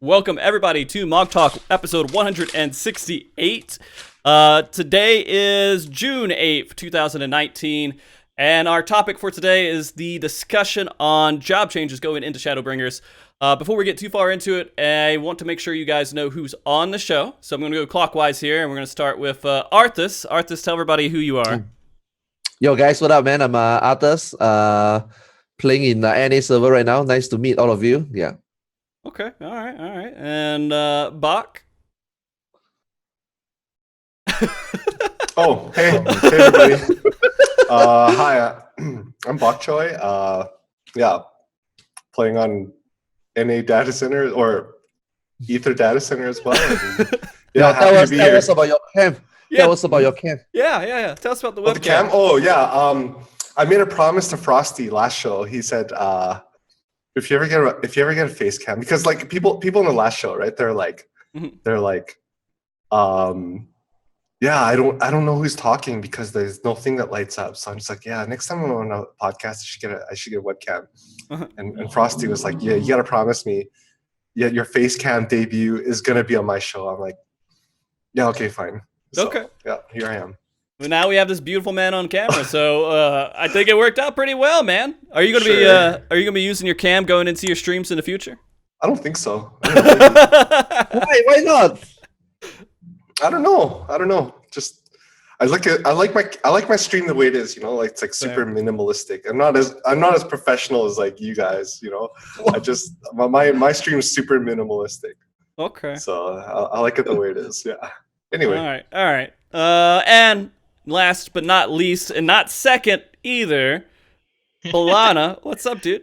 Welcome everybody to MogTalk episode 168. Today is June 8th, 2019, and our topic for today is the discussion on job changes going into Shadowbringers. Before we get too far into it, I want to make sure you guys know who's on the show. So I'm going to go clockwise here, and we're going to start with Arthars. Arthars, tell everybody who you are. Yo guys, what up, man? I'm Arthars, playing in the NA server right now. Nice to meet all of you. Yeah. Okay, all right. And Bach? Oh, hey everybody. Hi, I'm Bach Choy. Yeah, playing on NA data center or Ether data center as well. And, yeah, tell us about your camp. Yeah. Tell us about your camp. Yeah. Tell us about the webcam. The cam? Oh, yeah. I made a promise to Frosty last show. He said, if you ever get a face cam, because like people in the last show, right? They're like, yeah, I don't know who's talking because there's no thing that lights up. So I'm just like, yeah, next time I'm on a podcast, I should get a webcam. And Frosty was like, yeah, you gotta promise me, yeah, your face cam debut is gonna be on my show. I'm like, yeah, okay, fine. So, okay. Yeah, here I am. Well, now we have this beautiful man on camera, so I think it worked out pretty well, man. Are you gonna be using your cam going into your streams in the future? I don't think so. Why not? I don't know. Just I like my stream the way it is, you know, like it's like super minimalistic. I'm not as professional as like you guys, you know. I just my stream is super minimalistic. Okay. So I like it the way it is. Yeah. Anyway. All right. And last but not least, and not second either, Balana. What's up, dude?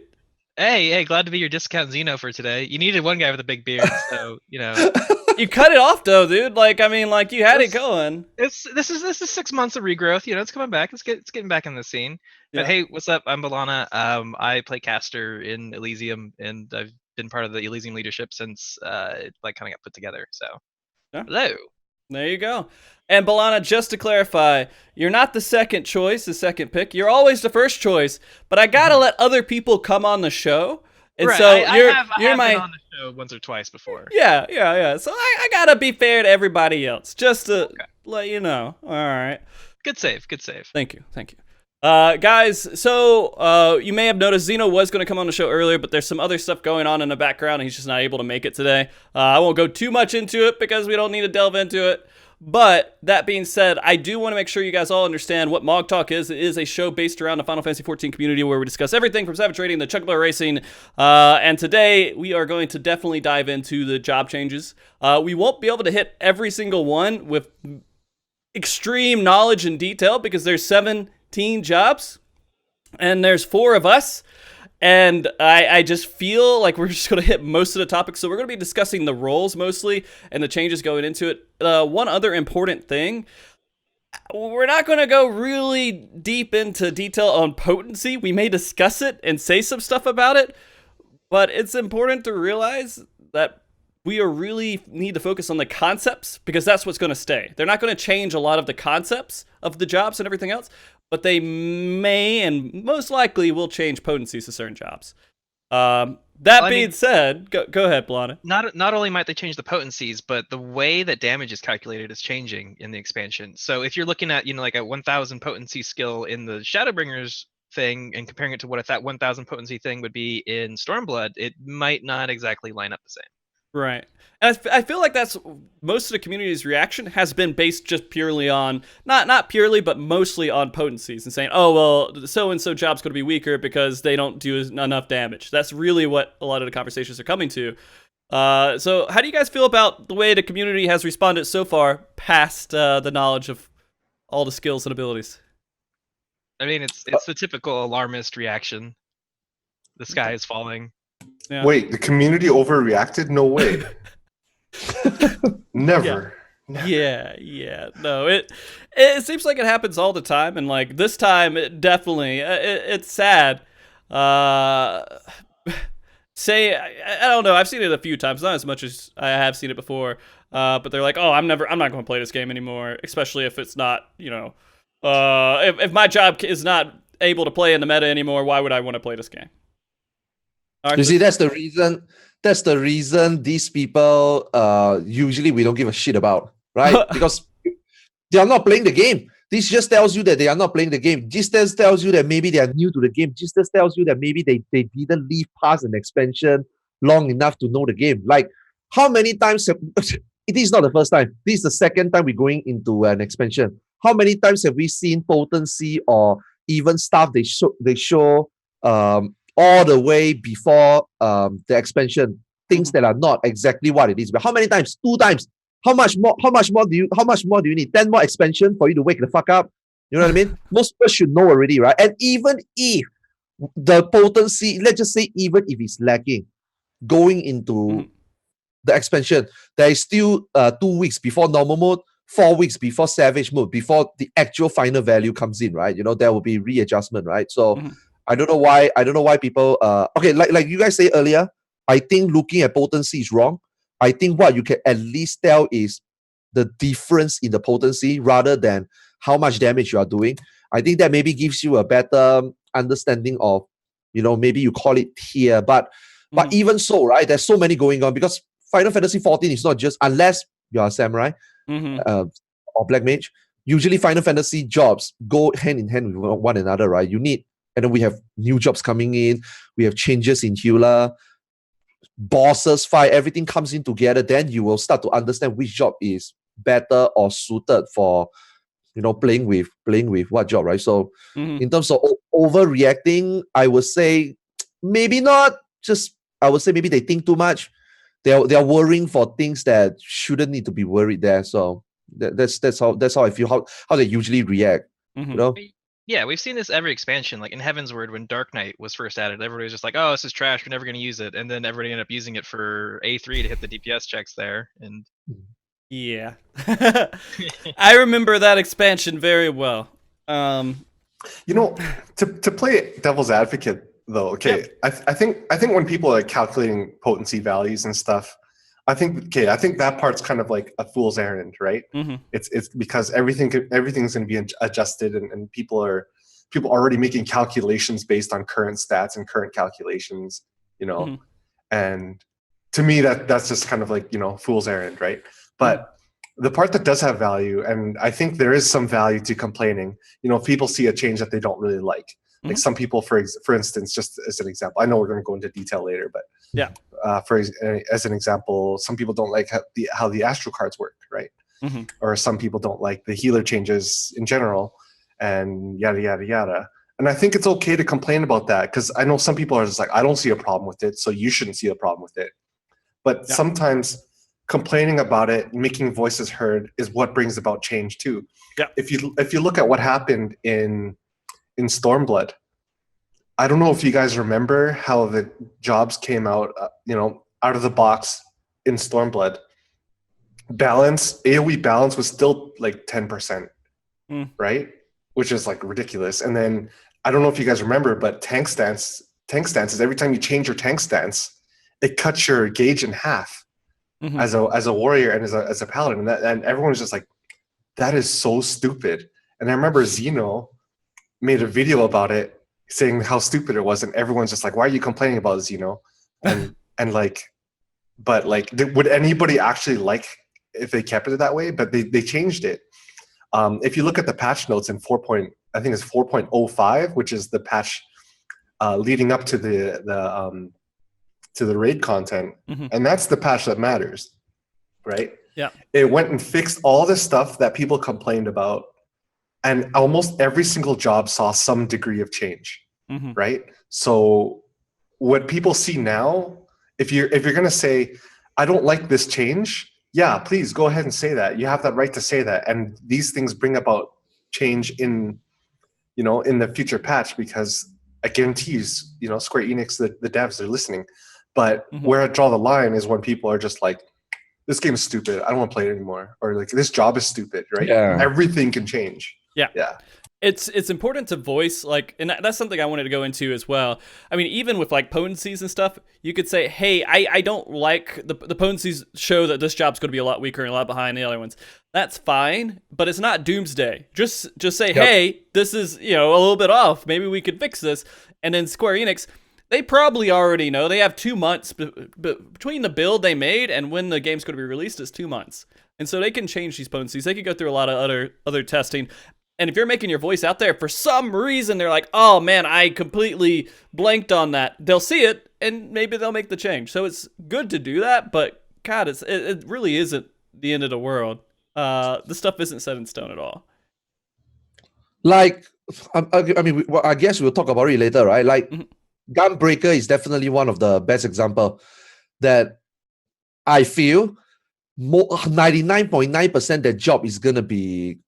Hey, glad to be your discount Xeno for today. You needed one guy with a big beard, so you know. You cut it off though, dude. Like, I mean, like you had it going. This is 6 months of regrowth. You know, it's coming back. It's getting back in the scene. But hey, what's up? I'm Balana. I play caster in Elysium, and I've been part of the Elysium leadership since it like kind of got put together. So, hello. There you go. And Balana, just to clarify, you're not the second choice, the second pick. You're always the first choice. But I gotta let other people come on the show. And right. so I have been on the show once or twice before. Yeah. So I gotta be fair to everybody else, just to let you know. All right. Good save. Thank you. Guys, so you may have noticed Xeno was going to come on the show earlier, but there's some other stuff going on in the background, and he's just not able to make it today. I won't go too much into it because we don't need to delve into it. But that being said, I do want to make sure you guys all understand what MogTalk is. It is a show based around the Final Fantasy XIV community where we discuss everything from Savage Raiding to Chocobo Racing. And today we are going to definitely dive into the job changes. We won't be able to hit every single one with extreme knowledge and detail because there's 17 jobs and there's 4 of us. And I just feel like we're just going to hit most of the topics. So we're going to be discussing the roles mostly and the changes going into it. One other important thing, we're not going to go really deep into detail on potency. We may discuss it and say some stuff about it, but it's important to realize that we really need to focus on the concepts because that's what's going to stay. They're not going to change a lot of the concepts of the jobs and everything else, but they may and most likely will change potencies to certain jobs. That being said, go ahead, Balana. Not only might they change the potencies, but the way that damage is calculated is changing in the expansion. So if you're looking at, you know, like a 1000 potency skill in the Shadowbringers thing and comparing it to what if that 1000 potency thing would be in Stormblood, it might not exactly line up the same. Right. And I feel like that's most of the community's reaction has been based just purely on, not purely, but mostly on potencies and saying, oh, well, so-and-so job's going to be weaker because they don't do enough damage. That's really what a lot of the conversations are coming to. So how do you guys feel about the way the community has responded so far past the knowledge of all the skills and abilities? I mean, it's the typical alarmist reaction. The sky is falling. Yeah. Wait, the community overreacted? No way. Never. Yeah. No, it seems like it happens all the time, and like this time, it definitely it's sad. Say I don't know. I've seen it a few times, not as much as I have seen it before. But they're like, oh, I'm not going to play this game anymore, especially if it's not, you know, if my job is not able to play in the meta anymore. Why would I want to play this game? You see, that's the reason that's the reason these people usually we don't give a shit about, right? Because they are not playing the game. This just tells you that they are not playing the game. This just tells you that maybe they are new to the game. This just tells you that maybe they didn't live past an expansion long enough to know the game. Like, how many times have it is not the first time. This is the second time we're going into an expansion. How many times have we seen potency or even stuff they show all the way before the expansion, things that are not exactly what it is. But how many times? 2 times. How much more do you need? 10 more expansion for you to wake the fuck up? You know what I mean? Most people should know already, right? And even if the potency, let's just say even if it's lacking, going into the expansion, there is still 2 weeks before normal mode, 4 weeks before savage mode, before the actual final value comes in, right? You know, there will be readjustment, right? So I don't know why people okay, like you guys say earlier, I think looking at potency is wrong. I think what you can at least tell is the difference in the potency rather than how much damage you are doing. I think that maybe gives you a better understanding of, you know, maybe you call it tier, but even so, right? There's so many going on because Final Fantasy 14 is not just, unless you're a samurai or black mage. Usually Final Fantasy jobs go hand in hand with one another, right? You need, and then we have new jobs coming in. We have changes in healer, bosses fight, everything comes in together. Then you will start to understand which job is better or suited for, you know, playing with what job, right? So in terms of overreacting, I would say maybe not. Just I would say maybe they think too much. They are worrying for things that shouldn't need to be worried there. So that's how I feel how they usually react. You know. Yeah, we've seen this every expansion. Like in Heavensward, when Dark Knight was first added, everybody was just like, "Oh, this is trash. We're never going to use it." And then everybody ended up using it for A3 to hit the DPS checks there. And yeah, I remember that expansion very well. You know, to play devil's advocate though, okay, I think when people are calculating potency values and stuff, I think that part's kind of like a fool's errand, right? It's because everything's going to be adjusted, and people are already making calculations based on current stats and current calculations, you know. And to me, that's just kind of like, you know, fool's errand, right? But the part that does have value, and I think there is some value to complaining, you know, if people see a change that they don't really like. Like some people, for instance, just as an example, I know we're going to go into detail later, but yeah, as an example, some people don't like how the astral cards work, right? Or some people don't like the healer changes in general, and yada yada yada. And I think it's okay to complain about that, because I know some people are just like, I don't see a problem with it, so you shouldn't see a problem with it. But sometimes complaining about it, making voices heard, is what brings about change too. Yeah. If you look at what happened in Stormblood, I don't know if you guys remember how the jobs came out, you know, out of the box in Stormblood. AoE balance was still like 10%, right? Which is like ridiculous. And then I don't know if you guys remember, but tank stances, every time you change your tank stance, it cuts your gauge in half as a warrior and as a paladin. And everyone was just like, that is so stupid. And I remember Xeno made a video about it saying how stupid it was, and everyone's just like, why are you complaining about Xeno? And like, but like, would anybody actually like if they kept it that way? But they changed it. If you look at the patch notes in 4.05, which is the patch leading up to the raid content, and that's the patch that matters, right? Yeah, it went and fixed all the stuff that people complained about, and almost every single job saw some degree of change, right? So what people see now, if you're gonna say, I don't like this change, yeah, please go ahead and say that. You have that right to say that. And these things bring about change in the future patch, because I guarantee you, Square Enix, the devs, are listening. But where I draw the line is when people are just like, this game is stupid, I don't want to play it anymore, or like, this job is stupid, right? Yeah. Everything can change. Yeah. It's important to voice, like, and that's something I wanted to go into as well. I mean, even with like potencies and stuff, you could say, hey, I don't like the potencies show that this job's going to be a lot weaker and a lot behind the other ones. That's fine, but it's not doomsday. Just say, hey, this is, a little bit off. Maybe we could fix this. And then Square Enix, they probably already know. They have 2 months between the build they made and when the game's going to be released is 2 months. And so they can change these potencies. They could go through a lot of other testing. And if you're making your voice out there, for some reason they're like, oh man, I completely blanked on that. They'll see it and maybe they'll make the change. So it's good to do that, but God, it really isn't the end of the world. The stuff isn't set in stone at all. Like, I mean, I guess we'll talk about it later, right? Like, Gunbreaker is definitely one of the best example that I feel 99.9% that job is gonna be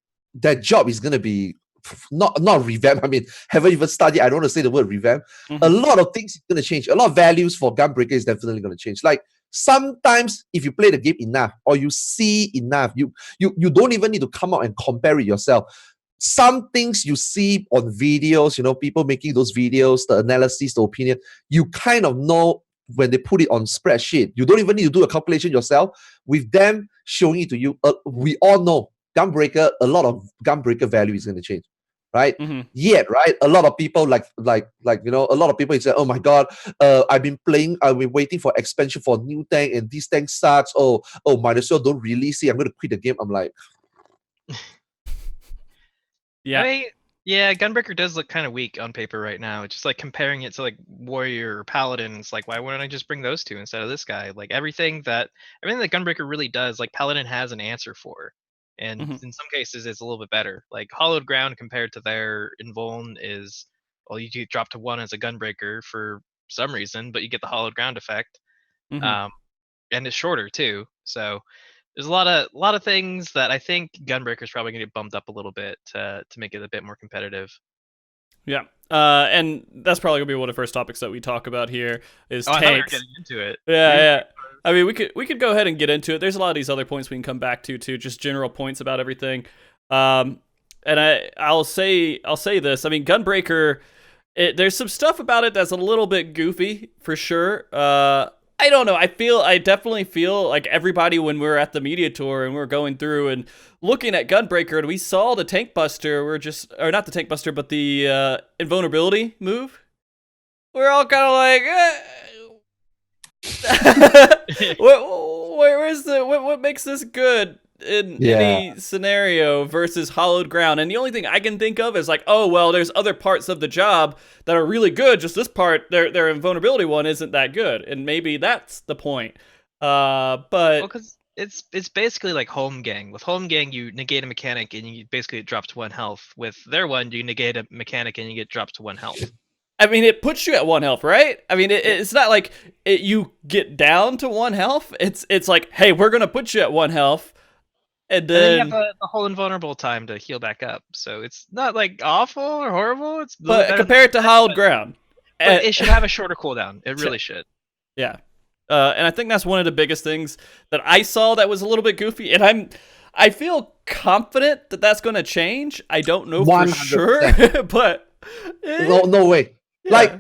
not revamp. I mean, haven't even studied. I don't want to say the word revamp. A lot of things is gonna change. A lot of values for Gunbreaker is definitely gonna change. Like, sometimes if you play the game enough or you see enough, you don't even need to come out and compare it yourself. Some things you see on videos, people making those videos, the analysis, the opinion, you kind of know when they put it on spreadsheet. You don't even need to do a calculation yourself. With them showing it to you, we all know Gunbreaker, a lot of Gunbreaker value is going to change, right? Yet, right, a lot of people a lot of people say, oh my God, I've been waiting for expansion for new tank and this tank sucks. Oh, might as well don't release it. I'm going to quit the game. I'm like, yeah. Yeah, Gunbreaker does look kind of weak on paper right now. It's just like comparing it to like Warrior or Paladin. It's like, why wouldn't I just bring those two instead of this guy? Like everything that Gunbreaker really does, like Paladin has an answer for. And in some cases it's a little bit better. Like Hollowed Ground compared to their Invuln is, well, you drop to 1 as a Gunbreaker for some reason, but you get the Hollowed Ground effect. And it's shorter too. So there's a lot of things that I think Gunbreaker's probably going to get bumped up a little bit to make it a bit more competitive. Yeah. And that's probably going to be one of the first topics that we talk about here is tanks. I thought we were getting into it. Yeah. I mean, we could go ahead and get into it. There's a lot of these other points we can come back to too, just general points about everything. And I'll say this. I mean, Gunbreaker, there's some stuff about it that's a little bit goofy for sure. I don't know. I definitely feel like everybody when we were at the media tour and we were going through and looking at Gunbreaker and we saw the Tank Buster, or not the Tank Buster, but the invulnerability move. We're all kind of like, what makes this good in any scenario versus Hollowed Ground? And the only thing I can think of is like, oh well, there's other parts of the job that are really good. Just this part, their invulnerability one isn't that good, and maybe that's the point. But because it's basically like Home Gang. With Home Gang, you negate a mechanic and you basically drop to 1 health. With their one, you negate a mechanic and you get dropped to 1 health. I mean, it puts you at 1 health, right? I mean, it's not like you get down to 1 health. It's like, hey, we're gonna put you at 1 health. And then you have the whole invulnerable time to heal back up, so it's not like awful or horrible. It's but compared to Hollowed Ground, but it should have a shorter cooldown. It really should. Yeah, and I think that's one of the biggest things that I saw that was a little bit goofy, and I feel confident that that's going to change. I don't know 100%. For sure, but no way. Yeah. Like,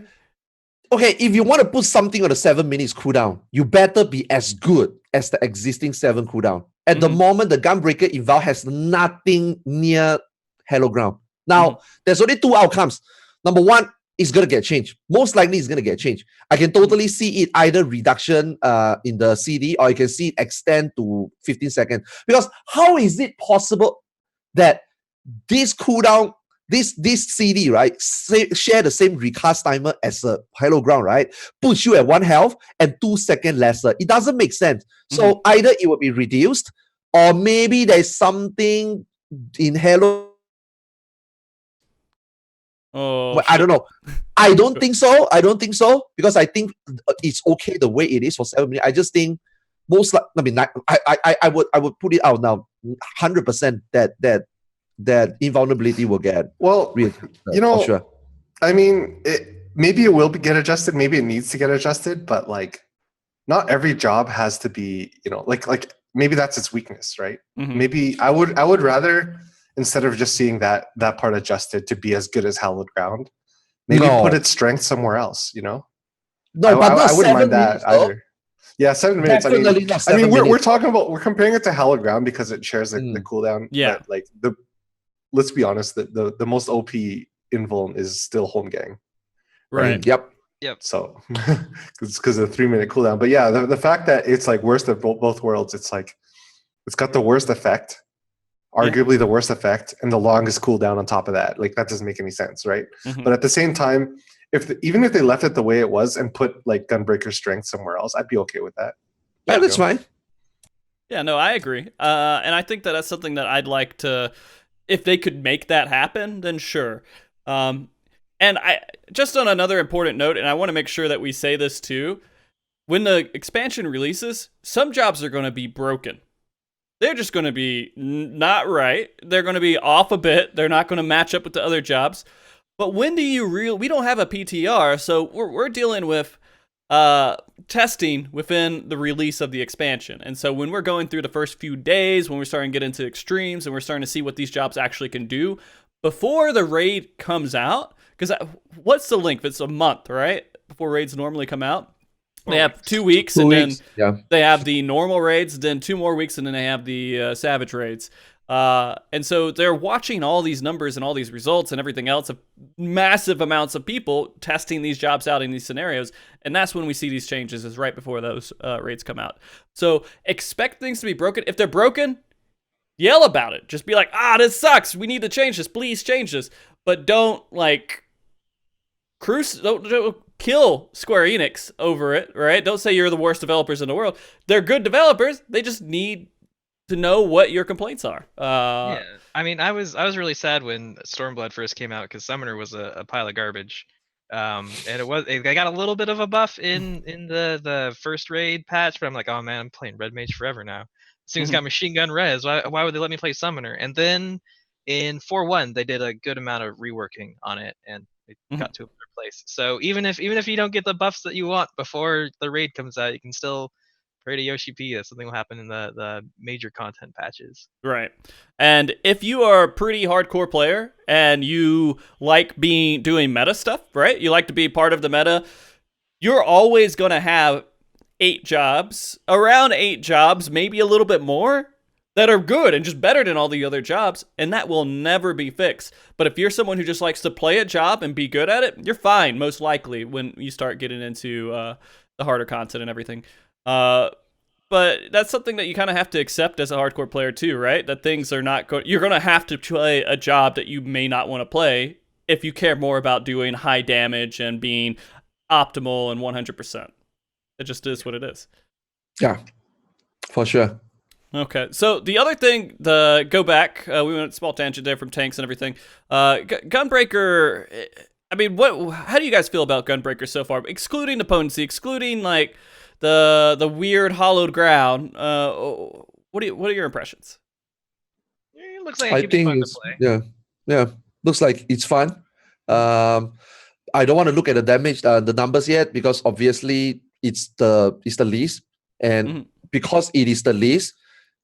okay, if you want to put something on a 7 minutes cooldown, you better be as good as the existing 7 cooldown. At the moment, the Gunbreaker Inval has nothing near Hallowed Ground. Now, there's only 2 outcomes. Number 1, it's going to get changed. Most likely, it's going to get changed. I can totally see it either reduction in the CD or I can see it extend to 15 seconds. Because how is it possible that this cooldown, this CD, right, share the same recast timer as a Hallowed Ground, right, puts you at 1 health and 2 seconds lesser? It doesn't make sense. So either it will be reduced or maybe there's something in Halo. Oh, I don't know. I don't think so. Because I think it's okay the way it is for 7 minutes. I just think I would put it out now 100% that invulnerability will get sure. I mean, maybe it will get adjusted. Maybe it needs to get adjusted, but like, not every job has to be, like maybe that's its weakness, right? Maybe I would rather, instead of just seeing that part adjusted to be as good as Hallowed Ground, maybe put its strength somewhere else. No, but I wouldn't mind that either. Yeah, 7 minutes. We're talking about, we're comparing it to Hallowed Ground because it shares the cooldown. Yeah, but like let's be honest, the most OP invuln is still Home Gang. Right. Yep. Yep. So because of the 3-minute cooldown. But yeah, the fact that it's like worst of both worlds, it's like it's got the worst effect, arguably the worst effect, and the longest cooldown on top of that. Like that doesn't make any sense, right? Mhm. But at the same time, even if they left it the way it was and put like Gunbreaker strength somewhere else, I'd be okay with that. Yeah, that's fine. Yeah, no, I agree. And I think that that's something that I'd like to, if they could make that happen, then sure. And I just on another important note, and I want to make sure that we say this too, when the expansion releases, some jobs are going to be broken. They're just going to be not right. They're going to be off a bit. They're not going to match up with the other jobs. But when do you we don't have a PTR, so we're dealing with testing within the release of the expansion. And so when we're going through the first few days, when we're starting to get into extremes and we're starting to see what these jobs actually can do, before the raid comes out, because what's the length? It's a month, right? Before raids normally come out. They have 2 weeks, then they have the normal raids, then 2 more weeks, and then they have the savage raids. And so they're watching all these numbers and all these results and everything else of massive amounts of people testing these jobs out in these scenarios. And that's when we see these changes, is right before those raids come out. So expect things to be broken. If they're broken, yell about it. Just be like, this sucks. We need to change this. Please change this. But don't don't kill Square Enix over it, right? Don't say you're the worst developers in the world. They're good developers. They just need to know what your complaints are. Yeah, I mean, I was really sad when Stormblood first came out because Summoner was a pile of garbage. And they got a little bit of a buff in the first raid patch, but I'm like, oh man, I'm playing Red Mage forever now. This thing's got machine gun res. Why would they let me play Summoner? And then in 4.1 they did a good amount of reworking on it, and it got to a better place. So even if you don't get the buffs that you want before the raid comes out, you can still pray to Yoshi P that something will happen in the major content patches. Right. And if you are a pretty hardcore player and you like doing meta stuff, right? You like to be part of the meta, you're always going to have around 8 jobs, maybe a little bit more, that are good and just better than all the other jobs, and that will never be fixed. But if you're someone who just likes to play a job and be good at it, you're fine, most likely, when you start getting into the harder content and everything. But that's something that you kind of have to accept as a hardcore player too, right? That things are not going. You're going to have to play a job that you may not want to play if you care more about doing high damage and being optimal and 100%. It just is what it is. Yeah, for sure. Okay, so the other thing, go back, we went a small tangent there from tanks and everything. Gunbreaker, I mean, how do you guys feel about Gunbreaker so far? Excluding the potency, excluding the weird hollowed ground, what are your impressions? It looks like it fun to play. Yeah, looks like it's fun. I don't want to look at the damage, the numbers yet, because obviously it's the least, and because it is the least,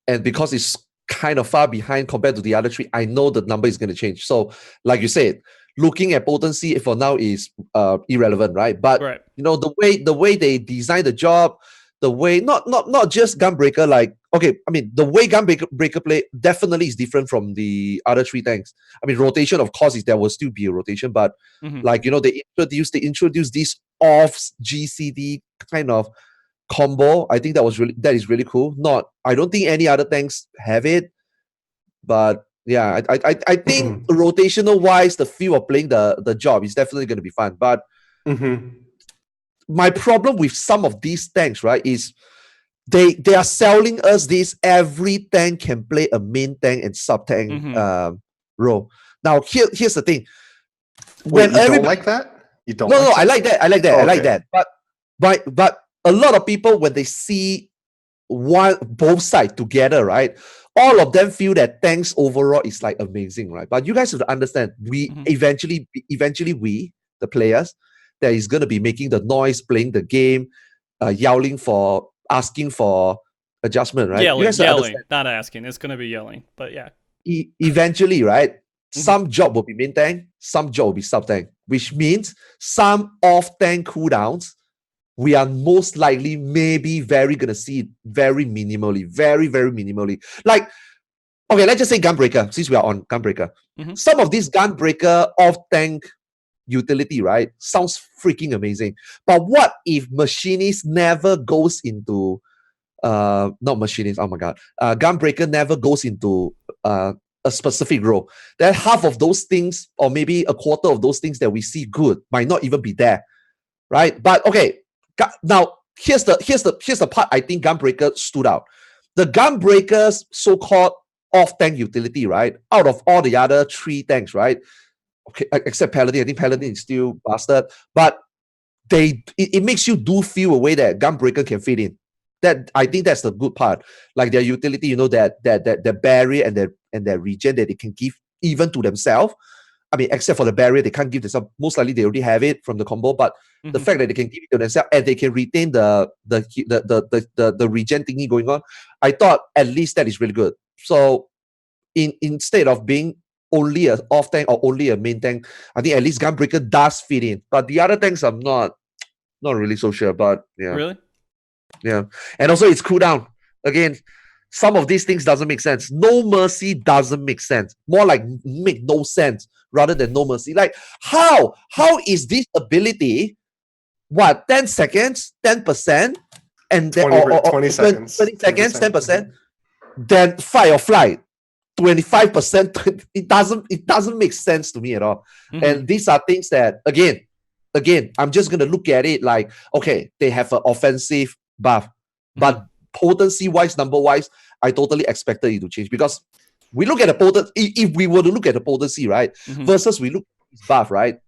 and because it's kind of far behind compared to the other 3, I know the number is going to change. So, like you said, looking at potency for now is irrelevant, right? But the way they design the job, the way not just Gunbreaker, the way Gunbreaker play definitely is different from the other 3 tanks. I mean, rotation, of course, there will still be a rotation, but they introduced this off GCD kind of combo. I think that is really cool. I don't think any other tanks have it, but yeah, I think rotational wise, the feel of playing the job is definitely going to be fun. But my problem with some of these tanks, right, is they are selling us this every tank can play a main tank and sub tank role. Now here's the thing. When you don't like that? You don't? No, I like that. I like that. But a lot of people, when they see both sides together, right, all of them feel that tanks overall is like amazing, right? But you guys have to understand, we eventually we, the players, that is going to be making the noise, playing the game, yelling for, asking for adjustment, right? Yelling, not asking. It's going to be yelling, but yeah. Eventually, right, some job will be main tank, some job will be sub tank, which means some off tank cooldowns, we are most likely maybe very gonna see it very minimally, very, very minimally. Like, okay, let's just say Gunbreaker, since we are on Gunbreaker. Some of these Gunbreaker off-tank utility, right? Sounds freaking amazing. But what if machinist never goes into not machinist, oh my god, gunbreaker never goes into a specific role? Then half of those things, or maybe a quarter of those things that we see good, might not even be there, right? But okay, now here's the part I think gunbreaker stood out. The gunbreaker's so-called off-tank utility, right? Out of all the other 3 tanks, right? Okay, except Paladin. I think Paladin is still bastard, but it makes you do feel a way that gunbreaker can fit in. That I think that's the good part. Like their utility, you know, that barrier and their regen that they can give even to themselves. I mean, except for the barrier, they can't give themselves. Most likely, they already have it from the combo. But the fact that they can give it to themselves and they can retain the regen thingy going on, I thought at least that is really good. So, instead of being only a off tank or only a main tank, I think at least gunbreaker does fit in. But the other tanks, I'm not really so sure. But yeah, Really? yeah, and also it's cooldown. Again, some of these things doesn't make sense. No mercy doesn't make sense. More like make no sense rather than no mercy. Like how is this ability? What 10 seconds, 10%, and then 20 seconds, 20 seconds, 10%. Then fight or flight, 25%. It doesn't make sense to me at all. And these are things that again, I'm just gonna look at it like, okay, they have an offensive buff, but potency wise, number wise, I totally expected it to change, because we look at the potency. If we were to look at the potency, right, versus we look at his buff, right,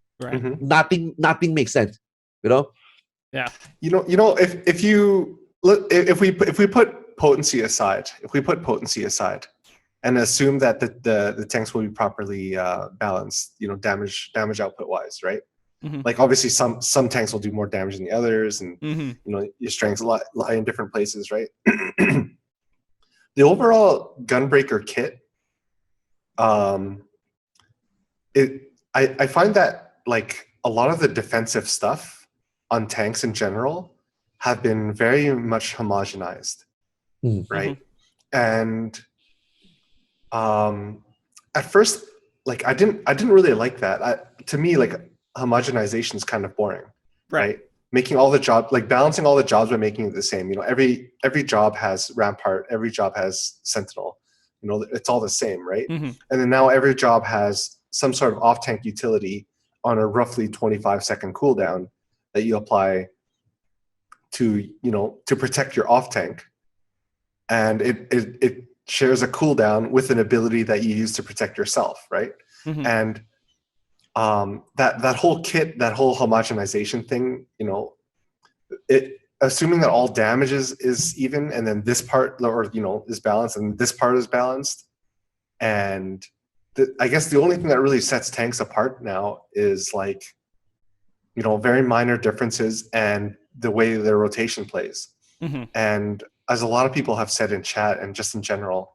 nothing makes sense, you know. Yeah. You know, if we put potency aside, and assume that the tanks will be properly balanced, you know, damage output wise, right? Like obviously some tanks will do more damage than the others, and you know, your strengths lie in different places, right? The overall gunbreaker kit, I find that like a lot of the defensive stuff on tanks in general have been very much homogenized, right? And at first, like I didn't really like that. To me, like homogenization is kind of boring, right? Making all the jobs, like balancing all the jobs by making it the same. You know, every job has Rampart, every job has Sentinel. You know, it's all the same, right? And then now every job has some sort of off-tank utility on a roughly 25-second cooldown that you apply to, you know, to protect your off-tank, and it shares a cooldown with an ability that you use to protect yourself, right? And that whole kit, that whole homogenization thing, you know, it assuming that all damage is even, and then this part, or you know, is balanced, and this part is balanced, and I guess the only thing that really sets tanks apart now is like, you know, very minor differences and the way their rotation plays. And as a lot of people have said in chat and just in general,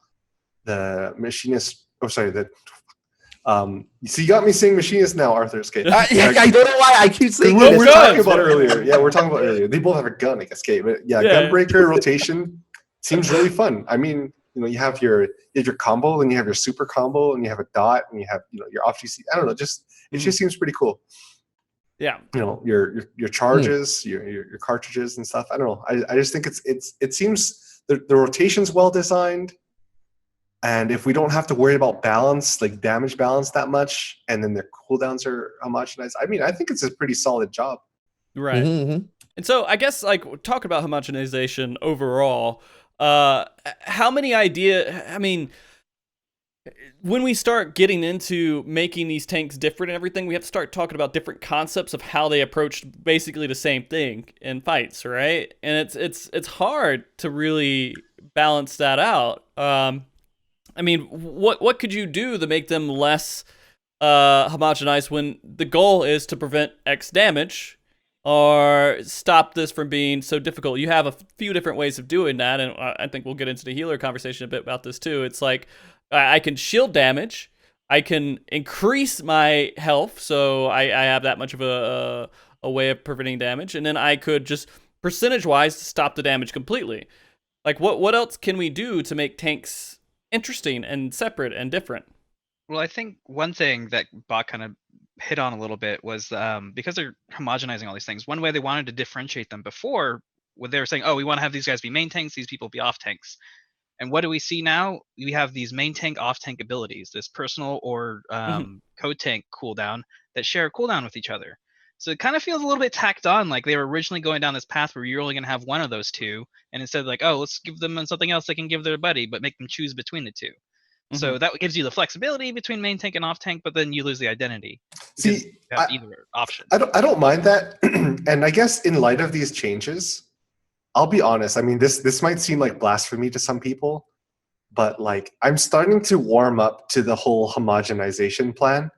the machinist, so you got me saying machinist now, Arthars. Okay. I don't know why I keep saying we're it. talking about earlier. Yeah, we're talking about earlier. They both have a gun, I guess. Okay, but yeah, gunbreaker rotation seems really fun. I mean, you know, you have your combo, and you have your super combo, and you have a dot, and you have, you know, your off GC. I don't know, it just seems pretty cool. Yeah. You know, your charges, your cartridges and stuff. I don't know. I just think it seems the rotation's well designed. And if we don't have to worry about balance, like damage balance that much, and then their cooldowns are homogenized, I mean, I think it's a pretty solid job. Right. And so I guess, like, talk about homogenization overall. How many I mean, when we start getting into making these tanks different and everything, we have to start talking about different concepts of how they approach basically the same thing in fights, right? And it's hard to really balance that out. I mean, what could you do to make them less homogenized when the goal is to prevent X damage or stop this from being so difficult? You have a few different ways of doing that, and I think we'll get into the healer conversation a bit about this too. It's like, I can shield damage, I can increase my health, so I have that much of a way of preventing damage, and then I could just percentage-wise stop the damage completely. Like, what else can we do to make tanks interesting and separate and different? Well, I think one thing that Bach kind of hit on a little bit was because they're homogenizing all these things. One way they wanted to differentiate them before, when they were saying, "Oh, we want to have these guys be main tanks, these people be off tanks." And what do we see now? We have these main tank, off tank abilities, this personal or code tank cooldown that share a cooldown with each other. So it kind of feels a little bit tacked on, like they were originally going down this path where you're only going to have one of those two, and instead like, oh, let's give them something else they can give their buddy, but make them choose between the two. So that gives you the flexibility between main tank and off tank, but then you lose the identity. See, You have either option. I don't mind that, and I guess in light of these changes, I'll be honest. I mean, this might seem like blasphemy to some people, but like I'm starting to warm up to the whole homogenization plan.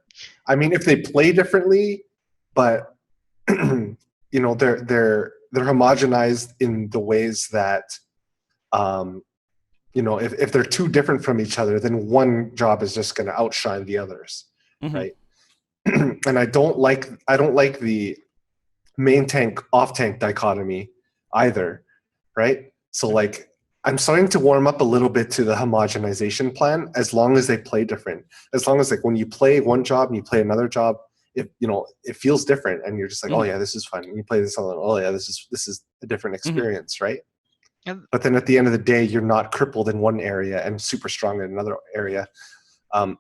I mean, if they play differently, but you know, they're homogenized in the ways that you know, if they're too different from each other, then one job is just going to outshine the others, right? And I don't like the main tank off tank dichotomy either, right? So like I'm starting to warm up a little bit to the homogenization plan, as long as they play different. As long as like when you play one job and you play another job, if you know it feels different, and you're just like, oh yeah, this is fun. And you play this other, oh yeah, this is a different experience, right? But then at the end of the day, you're not crippled in one area and super strong in another area. I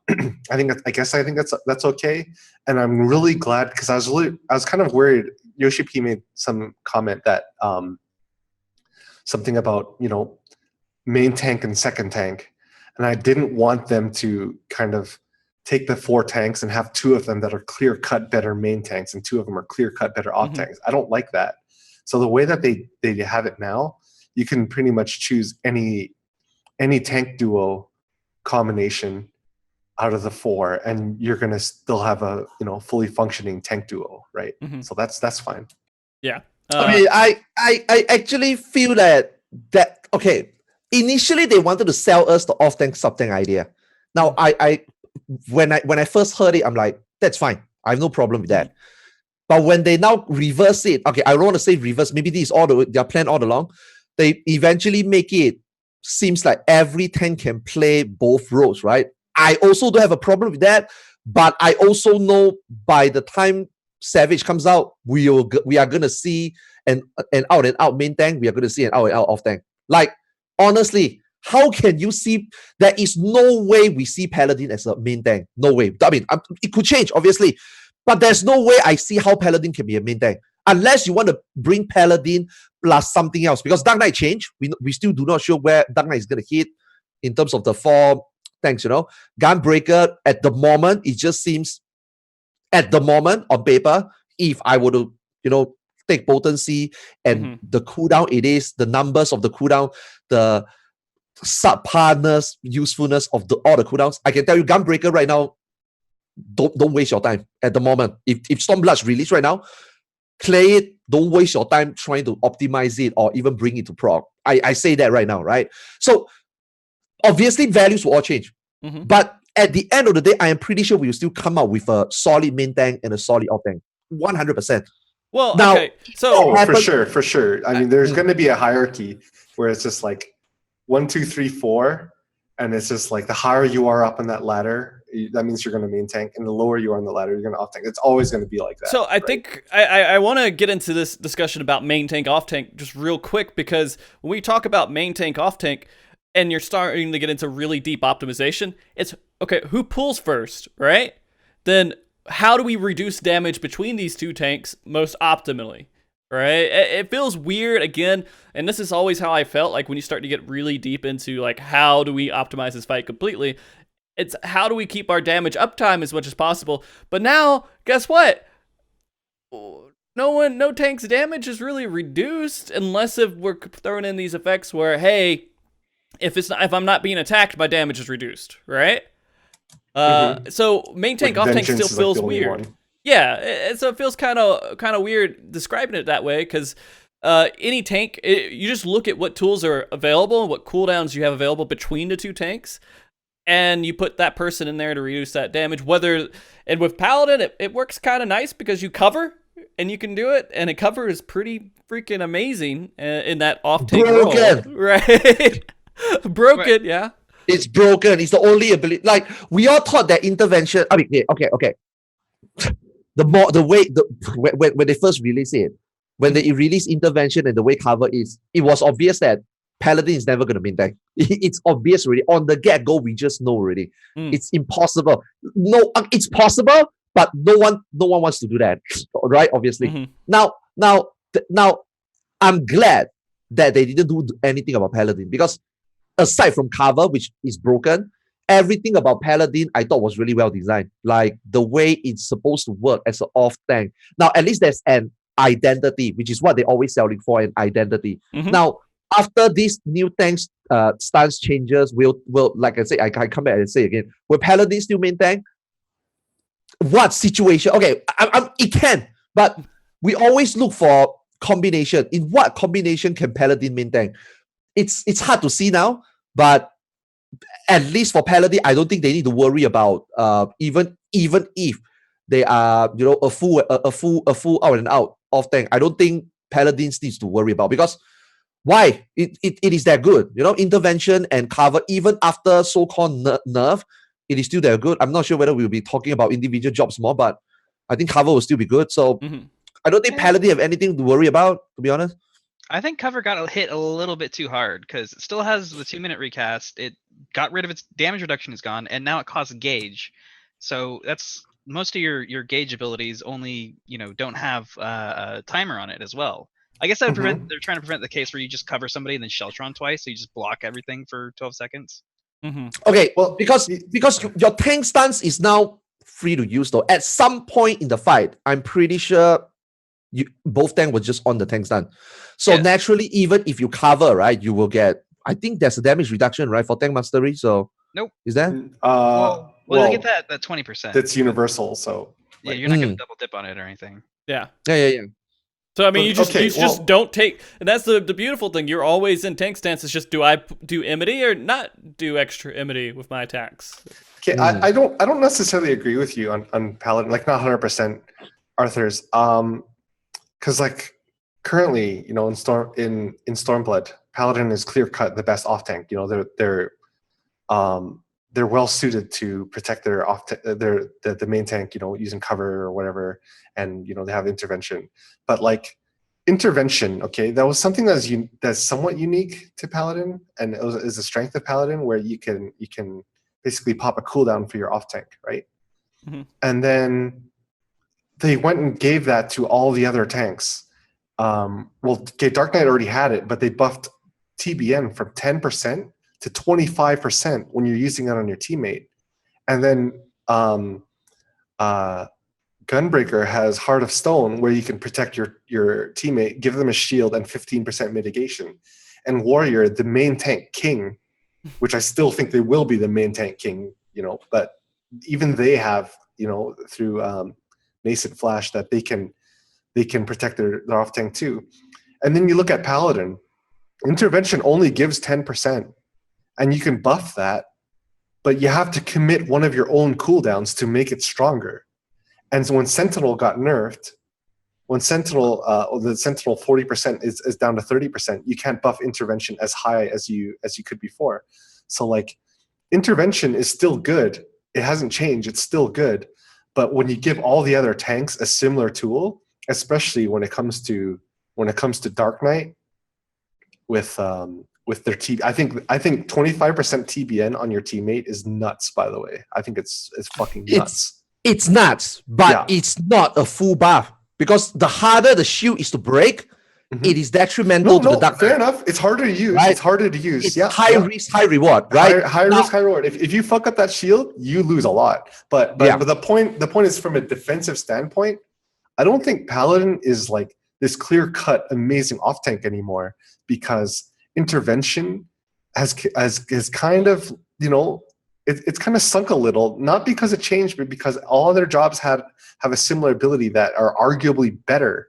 think that's okay, and I'm really glad, because I was kind of worried. Yoshi P made some comment that something about, you know, main tank and second tank, and I didn't want them to kind of take the 4 tanks and have 2 of them that are clear cut better main tanks and 2 of them are clear cut better off tanks. I don't like that. So the way that they have it now, you can pretty much choose any tank duo combination out of the 4, and you're gonna still have a, you know, fully functioning tank duo, right? So that's fine. Yeah. I mean, I actually feel that okay. Initially, they wanted to sell us the off tank sub tank idea. Now, when I first heard it, I'm like, that's fine. I have no problem with that. But when they now reverse it, okay, I don't want to say reverse. Maybe this is their plan all along. They eventually make it seems like every tank can play both roles, right? I also don't have a problem with that, but I also know by the time Savage comes out, we are gonna see an out and out main tank. We are gonna see an out and out off tank. Like, honestly, how can you see? There is no way we see Paladin as a main tank. No way. I mean, it could change, obviously, but there's no way I see how Paladin can be a main tank, unless you want to bring Paladin plus something else. Because Dark Knight changed. We still do not sure where Dark Knight is going to hit in terms of the 4 tanks, you know. Gunbreaker, at the moment, it just seems, at the moment, on paper, if I were to, you know, take potency and the cooldown it is, the numbers of the cooldown, the subparness, usefulness of all the cooldowns, I can tell you, Gunbreaker right now, don't waste your time at the moment. If Stormblood's released right now, play it. Don't waste your time trying to optimize it or even bring it to proc. I say that right now, right? So obviously values will all change, but at the end of the day, I am pretty sure we will still come out with a solid main tank and a solid off tank, 100%. Well, now, okay, so for sure. I mean, there's going to be a hierarchy where it's just like 1, 2, 3, 4, and it's just like the higher you are up on that ladder, that means you're going to main tank, and the lower you are on the ladder, you're going to off tank. It's always going to be like that. So I think I want to get into this discussion about main tank, off tank just real quick, because when we talk about main tank, off tank, and you're starting to get into really deep optimization, it's okay, who pulls first, right? Then how do we reduce damage between these 2 tanks most optimally, right? It feels weird, again, and this is always how I felt, like when you start to get really deep into like, how do we optimize this fight completely? It's how do we keep our damage uptime as much as possible? But now, guess what? No tank's damage is really reduced unless if we're throwing in these effects where, hey, if I'm not being attacked, my damage is reduced, right? So main tank, off tank still feels like weird. Yeah, so it feels kind of weird describing it that way, because any tank, you just look at what tools are available and what cooldowns you have available between the 2 tanks, and you put that person in there to reduce that damage. And with Paladin, it works kind of nice because you cover and you can do it, and a cover is pretty freaking amazing in that off tank role, right? Broken, right. Yeah. It's broken. It's the only ability. Like, we all thought that intervention. I mean, okay. when they first released it, when they released intervention and the way cover is, it was obvious that Paladin is never going to main tank. It's obvious already. On the get-go, we just know already. It's impossible. No, it's possible, but no one wants to do that, right? Obviously. Now, I'm glad that they didn't do anything about Paladin, because aside from cover, which is broken, everything about Paladin I thought was really well designed. Like the way it's supposed to work as an off tank. Now, at least there's an identity, which is what they always selling for, an identity. Now, after these new tanks stance changes, will like I say, I come back and say again, will Paladin still main tank? What situation? Okay, it can, but we always look for combination. In what combination can Paladin main tank? It's hard to see now, but at least for Paladin, I don't think they need to worry about even if they are a full out and out off tank. I don't think Paladins needs to worry about, because why? It is that good. Intervention and cover, even after so-called nerf, it is still that good. I'm not sure whether we'll be talking about individual jobs more, but I think cover will still be good. So I don't think Paladin have anything to worry about, to be honest. I think cover got hit a little bit too hard, because it still has the 2-minute recast. It got rid of its damage reduction is gone, and now it costs gauge. So that's most of your gauge abilities only don't have a timer on it as well. I guess that would prevent. They're trying to prevent the case where you just cover somebody and then Sheltron twice, so you just block everything for 12 seconds. Okay, well, because your tank stance is now free to use though. At some point in the fight, I'm pretty sure both tank was just on the tank stance. So naturally, even if you cover, right, you will get. I think there's a damage reduction, right, for tank mastery. So nope. Is that? Well, they get that 20%. That's universal. So yeah, you're not gonna double dip on it or anything. Yeah. So I mean, you just don't take, and that's the beautiful thing. You're always in tank stance. It's just, do I do immunity or not do extra immunity with my attacks? Okay, I don't necessarily agree with you on Paladin, like not 100% Arthars, because like currently, in Stormblood, Paladin is clear cut the best off tank. They're well suited to protect their the main tank, using cover or whatever, and they have intervention. But like intervention, okay, that was something that's somewhat unique to Paladin, and is a strength of Paladin, where you can basically pop a cooldown for your off tank, right? And then they went and gave that to all the other tanks. Dark Knight already had it, but they buffed TBN from 10% to 25% when you're using it on your teammate. And then Gunbreaker has Heart of Stone, where you can protect your teammate, give them a shield and 15% mitigation. And Warrior, the main tank king, which I still think they will be the main tank king, but even they have, through Nascent Flash, that they can protect their off tank too. And then you look at Paladin, intervention only gives 10%. And you can buff that, but you have to commit one of your own cooldowns to make it stronger. And so when Sentinel got nerfed, the Sentinel 40% is down to 30%, you can't buff intervention as high as you could before. So like intervention is still good. It hasn't changed. It's still good. But when you give all the other tanks a similar tool, especially when it comes to Dark Knight, with their I think 25% TBN on your teammate is nuts, by the way. I think it's fucking nuts. It's nuts, but it's not a full buff, because the harder the shield is to break, it is detrimental to the Dark Knight. Fair enough. It's harder to use. Right? It's harder to use. It's high risk, high reward, right? High risk, high reward. If you fuck up that shield, you lose a lot. But the point is, from a defensive standpoint, I don't think Paladin is like this clear-cut amazing off tank anymore, because intervention has kind of, it's kind of sunk a little, not because it changed, but because all other jobs have a similar ability that are arguably better.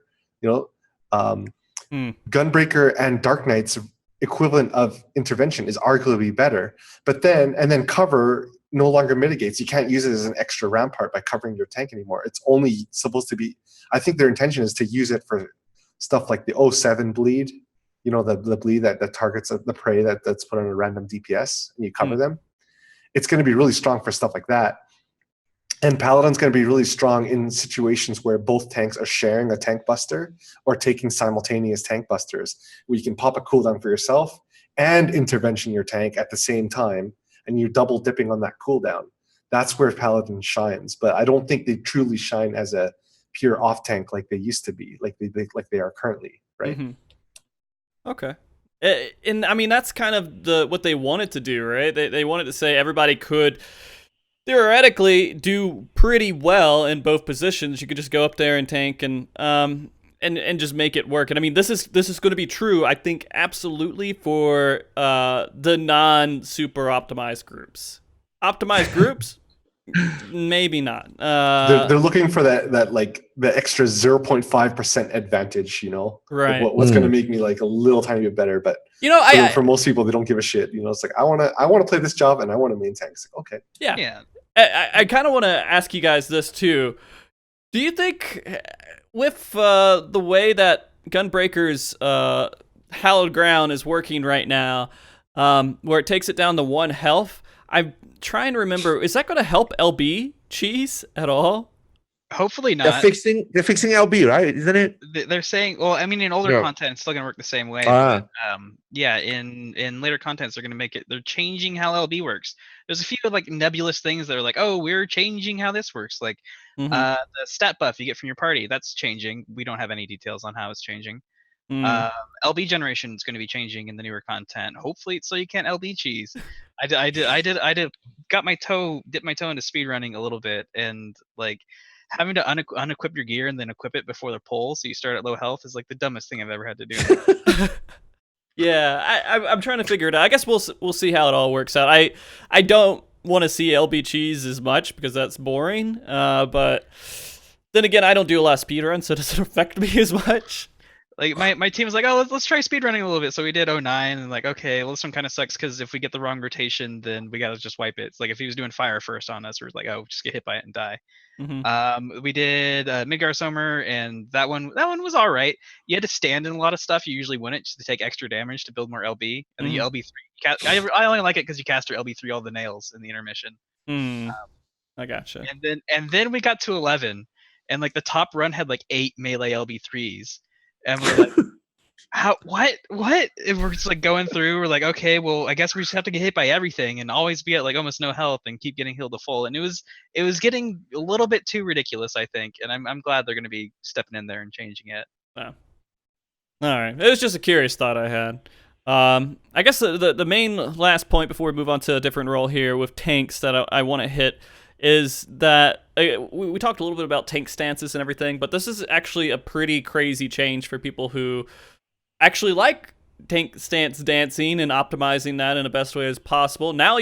Gunbreaker and Dark Knight's equivalent of intervention is arguably better, but then cover no longer mitigates. You can't use it as an extra rampart by covering your tank anymore. It's only supposed to be, I think their intention is to use it for stuff like the 07 bleed, the bleed that targets the prey that's put on a random DPS and you cover them. It's going to be really strong for stuff like that. And Paladin's going to be really strong in situations where both tanks are sharing a tank buster or taking simultaneous tank busters, where you can pop a cooldown for yourself and intervention your tank at the same time, and you're double dipping on that cooldown. That's where Paladin shines. But I don't think they truly shine as a pure off tank like they used to be, like they are currently, right? Okay. And I mean, that's kind of what they wanted to do, right? They wanted to say everybody could theoretically do pretty well in both positions. You could just go up there and tank and just make it work. And I mean, this is going to be true, I think, absolutely for the non-super optimized groups. Optimized groups, maybe not. They're looking for that like the extra 0.5% advantage, you know, right? Like what's going to make me like a little tiny bit better, but you know, for most people, they don't give a shit. You know, it's like I want to play this job and I want to main tank. It's like, okay, yeah. I kind of want to ask you guys this too. Do you think with the way that Gunbreaker's Hallowed Ground is working right now, where it takes it down to 1 health, I'm trying to remember, is that going to help LB Cheese at all? Hopefully not. They're fixing LB, right? Isn't it? They're saying, well, I mean, in older content, it's still gonna work the same way. But, yeah, in later contents, they're gonna make it. They're changing how LB works. There's a few like nebulous things that are like, oh, we're changing how this works. Like the stat buff you get from your party, that's changing. We don't have any details on how it's changing. LB generation is going to be changing in the newer content. Hopefully, it's so you can't LB cheese. I did dipped my toe into speedrunning a little bit, and like having to unequip your gear and then equip it before the pull, so you start at low health, is like the dumbest thing I've ever had to do. Yeah, I'm trying to figure it out. I guess we'll see how it all works out. I don't want to see LB cheese as much because that's boring. But then again, I don't do a lot of speedruns, so it doesn't affect me as much. Like my team was like, oh, let's try speedrunning a little bit. So we did 09 and like, okay, well, this one kind of sucks because if we get the wrong rotation, then we gotta just wipe it. It's like if he was doing fire first on us, we're like, oh, just get hit by it and die. We did Midgar Summer, and that one was all right. You had to stand in a lot of stuff. You usually win it just to take extra damage to build more LB, and then you LB3. I only like it because you cast your LB3 all the nails in the intermission. I gotcha. And then we got to 11, and like the top run had like 8 melee LB3s. And we're like, what? And we're just like going through. We're like, okay, well, I guess we just have to get hit by everything and always be at like almost no health and keep getting healed to full. And it was getting a little bit too ridiculous, I think. And I'm glad they're going to be stepping in there and changing it. Wow. All right, it was just a curious thought I had. I guess the main last point before we move on to a different role here with tanks that I want to hit is that we talked a little bit about tank stances and everything, but this is actually a pretty crazy change for people who actually like tank stance dancing and optimizing that in the best way as possible. Now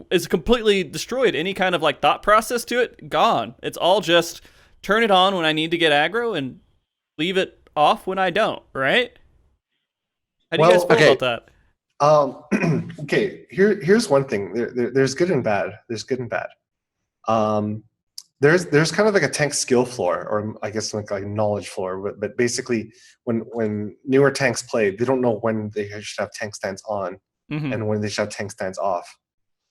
it's completely destroyed any kind of like thought process to it. Gone. It's all just turn it on when I need to get aggro and leave it off when I don't, right? How do you guys feel about that? Okay, here's one thing. There's good and bad. There's good and bad. There's kind of like a tank skill floor, or I guess like a knowledge floor. But basically, when newer tanks play, they don't know when they should have tank stance on and when they should have tank stance off.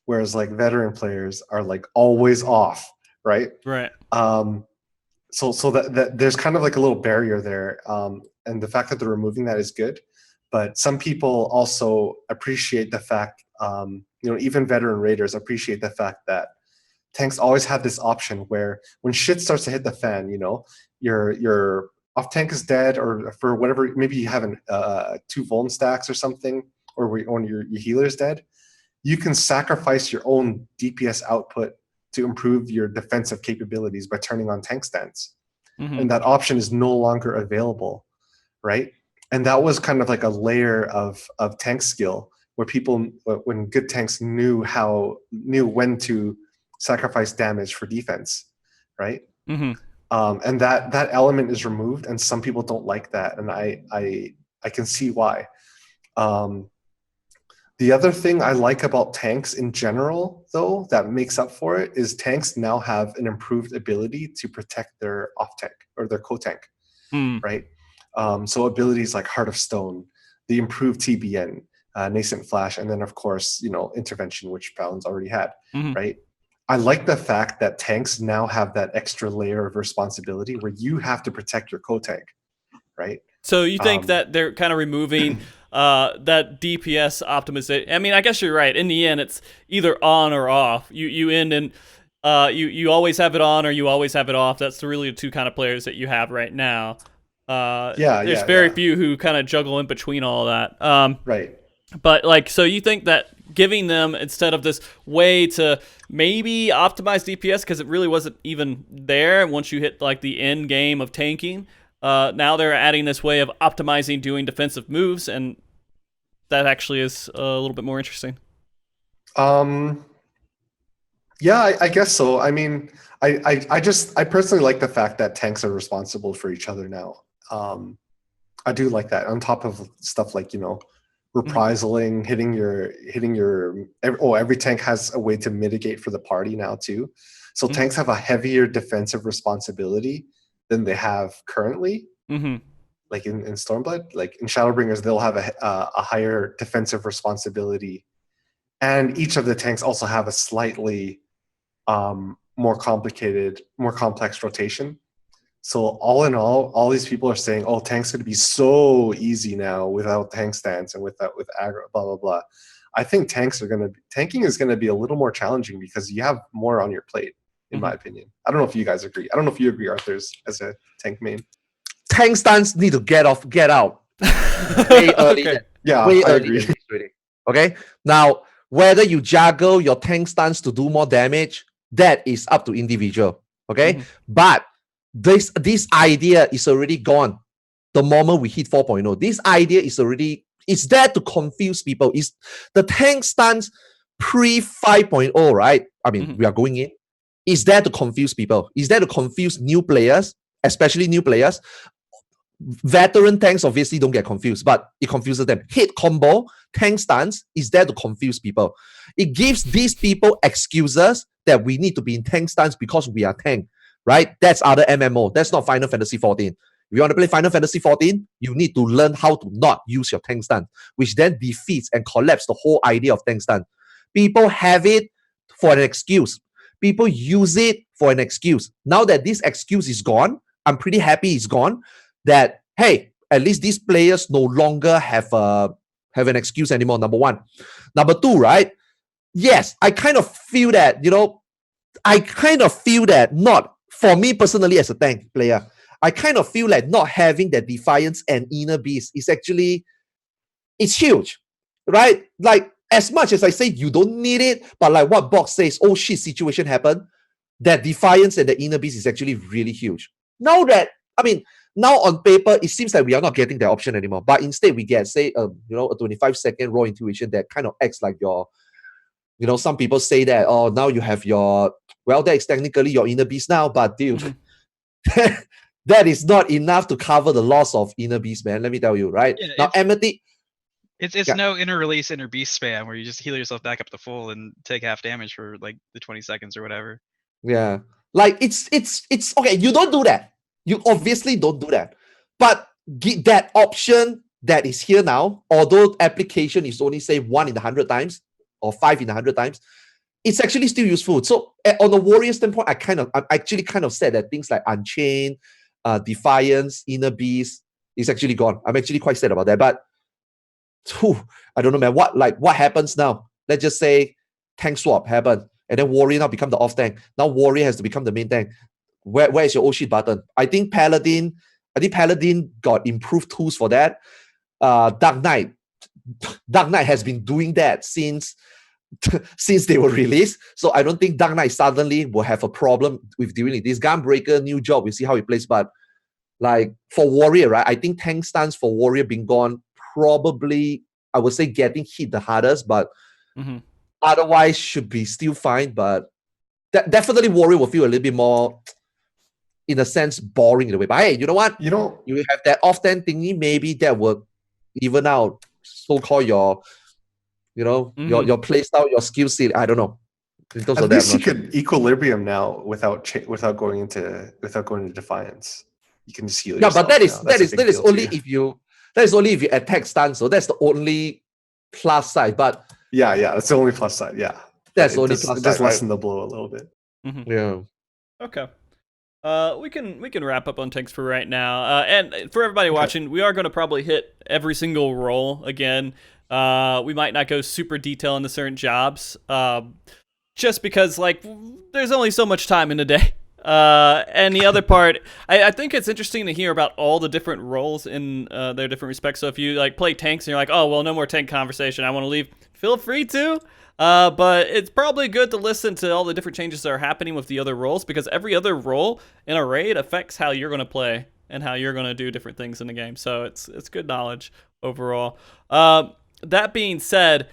Whereas like veteran players are like always off, right? Right. So that there's kind of like a little barrier there, and the fact that they're removing that is good. But some people also appreciate the fact, even veteran raiders appreciate the fact that tanks always have this option where when shit starts to hit the fan, your off tank is dead, or for whatever, maybe you have 2 vuln stacks or something, or when your healer is dead, you can sacrifice your own DPS output to improve your defensive capabilities by turning on tank stance. And that option is no longer available, right? And that was kind of like a layer of tank skill where people, when good tanks knew when to sacrifice damage for defense, right? And that element is removed, and some people don't like that, and I can see why. The other thing I like about tanks in general, though, that makes up for it, is tanks now have an improved ability to protect their off tank or their co-tank, right? So abilities like Heart of Stone, the improved TBN, Nascent Flash, and then of course, intervention, which Paladin's already had, right? I like the fact that tanks now have that extra layer of responsibility where you have to protect your co-tank, right? So you think that they're kind of removing that DPS optimization? I mean, I guess you're right. In the end, it's either on or off. You end in you always have it on or you always have it off. That's really the two kind of players that you have right now. There's very few who kind of juggle in between all that. Right. But like, so you think that giving them, instead of this way to maybe optimize DPS, because it really wasn't even there once you hit like the end game of tanking, now they're adding this way of optimizing doing defensive moves, and that actually is a little bit more interesting. Yeah, I guess so. I mean, I personally like the fact that tanks are responsible for each other now. I do like that. On top of stuff like, you know, reprisaling, hitting your every tank has a way to mitigate for the party now too. So tanks have a heavier defensive responsibility than they have currently. Like in Stormblood, like in Shadowbringers, they'll have a higher defensive responsibility, and each of the tanks also have a slightly more complex rotation. So all in all these people are saying, "Oh, tank's going to be so easy now without tank stance and with aggro, blah blah blah." I think tanking is going to be a little more challenging because you have more on your plate, in my opinion. I don't know if you guys agree. I don't know if you agree, Arthars, as a tank main. Tank stance need to get out way early. Okay. Yeah, way I early agree. than this already. Okay, now whether you juggle your tank stance to do more damage, that is up to individual. Okay, but this idea is already gone the moment we hit 4.0. This idea is already, it's there to confuse people. Is the tank stance pre 5.0, right? I mean, we are going in. Is there to confuse people? Is there to confuse new players, especially new players? Veteran tanks obviously don't get confused, but it confuses them. Hit combo, tank stance is there to confuse people. It gives these people excuses that we need to be in tank stance because we are tank, right? That's other MMO. That's not Final Fantasy 14. If you want to play Final Fantasy 14, you need to learn how to not use your tank stance, which then defeats and collapses the whole idea of tank stance. People have it for an excuse. People use it for an excuse. Now that this excuse is gone, I'm pretty happy it's gone. That, hey, at least these players no longer have an excuse anymore, number one. Number two, right? Yes, I kind of feel that, not, for me personally as a tank player, I kind of feel like not having that Defiance and Inner Beast is actually, it's huge, right? Like, as much as I say you don't need it, but like what Box says, oh shit, situation happened, that Defiance and the Inner Beast is actually really huge. Now on paper, it seems like we are not getting that option anymore. But instead, we get, say, a 25-second raw intuition that kind of acts like your, some people say that, oh, now you have your, well, that is technically your Inner Beast now, but dude, that is not enough to cover the loss of Inner Beast, man. Let me tell you, right? Yeah, now, Amity. It's no inner release, inner beast spam where you just heal yourself back up to full and take half damage for like the 20 seconds or whatever. Yeah. Like, it's okay, you don't do that. You obviously don't do that. But that option that is here now, although application is only say 1 in 100 times or 5 in 100 times, it's actually still useful. So on the warrior standpoint, I'm actually kind of sad that things like Unchained, Defiance, Inner Beast is actually gone. I'm actually quite sad about that. But I don't know, man. What happens now? Let's just say tank swap happened, and then warrior now become the off tank. Now warrior has to become the main tank. Where is your oh shit button? I think Paladin got improved tools for that. Dark Knight has been doing that since they were released. So I don't think Dark Knight suddenly will have a problem with doing it. This Gunbreaker, new job, we'll see how it plays. But like for warrior, right? I think tank stance for warrior being gone, probably I would say getting hit the hardest, but otherwise should be still fine. But definitely warrior will feel a little bit more, in a sense, boring in a way. But hey, you know what? You have that off-tank thingy, maybe that will even out so-called your, your play style, your skill set. I don't know. At least you could equilibrium now without going into Defiance. You can just heal yourself. Yeah, but that is only if you attack stun. So that's the only plus side. But yeah, that's the only plus side. Yeah. That's It the only does, plus it does side, right? lessen the blow a little bit. Yeah. Okay. We can wrap up on tanks for right now. And for everybody watching, we are going to probably hit every single role again. We might not go super detail into certain jobs, just because like there's only so much time in a day. And the other part, I think it's interesting to hear about all the different roles in their different respects. So if you like play tanks and you're like, oh well, no more tank conversation, I want to leave, feel free to. But it's probably good to listen to all the different changes that are happening with the other roles, because every other role in a raid affects how you're going to play and how you're going to do different things in the game. So it's good knowledge overall. That being said,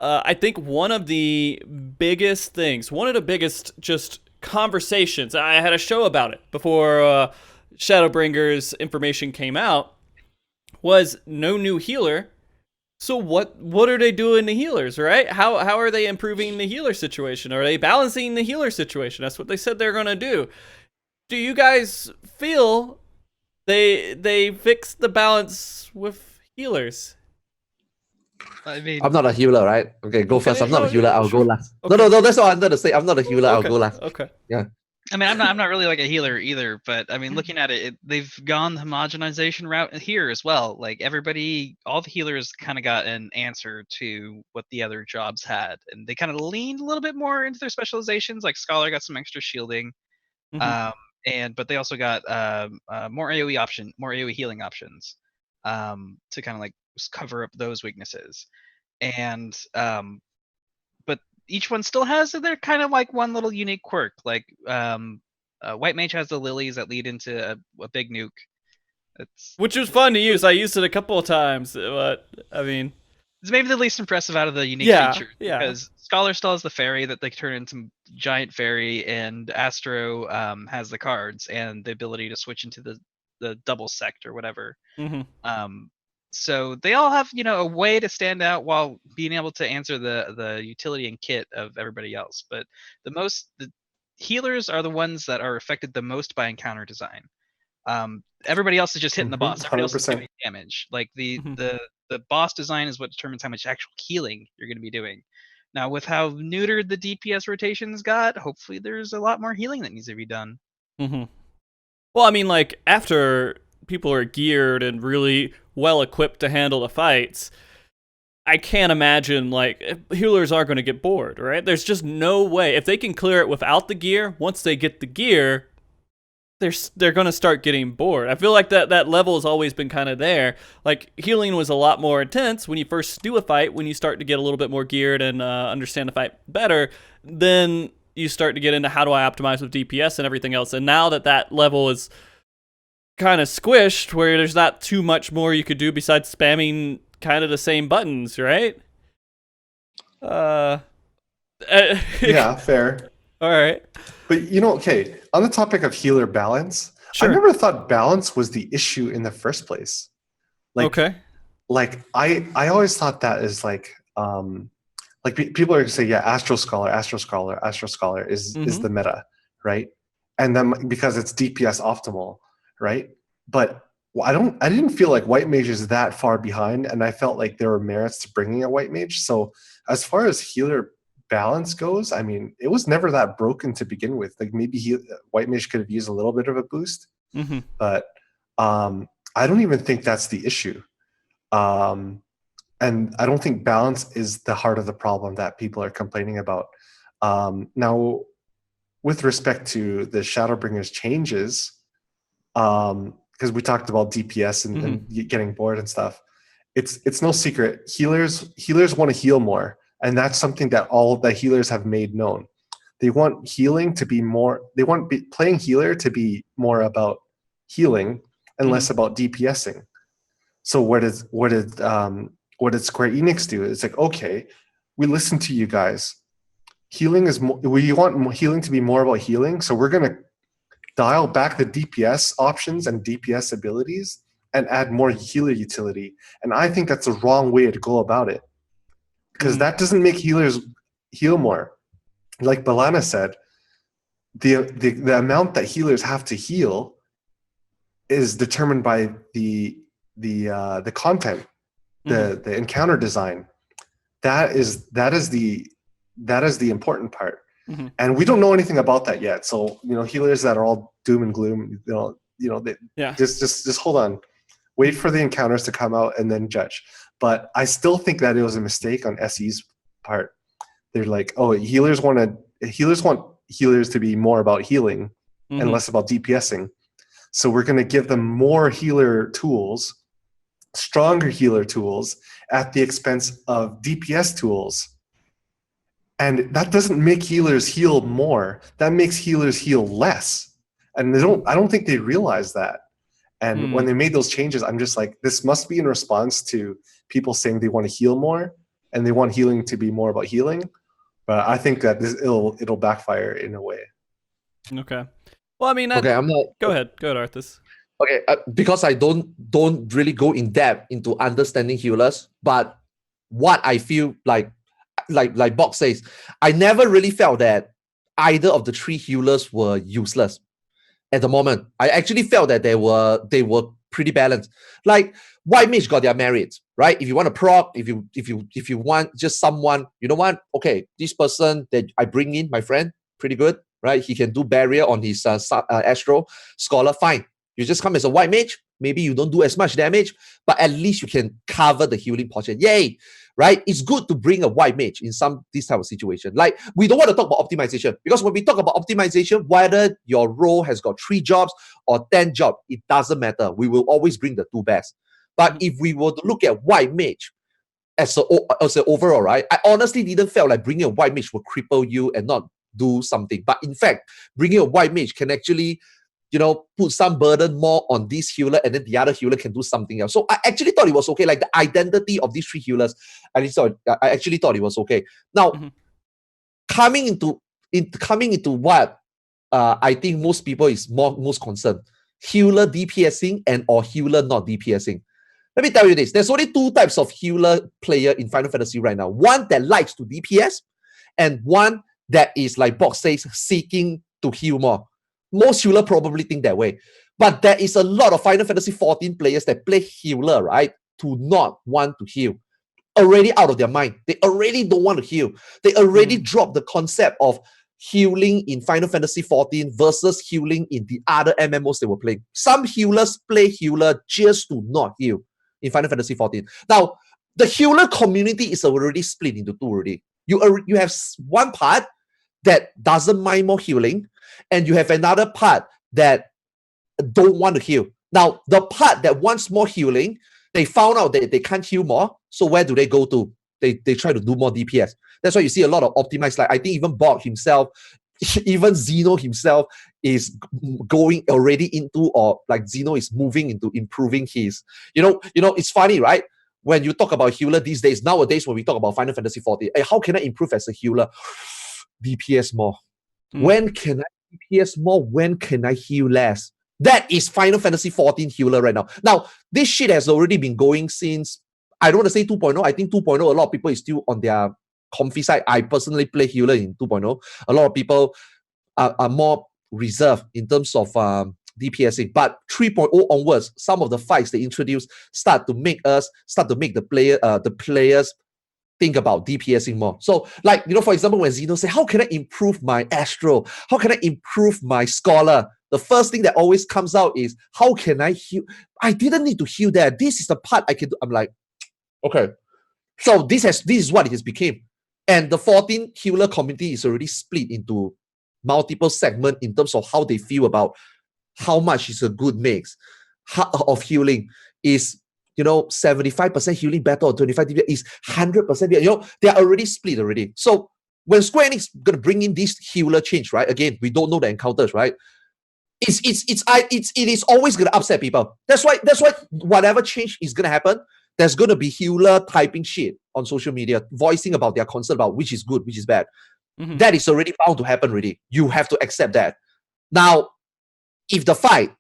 I think one of the biggest just conversations, I had a show about it before Shadowbringers information came out, was no new healer. So what are they doing to healers, right? How are they improving the healer situation? Are they balancing the healer situation? That's what they said they're gonna do. Do you guys feel they fixed the balance with healers? I mean, I'm not a healer, right? Okay, go first. I'm not a no, healer. I'll sure. go last. Okay. No. That's all I wanted to say. I'm not a healer. I'll Okay, go last. okay. I mean, I'm not really like a healer either, but I mean, looking at it, they've gone the homogenization route here as well. Like everybody, all the healers kind of got an answer to what the other jobs had, and they kind of leaned a little bit more into their specializations. Like Scholar got some extra shielding, Mhm. but they also got more AOE healing options, to kind of like cover up those weaknesses. And but each one still has their kind of like one little unique quirk. Like White Mage has the lilies that lead into a big nuke. It's Which was fun to use. I used it a couple of times, but I mean, it's maybe the least impressive out of the unique Yeah, features, yeah. because Scholar still has the fairy that they turn into giant fairy, and Astro has the cards and the ability to switch into the double sect or whatever. mhm. So they all have, a way to stand out while being able to answer the utility and kit of everybody else. But the healers are the ones that are affected the most by encounter design. Everybody else is just hitting the Mhm, boss. Everybody else is 100%. doing damage. Like Mhm. the boss design is what determines how much actual healing you're going to be doing. Now, with how neutered the DPS rotations got, hopefully there's a lot more healing that needs to be done. Mm-hmm. Well, I mean, like, after people are geared and really well equipped to handle the fights, I can't imagine, like, healers are going to get bored, right? There's just no way. If they can clear it without the gear, once they get the gear, they're going to start getting bored. I feel like that level has always been kind of there. Like, healing was a lot more intense when you first do a fight, when you start to get a little bit more geared and understand the fight better. Then you start to get into how do I optimize with DPS and everything else. And now that level is kind of squished, where there's not too much more you could do besides spamming kind of the same buttons, right? Yeah, fair. All right. But okay, on the topic of healer balance, Sure. I never thought balance was the issue in the first place. Okay. Like I always thought that is like people are gonna say, yeah, Astro Scholar is Mhm. the meta, right? And then because it's DPS optimal, right? But I didn't feel like White Mage is that far behind, and I felt like there were merits to bringing a White Mage. So as far as healer balance goes, I mean, it was never that broken to begin with. Like maybe White Mage could have used a little bit of a boost, Mhm. but I don't even think that's the issue. And I don't think balance is the heart of the problem that people are complaining about. Now, with respect to the Shadowbringers changes, because we talked about DPS and getting bored and stuff, it's no secret. Healers want to heal more, and that's something that all the healers have made known. They want healing to be more. They want playing healer to be more about healing and less about DPSing. So what did Square Enix do? It's like, okay, we listen to you guys. Healing is we want healing to be more about healing, so we're gonna dial back the DPS options and DPS abilities and add more healer utility. And I think that's the wrong way to go about it, because that doesn't make healers heal more. Like Balana said, the amount that healers have to heal is determined by the content, the encounter design. That is the that is the important part. Mm-hmm. And we don't know anything about that yet. So, healers that are all doom and gloom, just hold on. Wait for the encounters to come out and then judge. But I still think that it was a mistake on SE's part. They're like, oh, healers want healers to be more about healing and less about DPSing. So we're going to give them more healer tools, stronger healer tools at the expense of DPS tools. And that doesn't make healers heal more. That makes healers heal less. And I don't think they realize that. And when they made those changes, I'm just like, this must be in response to people saying they want to heal more and they want healing to be more about healing. But I think that it'll backfire in a way. Okay. Well, I mean, Okay, I'm not. Go ahead, Arthars. Okay, because I don't really go in depth into understanding healers, but what I feel like Box says, I never really felt that either of the three healers were useless at the moment. I actually felt that they were pretty balanced. Like White Mage got their merits, right? If you want to proc, if you want just someone, you know what? Okay, this person that I bring in, my friend, pretty good, right? He can do barrier on his Astro Scholar, fine. You just come as a White Mage. Maybe you don't do as much damage, but at least you can cover the healing portion. Yay, right? It's good to bring a White Mage in this type of situation. Like, we don't want to talk about optimization, because when we talk about optimization, whether your role has got 3 jobs or 10 jobs, it doesn't matter. We will always bring the 2 best. But if we were to look at White Mage as an overall, right? I honestly didn't feel like bringing a White Mage will cripple you and not do something. But in fact, bringing a White Mage can actually, put some burden more on this healer, and then the other healer can do something else. So I actually thought it was okay. Like, the identity of these 3 healers, I actually thought it was okay. Now, coming into what I think most people is most concerned: healer DPSing and or healer not DPSing. Let me tell you this: there's only 2 types of healer player in Final Fantasy right now. One that likes to DPS, and one that is, like Box says, seeking to heal more. Most healer probably think that way. But there is a lot of Final Fantasy 14 players that play healer, right, to not want to heal. Already out of their mind. They already don't want to heal. They already dropped the concept of healing in Final Fantasy 14 versus healing in the other MMOs they were playing. Some healers play healer just to not heal in Final Fantasy 14. Now, the healer community is already split into 2 already. You have one part that doesn't mind more healing, and you have another part that don't want to heal. Now, the part that wants more healing, they found out that they can't heal more. So where do they go to? They try to do more DPS. That's why you see a lot of optimized. Like, I think even Bog himself, even Xeno himself is going already into, or like Xeno is moving into improving his. It's funny, right? When you talk about healer these days, nowadays when we talk about Final Fantasy 14, how can I improve as a healer? DPS more. When can I DPS more? When can I heal less? That is Final Fantasy 14 healer right now. Now, this shit has already been going since, I don't want to say 2.0. I think 2.0, a lot of people is still on their comfy side. I personally play healer in 2.0. A lot of people are more reserved in terms of DPSing. But 3.0 onwards, some of the fights they introduce start to make the players think about DPSing more. So, like, for example, when Xeno say, how can I improve my Astro? How can I improve my Scholar? The first thing that always comes out is, how can I heal? I didn't need to heal there. This is the part I can do. I'm like, okay. So this is what it has become. And the 14 healer community is already split into multiple segments in terms of how they feel about how much is a good mix of healing. Is 75% healing better or 25 DPS, is 100% better. They are already split already. So when Square Enix gonna bring in this healer change, right? Again, we don't know the encounters, right? It is always gonna upset people. That's why whatever change is gonna happen, there's gonna be healer typing shit on social media, voicing about their concern about which is good, which is bad. That is already bound to happen already. You have to accept that. Now, if the fight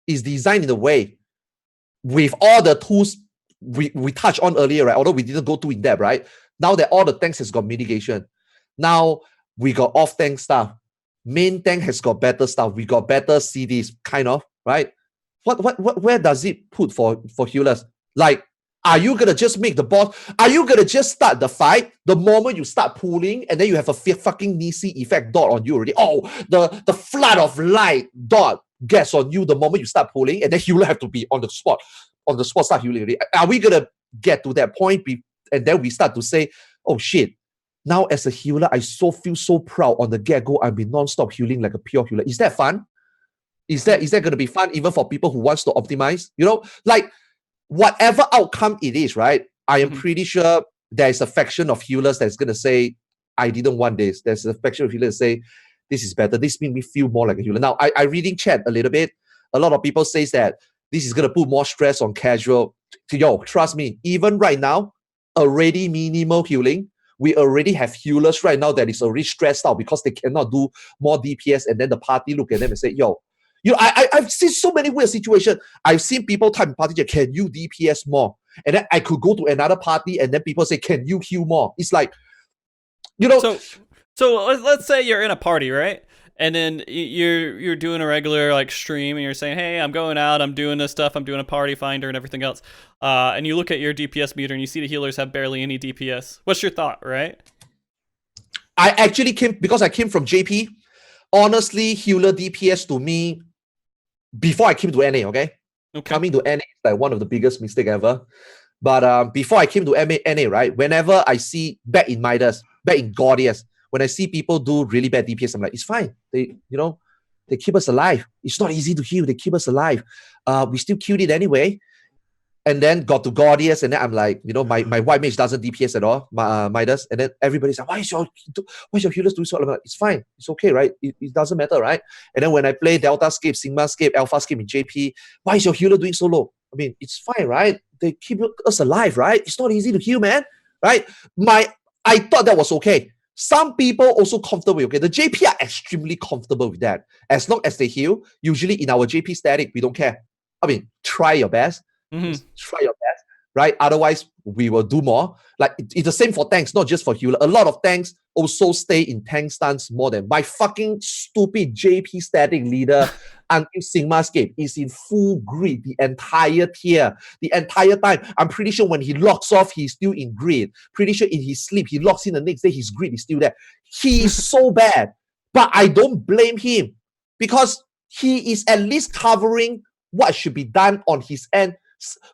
is designed in a way with all the tools we touched on earlier, right? Although we didn't go too in depth, right? Now that all the tanks has got mitigation, now we got off tank stuff. Main tank has got better stuff. We got better CDs, kind of, right? Where does it put for healers? Like, Are you gonna just make the boss? Are you gonna just start the fight the moment you start pulling, and then you have a fucking Nisi effect dot on you already? Oh, the flood of light dot gets on you the moment you start pulling, and then healer have to be on the spot start healing already. Are we gonna get to that point and then we start to say, oh shit, now as a healer, I feel so proud on the get-go, I've been non-stop healing like a pure healer. Is that fun? Is that going to be fun even for people who wants to optimize? You know, like whatever outcome it is, right? I am pretty sure there's a faction of healers that's going to say, I didn't want this. There's a faction of healers that say, this is better. This made me feel more like a healer. Now, I reading chat a little bit. A lot of people says that this is going to put more stress on casual. Yo, trust me, even right now, already minimal healing, we already have healers right now that is already stressed out because they cannot do more DPS, and then the party look at them and say, yo, you know, I've seen so many weird situations. I've seen people type in party, can you DPS more? And then I could go to another party and then people say, can you heal more? It's like, you know. So let's say you're in a party, right? And then you're doing a regular like stream and you're saying, hey, I'm going out, I'm doing this stuff, I'm doing a party finder and everything else. And you look at your DPS meter and you see the healers have barely any DPS. What's your thought, right? I actually because I came from JP, honestly, healer DPS to me, before I came to NA, okay? Coming to NA is like one of the biggest mistake ever. But before I came to NA, right? Whenever I see back in Midas, back in Gordius, when I see people do really bad DPS, I'm like, it's fine. They keep us alive. It's not easy to heal. They keep us alive. We still killed it anyway. And then got to Gordius, and then I'm like, you know, my white mage doesn't DPS at all, Midas. And then everybody's like, why is your healers doing so? I'm like, it's fine. It's okay, right? It doesn't matter, right? And then when I play Delta Scape, Sigma Scape, Alpha Scape in JP, why is your healer doing so low? I mean, it's fine, right? They keep us alive, right? It's not easy to heal, man, right? I thought that was okay. Some people also comfortable, okay? The JP are extremely comfortable with that. As long as they heal, usually in our JP static, we don't care. I mean, try your best. Try your best, right? Otherwise, we will do more. Like, it's the same for tanks, not just for healer. A lot of tanks also stay in tank stance more than my fucking stupid JP static leader until Sigmascape is in full grid the entire tier, the entire time. I'm pretty sure when he locks off, he's still in grid. Pretty sure in his sleep, he locks in the next day, his grid is still there. He is so bad, but I don't blame him because he is at least covering what should be done on his end.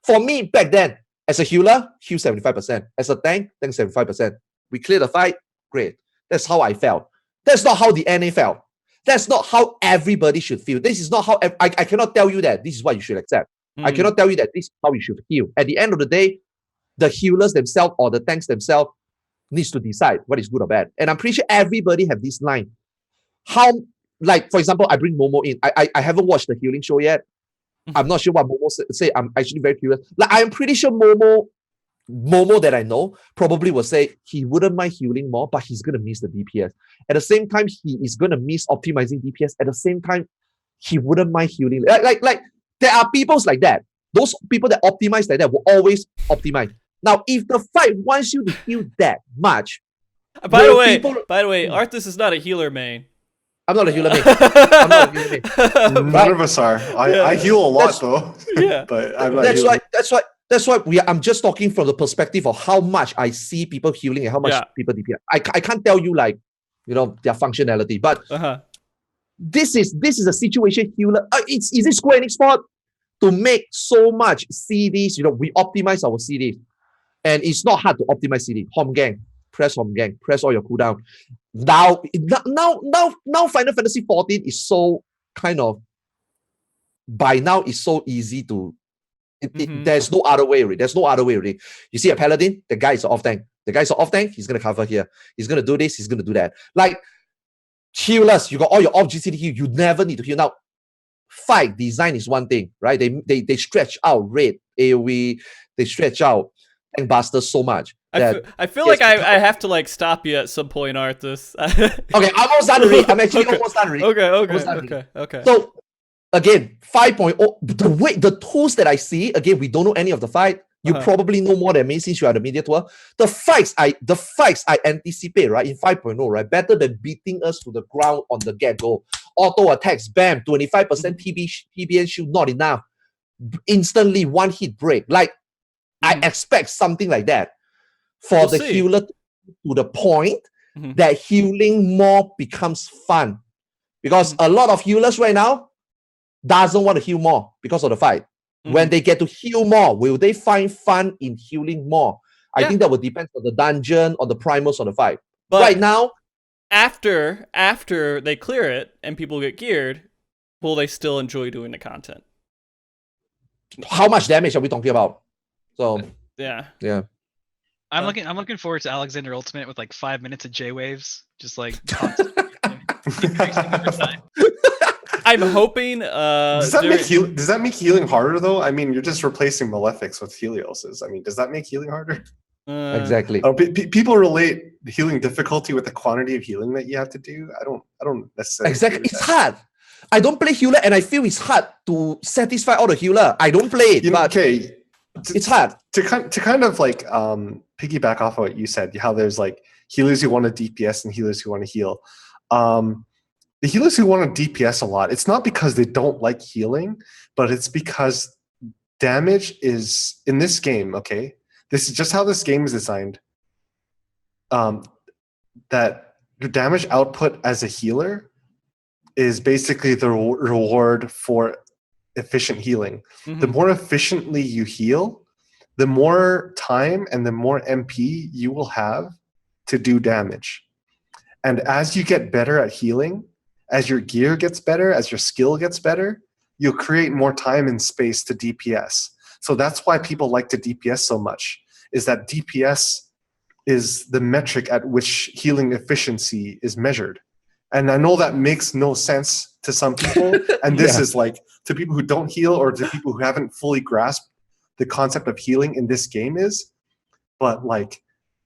For me, back then, as a healer, heal 75%. As a tank 75%. We clear the fight, great. That's how I felt. That's not how the NA felt. That's not how everybody should feel. This is not how I cannot tell you that this is what you should accept. I cannot tell you that this is how you should heal. At the end of the day, the healers themselves or the tanks themselves needs to decide what is good or bad. And I'm pretty sure everybody have this line. How, like, for example, I bring Momo in. I haven't watched the healing show yet. I'm not sure what Momo say. I'm actually very curious. Like, I'm pretty sure Momo that I know probably will say he wouldn't mind healing more, but he's going to miss the DPS. At the same time, he is going to miss optimizing DPS. At the same time, he wouldn't mind healing. Like there are people like that. Those people that optimize like that will always optimize. Now, if the fight wants you to heal that much, by the way, Arthars is not a healer main. I'm not a healer main. I'm not a healer main. None of us are. I heal a lot though. Yeah. But I'm not healing. That's why I'm just talking from the perspective of how much I see people healing and how much people DPS. I can't tell you, like, you know, their functionality, but this is a situation healer. Is it Square Enix fault to make so much CDs? You know, we optimize our CDs, and it's not hard to optimize CD. Home gang, press all your cooldown. Now Final Fantasy 14 is so kind of, by now it's so easy to, there's no other way already. There's no other way already. You see a paladin, the guy is off tank. He's going to cover here. He's going to do this, he's going to do that. Like, healers, you got all your off GC to heal. You never need to heal. Now, fight design is one thing, right? They stretch out raid, AoE, they stretch out tank busters so much. I feel like I have to like stop you at some point, Arthars. Okay, I'm almost done already. I'm actually almost done already. Okay. So again, 5.0, the tools that I see, again, we don't know any of the fight. You probably know more than me since you are the media tour. The fights I anticipate, right, in 5.0, right, better than beating us to the ground on the get-go. Auto attacks, bam, 25% PBN shield, not enough. Instantly one hit break. Like, I expect something like that for We'll the see. healer to the point Mhm. that healing more becomes fun. Because a lot of healers right now doesn't want to heal more because of the fight. When they get to heal more, will they find fun in healing more? I Yeah. think that would depend on the dungeon or the primals of the fight. But right now, after they clear it and people get geared, will they still enjoy doing the content? how much damage are we talking about? So Yeah. I'm looking forward to Alexander Ultimate with like 5 minutes of J waves, just like constant increasing over time. I'm hoping. Does that make healing harder though? I mean, you're just replacing Malefics with Helioses. I mean, does that make healing harder? exactly. People relate healing difficulty with the quantity of healing that you have to do. I don't necessarily. Exactly. It's hard. I don't play healer and I feel it's hard to satisfy all the healer. I don't play it, but okay. It's hard. To kind of like piggyback off of what you said, how there's like healers who want to DPS and healers who want to heal. The healers who want to DPS a lot, it's not because they don't like healing, but it's because damage is in this game, okay? This is just how this game is designed. That your damage output as a healer is basically the reward for efficient healing. The more efficiently you heal, the more time and the more MP you will have to do damage. And as you get better at healing, as your gear gets better, as your skill gets better, you'll create more time and space to DPS. So that's why people like to DPS so much, is that DPS is the metric at which healing efficiency is measured. And I know that makes no sense to some people. And this is like, to people who don't heal or to people who haven't fully grasped the concept of healing in this game is, but like,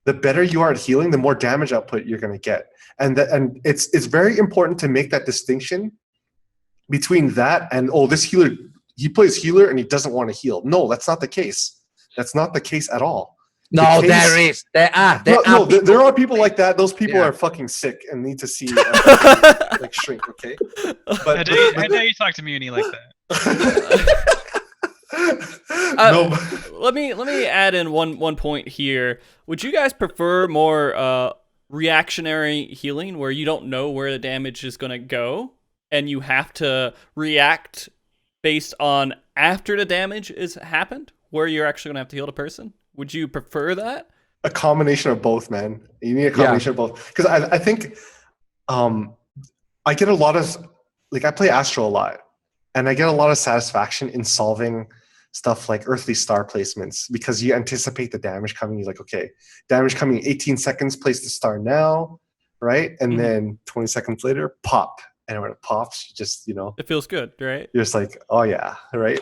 the better you are at healing, the more damage output you're going to get. And it's very important to make that distinction between that and, oh, this healer, he plays healer and he doesn't want to heal. No, that's not the case. That's not the case at all. No, there is. There are. There are people like that. Those people are fucking sick and need to see like shrink. Okay, I dare you talk to Muni like that. Let me add in one point here. Would you guys prefer more reactionary healing, where you don't know where the damage is going to go and you have to react based on after the damage is happened, where you're actually going to have to heal the person? Would you prefer that? A combination of both, man. You need a combination of both. Because I think I get a lot of, like, I play Astro a lot, and I get a lot of satisfaction in solving stuff like earthly star placements, because you anticipate the damage coming. You're like, okay, damage coming 18 seconds, place the star now, right? And then 20 seconds later, pop. And when it pops, you just, it feels good, right? You're just like, oh yeah, right?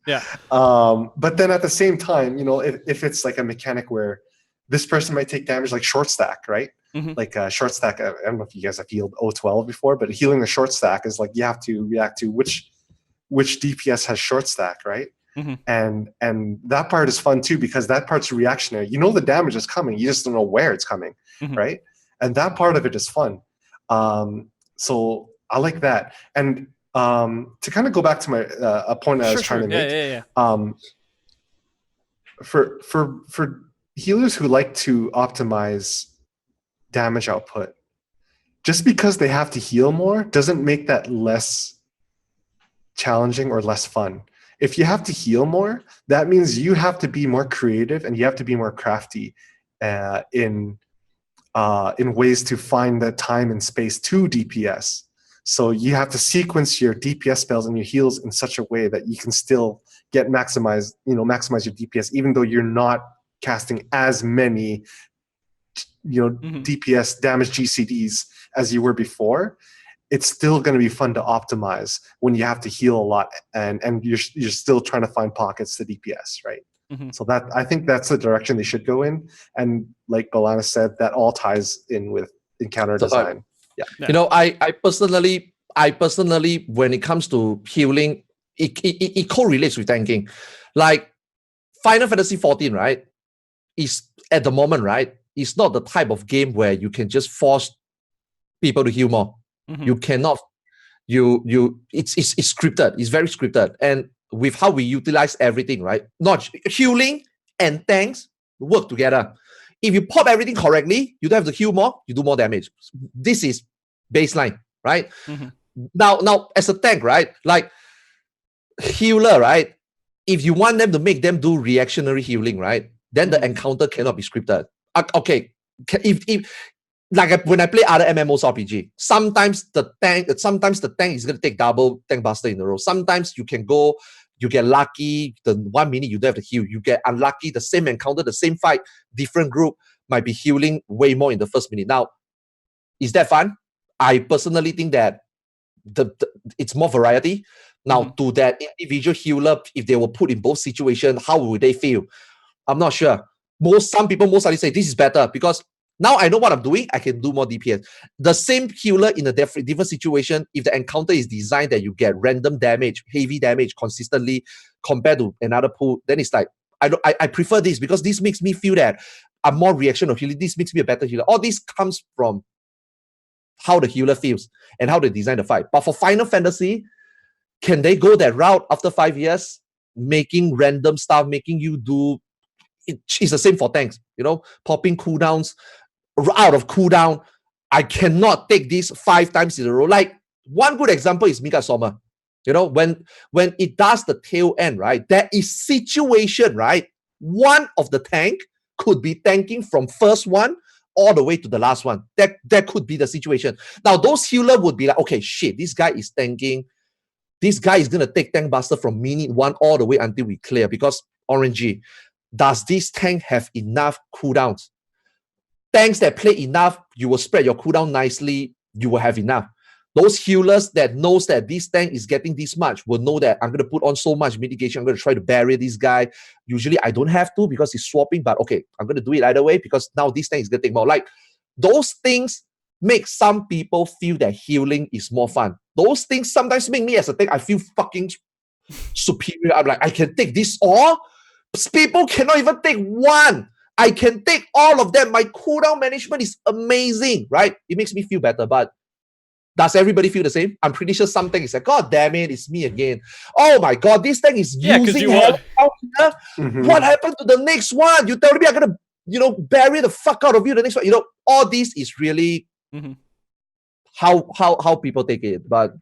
Yeah. But then at the same time, if it's like a mechanic where this person might take damage, like short stack, right? Like short stack, I don't know if you guys have healed O12 before, but healing the short stack is like you have to react to which DPS has short stack, right? And that part is fun too, because that part's reactionary. You know the damage is coming, you just don't know where it's coming, right? And that part of it is fun. So I like that. And to kind of go back to my a point I was trying to make, for healers who like to optimize damage output, just because they have to heal more doesn't make that less challenging or less fun. If you have to heal more, that means you have to be more creative and you have to be more crafty in ways to find the time and space to DPS. So you have to sequence your DPS spells and your heals in such a way that you can still maximize your DPS, even though you're not casting as many, DPS damage GCDs as you were before. It's still going to be fun to optimize when you have to heal a lot and you're still trying to find pockets to DPS, right? So that, I think that's the direction they should go in. And like Balana said, that all ties in with encounter design. Yeah. I personally, when it comes to healing, it correlates with tanking. Like Final Fantasy 14, right? Is at the moment, right? It's not the type of game where you can just force people to heal more. You cannot. It's scripted. It's very scripted, and with how we utilize everything, right? Not healing and tanks work together. If you pop everything correctly, you don't have to heal more, you do more damage. This is baseline, right? Now, as a tank, right? Like healer, right? If you want them to make them do reactionary healing, right? Then the encounter cannot be scripted. Okay, if like when I play other MMOs RPG, sometimes the tank is gonna take double tank buster in a row. Sometimes you get lucky, the 1 minute you don't have to heal. You get unlucky, the same encounter, the same fight, different group might be healing way more in the first minute. Now, is that fun? I personally think that it's more variety. Now, to that individual healer, if they were put in both situations, how would they feel? I'm not sure. Some people most likely say this is better because now I know what I'm doing. I can do more DPS. The same healer in a different situation, if the encounter is designed that you get random damage, heavy damage consistently compared to another pool, then it's like, I prefer this because this makes me feel that I'm more reaction of healing. This makes me a better healer. All this comes from how the healer feels and how they design the fight. But for Final Fantasy, can they go that route after 5 years, making random stuff, making you do? It's the same for tanks, popping cooldowns out of cooldown. I cannot take this 5 times in a row. Like one good example is Mika Soma. When it does the tail end, right? There is situation, right? One of the tank could be tanking from first one all the way to the last one. That could be the situation. Now, those healer would be like, okay, shit, this guy is tanking. This guy is going to take tank buster from minute 1 all the way until we clear because Orangey, does this tank have enough cooldowns? Tanks that play enough, you will spread your cooldown nicely, you will have enough. Those healers that knows that this tank is getting this much will know that I'm going to put on so much mitigation, I'm going to try to barrier this guy. Usually I don't have to because he's swapping, but okay, I'm going to do it either way because now this tank is going to take more. Like those things make some people feel that healing is more fun. Those things sometimes make me as a tank, I feel fucking superior. I'm like, I can take this all. People cannot even take one. I can take all of them. My cooldown management is amazing, right? It makes me feel better. But does everybody feel the same? I'm pretty sure some tank is like, God damn it, it's me again. Oh my God, this tank is using hell out here. What happened to the next one? You tell me I'm gonna, bury the fuck out of you the next one. All this is really how people take it. But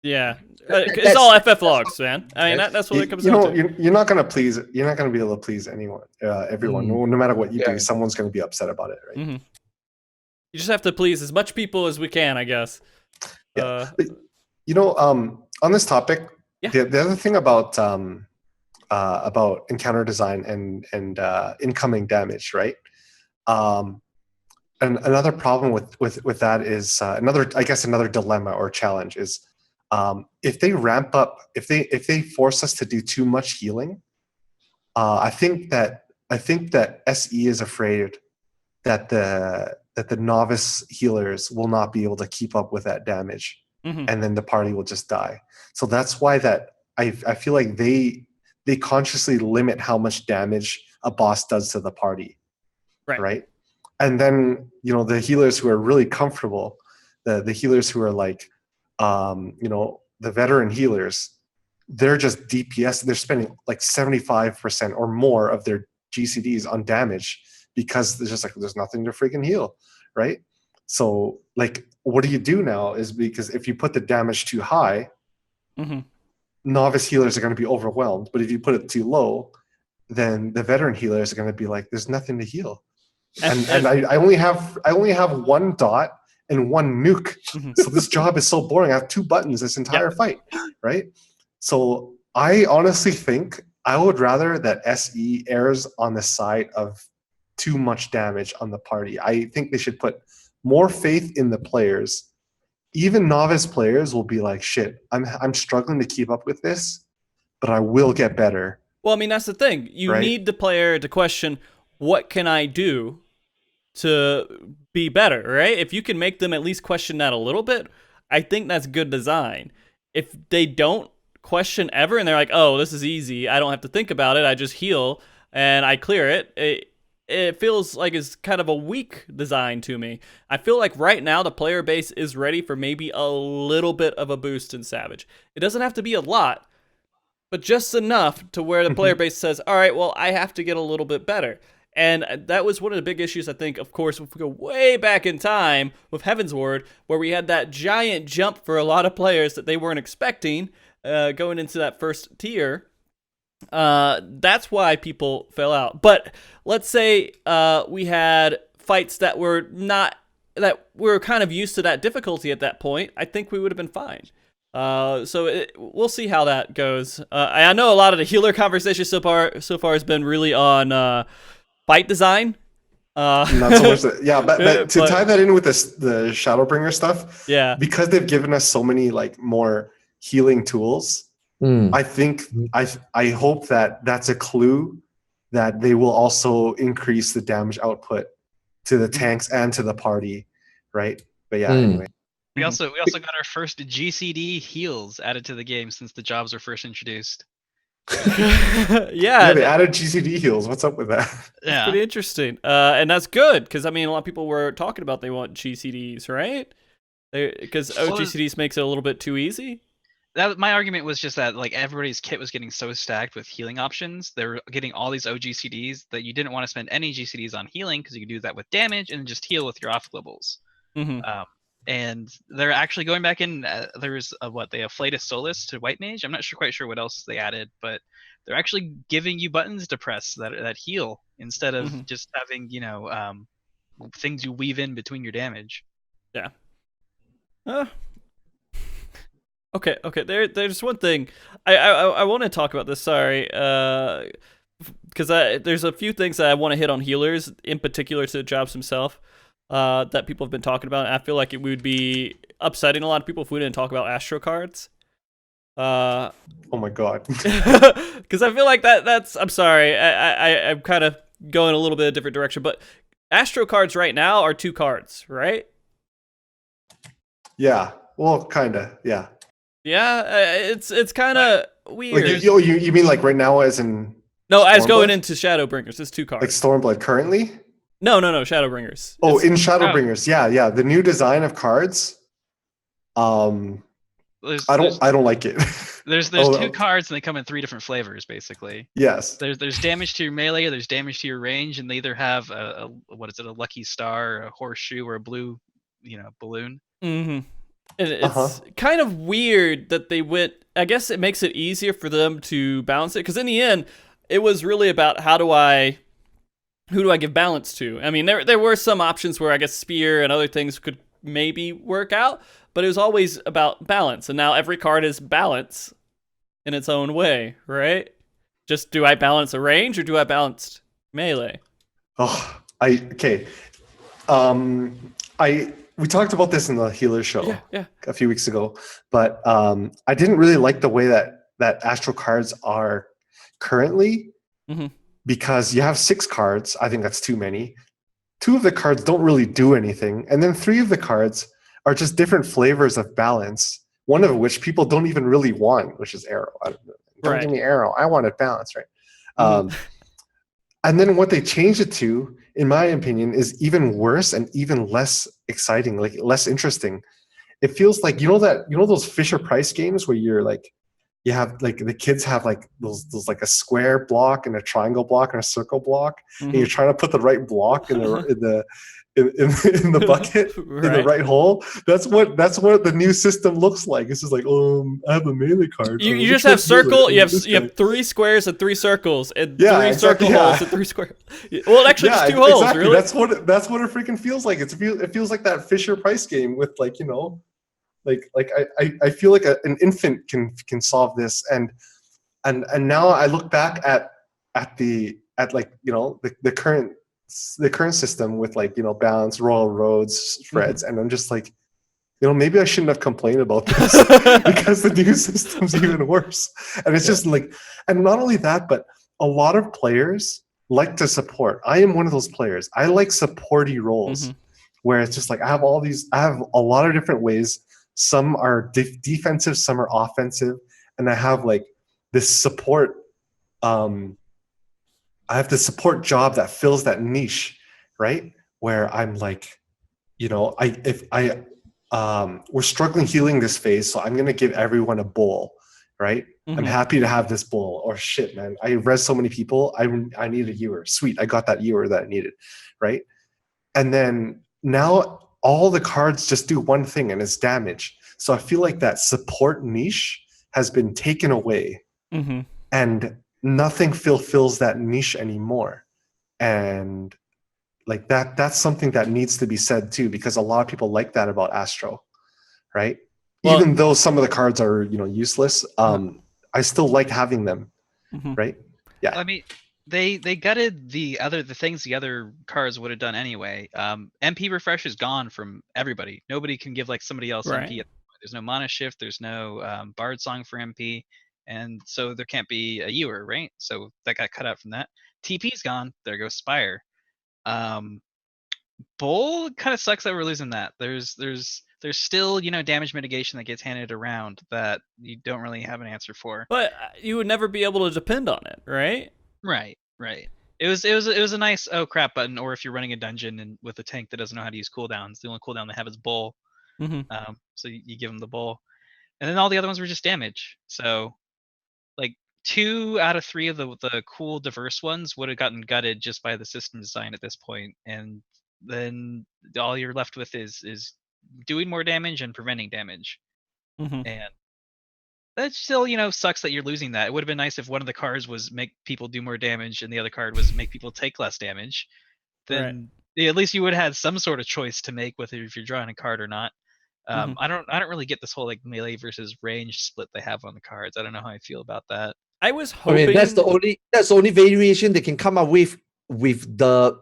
yeah, it's all FF logs, man. I mean, that's what it comes down to. You're not gonna please. You're not gonna be able to please anyone, everyone. No matter what you do, someone's gonna be upset about it, right? You just have to please as much people as we can, I guess. Yeah. On this topic, the other thing about encounter design and incoming damage, right? And another problem with that is another dilemma or challenge is if they ramp up, if they force us to do too much healing, I think that SE is afraid that the novice healers will not be able to keep up with that damage, and then the party will just die. So that's why that I feel like they consciously limit how much damage a boss does to the party, right? And then the healers who are really comfortable, the healers who are like the veteran healers, they're just DPS. They're spending like 75% or more of their GCDs on damage because there's nothing to freaking heal, right? So like, what do you do now is because if you put the damage too high, novice healers are going to be overwhelmed. But if you put it too low, then the veteran healers are going to be like, there's nothing to heal. And I only have 1 dot and 1 nuke. So this job is so boring. I have 2 buttons this entire fight, right? So I honestly think I would rather that SE errs on the side of too much damage on the party. I think they should put more faith in the players. Even novice players will be like, shit, I'm struggling to keep up with this, but I will get better. Well, I mean, that's the thing. You need the player to question, what can I do to be better, right? If you can make them at least question that a little bit, I think that's good design. If they don't question ever and they're like, oh, this is easy, I don't have to think about it, I just heal and I clear it, it feels like it's kind of a weak design to me. I feel like right now the player base is ready for maybe a little bit of a boost in Savage. It doesn't have to be a lot, but just enough to where the player base says, all right, well, I have to get a little bit better. And that was one of the big issues, I think, of course, if we go way back in time with Heaven's Ward, where we had that giant jump for a lot of players that they weren't expecting going into that first tier. That's why people fell out. But let's say we had fights that were not, that were kind of used to that difficulty at that point. I think we would have been fine. We'll see how that goes. I know a lot of the healer conversation so far has been really on fight design. Not so much but to tie that in with the Shadowbringer stuff, because they've given us so many like more healing tools, I think I hope that that's a clue that they will also increase the damage output to the tanks and to the party, right? But anyway. We also got our first GCD heals added to the game since the jobs were first introduced. Yeah, they added GCD heals. What's up with that? Yeah, pretty interesting. And that's good because I mean a lot of people were talking about they want GCDs, right? Because GCDs makes it a little bit too easy. My argument was just that like everybody's kit was getting so stacked with healing options. They were getting all these OGCDs that you didn't want to spend any GCDs on healing because you could do that with damage and just heal with your off globals. And they're actually going back in. There's they have Flatus Solus to White Mage. I'm not quite sure what else they added, but they're actually giving you buttons to press that heal instead of just having things you weave in between your damage. Yeah. Okay. There's one thing I want to talk about this. Sorry, because there's a few things that I want to hit on healers, in particular to Jobs himself, that people have been talking about. I feel like it would be upsetting a lot of people if we didn't talk about Astro cards. Oh my god. Because I feel like that's. I'm sorry. I'm kind of going a little bit of a different direction, but Astro cards right now are 2 cards, right? Yeah. Well, kinda. Yeah. Yeah, it's kind of weird. Like you mean like right now as in? No, as going into Shadowbringers, it's 2 cards. Like Stormblood currently? No, Shadowbringers. Oh, in Shadowbringers, yeah. The new design of cards. I don't like it. There's 2 cards and they come in 3 different flavors, basically. Yes. There's damage to your melee, there's damage to your range, and they either have a lucky star, a horseshoe, or a blue, balloon. And it's kind of weird that they went. I guess it makes it easier for them to balance it, because in the end, it was really about who do I give balance to? I mean, there were some options where I guess spear and other things could maybe work out, but it was always about balance. And now every card is balance in its own way, right? Just do I balance a range or do I balance melee? We talked about this in the healer show a few weeks ago, but I didn't really like the way that Astro cards are currently, because you have 6 cards. I think that's too many. 2 of the cards don't really do anything, and then 3 of the cards are just different flavors of balance. One of which people don't even really want, which is arrow. Don't give me arrow. I wanted balance, right? And then what they changed it to, in my opinion, is even worse and even less exciting, like less interesting. It feels like those Fisher Price games where you're like, you have like the kids have like those like a square block and a triangle block and a circle block, and you're trying to put the right block in the bucket in the right hole. That's what the new system looks like. It's just like, I have a melee card. You just have circle. You have 3 squares and 3 circles and 3 circle holes and 3 squares. Well, actually, just 2 holes. Exactly. Really, that's what it freaking feels like. It feels like that Fisher Price game with like I feel like an infant can solve this, and now I look back at the current system with like balance, royal roads, threads, and I'm just like, maybe I shouldn't have complained about this because the new system's even worse. And it's just like, and not only that, but a lot of players like to support. I am one of those players. I like supporty roles where it's just like I have a lot of different ways. Some are defensive, some are offensive, and I have like this support. I have the support job that fills that niche, right? Where I'm like, we're struggling healing this phase, so I'm gonna give everyone a bowl, right? I'm Mhm. happy to have this bull. Or shit, man, I res so many people. I need a ewer. Sweet, I got that ewer that I needed, right? And then now all the cards just do one thing, and it's damage. So I feel like that support niche has been taken away, Mhm. and nothing fulfills that niche anymore. And like that's something that needs to be said too, because a lot of people like that about Astro, right? Well- Even though some of the cards are, you know, useless, I still like having them, Mhm. right? Yeah. I mean, they gutted the things the other cards would have done anyway. MP refresh is gone from everybody. Nobody can give like somebody else Right. MP. There's no mana shift. There's no Bard Song for MP, and so there can't be a Ewer, right? So that got cut out from that. TP's gone. There goes Spire. Bull kind of sucks that we're losing that. There's still, you know, damage mitigation that gets handed around that you don't really have an answer for. But you would never be able to depend on it, right? Right, right. It was a nice oh crap button, or if you're running a dungeon and with a tank that doesn't know how to use cooldowns, the only cooldown they have is bull. Mhm. So you give them the bull, and then all the other ones were just damage. So like 2 out of 3 of the cool diverse ones would have gotten gutted just by the system design at this point, and then all you're left with is doing more damage and preventing damage. Mhm. And that still, you know, sucks that you're losing that. It would have been nice if one of the cards was make people do more damage and the other card was make people take less damage. Then yeah, at least you would have had some sort of choice to make with it if you're drawing a card or not. Mhm. I don't really get this whole like melee versus range split they have on the cards. I don't know how I feel about that. I was I hoping. mean, that's the only variation they can come up with the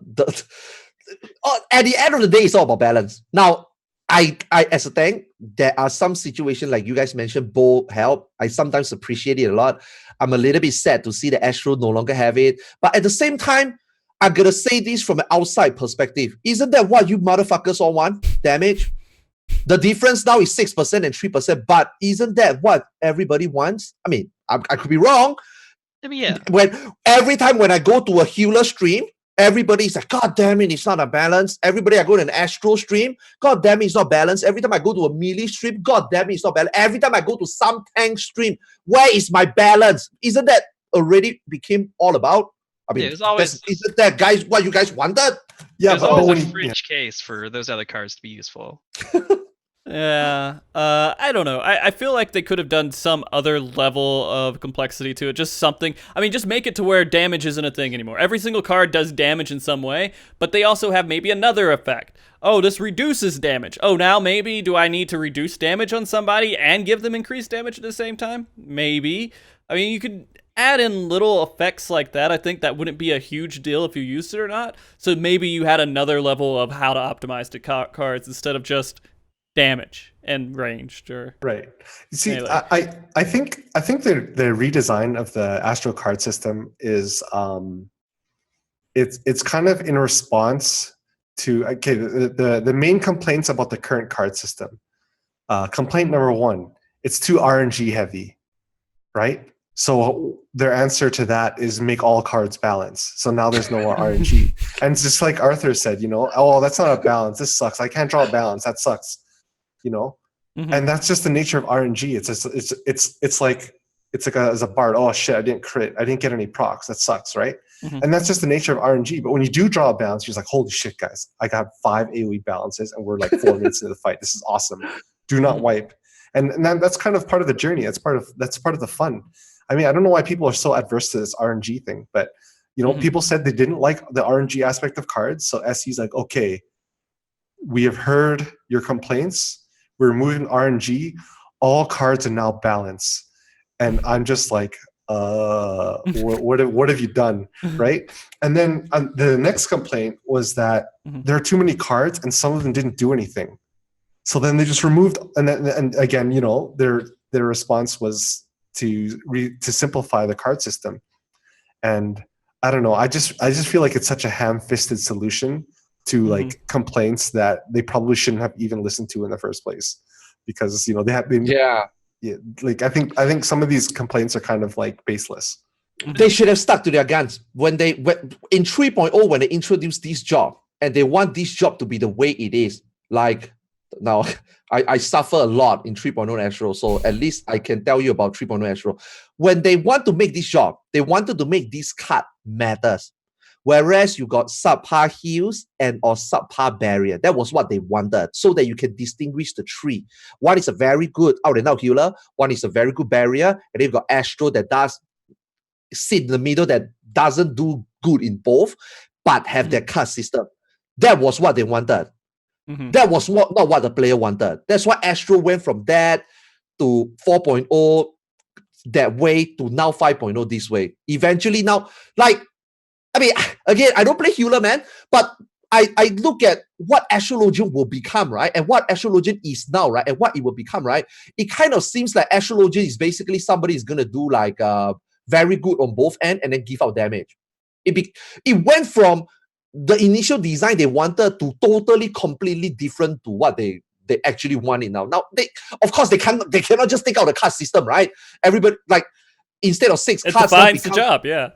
at the end of the day, it's all about balance. Now, I as a tank, there are some situations like you guys mentioned, bow help. I sometimes appreciate it a lot. I'm a little bit sad to see the Astro no longer have it. But at the same time, I'm gonna say this from an outside perspective. Isn't that what you motherfuckers all want? Damage? The difference now is 6% and 3%, but isn't that what everybody wants? I mean, I could be wrong. I mean, yeah. When every time when I go to a healer stream, everybody's like, God damn it, it's not a balance. Everybody I go to an Astro stream, God damn it, it's not balanced. Every time I go to a melee stream, God damn it, it's not balanced. Every time I go to some tank stream, where is my balance? Isn't that already became all about? I mean, Yeah, it was always isn't that guys what you guys wanted? Yeah, there's but always when a you, fringe case for those other cards to be useful. Yeah, I don't know. I feel like they could have done some other level of complexity to it. Just something. I mean, just make it to where damage isn't a thing anymore. Every single card does damage in some way, but they also have maybe another effect. Oh, this reduces damage. Oh, now maybe do I need to reduce damage on somebody and give them increased damage at the same time? Maybe. I mean, you could add in little effects like that. I think that wouldn't be a huge deal if you used it or not. So maybe you had another level of how to optimize the cards instead of just damage and ranged or right. You see, melee. I think the redesign of the Astro card system is it's kind of in response to the main complaints about the current card system. Complaint number 1, it's too RNG heavy, right? So their answer to that is make all cards balance. So now there's no more RNG. And it's just like Arthur said, you know, oh, that's not a balance. This sucks. I can't draw a balance. That sucks. You know, and that's just the nature of RNG. It's like as a bard. Oh shit! I didn't crit. I didn't get any procs. That sucks, right? And that's just the nature of RNG. But when you do draw a balance, you're like, holy shit, guys! I got 5 AOE balances, and we're like 4 minutes into the fight. This is awesome. Do not wipe. And that's kind of part of the journey. That's part of the fun. I mean, I don't know why people are so adverse to this RNG thing, but you know, people said they didn't like the RNG aspect of cards. So SE's like, okay, we have heard your complaints. We're removing RNG. All cards are now balanced. And I'm just like, what have you done, right? And then the next complaint was that there are too many cards and some of them didn't do anything. So then they just removed, and again, you know, their response was to simplify the card system. And I don't know, I just feel like it's such a ham-fisted solution to like complaints that they probably shouldn't have even listened to in the first place, because you know they have been like I think some of these complaints are kind of like baseless. They should have stuck to their guns when in 3.0 when they introduced this job and they want this job to be the way it is, like Now, I suffer a lot in 3.0 Astro, so at least I can tell you about 3.0 Astro. When they want to make this job, they wanted to make this card matters. Whereas you got subpar heals and or subpar barrier. That was what they wanted, so that you can distinguish the three. One is a very good out-and-out healer, one is a very good barrier, and then you've got Astro that does sit in the middle, that doesn't do good in both, but have their card system. That was what they wanted. That was not what the player wanted. That's why Astro went from that to 4.0 that way to now 5.0 this way. Eventually now, like, I mean, again, I don't play healer, man, but I look at what Astrologian will become, right? And what Astrologian is now, right? And what it will become, right? It kind of seems like Astrologian is basically somebody is going to do like very good on both ends and then give out damage. It went from the initial design they wanted to totally completely different to what they actually want it now. Now, of course they cannot just take out the card system, right? Everybody, like, instead of 6 cards, it defines the job, yeah.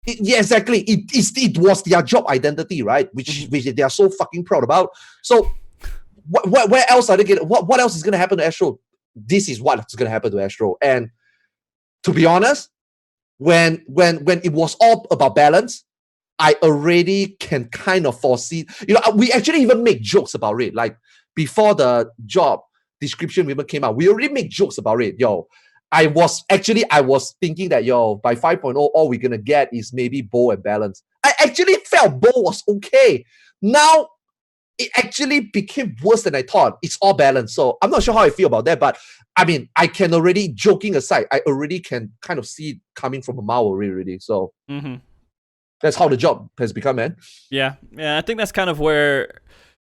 Yeah, exactly. It was their job identity, right? Which they are so fucking proud about. So where else are they getting? What else is going to happen to Astro? This is what's going to happen to Astro. And to be honest, when it was all about balance, I already can kind of foresee. You know, we actually even make jokes about it. Like before the job description even came out, we already make jokes about it. Yo, I was thinking that, by 5.0, all we're going to get is maybe bow and balance. I actually felt bow was okay. Now, it actually became worse than I thought. It's all balance. So I'm not sure how I feel about that. But I mean, I can already, joking aside, I already can kind of see it coming from a mile away already. So that's how the job has become, man. Yeah. I think that's kind of where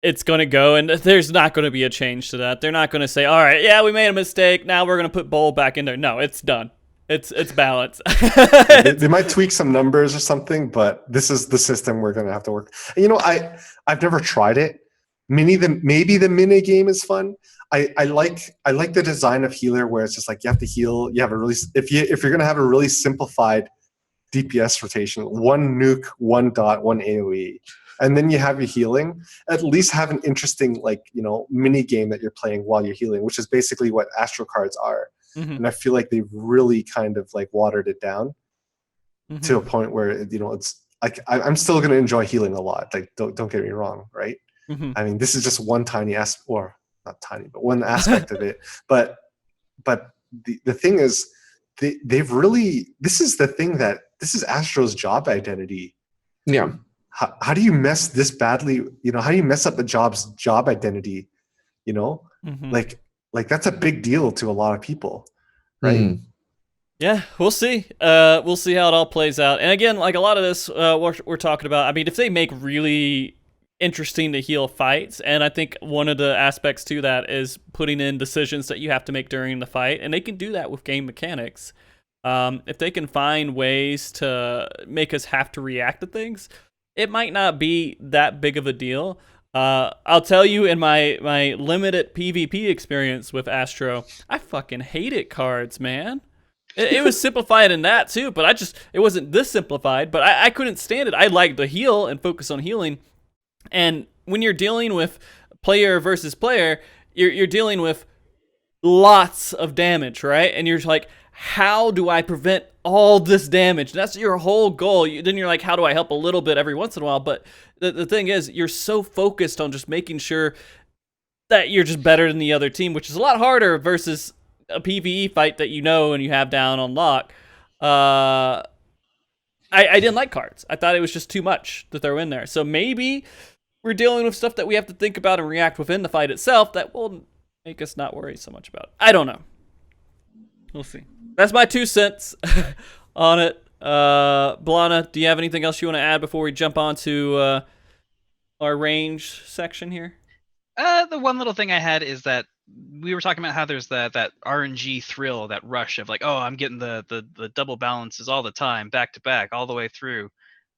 it's going to go, and there's not going to be a change to that. They're not going to say, all right, yeah, we made a mistake, now we're going to put bowl back in there. No, it's done. It's balanced. They might tweak some numbers or something, but this is the system we're going to have to work. And, you know, I've never tried it. Maybe the mini game is fun. I like the design of healer where it's just like you have to heal. You have a really, if you're going to have a really simplified DPS rotation, 1 nuke, 1 dot, 1 AoE. And then you have your healing, at least have an interesting, like, you know, mini game that you're playing while you're healing, which is basically what Astro cards are. And I feel like they've really kind of like watered it down to a point where, you know, it's like, I'm still going to enjoy healing a lot. Like, don't get me wrong, right? I mean, this is just one tiny aspect, or not tiny, but one aspect of it. But the thing is, they've really, this is Astro's job identity. Yeah. How do you mess this badly? You know, how do you mess up the job identity? You know, like that's a big deal to a lot of people, right? Yeah, we'll see. We'll see how it all plays out. And again, like a lot of this, we're talking about. I mean, if they make really interesting to heal fights, and I think one of the aspects to that is putting in decisions that you have to make during the fight, and they can do that with game mechanics. If they can find ways to make us have to react to things, it might not be that big of a deal. I'll tell you, in my limited PvP experience with Astro, I fucking hated cards, man. It was simplified in that too, but it wasn't this simplified, but I couldn't stand it. I liked to heal and focus on healing. And when you're dealing with player versus player, you're dealing with lots of damage, right? And you're like, how do I prevent all this damage? And that's your whole goal. Then you're like, how do I help a little bit every once in a while? But the thing is, you're so focused on just making sure that you're just better than the other team, which is a lot harder versus a PvE fight that you know and you have down on lock. I didn't like cards. I thought it was just too much to throw in there. So maybe we're dealing with stuff that we have to think about and react within the fight itself that will make us not worry so much about it. I don't know. We'll see. That's my 2 cents on it. Balana, do you have anything else you want to add before we jump on to our range section here? The one little thing I had is that we were talking about how there's that RNG thrill, that rush of like, oh, I'm getting the double balances all the time, back to back, all the way through.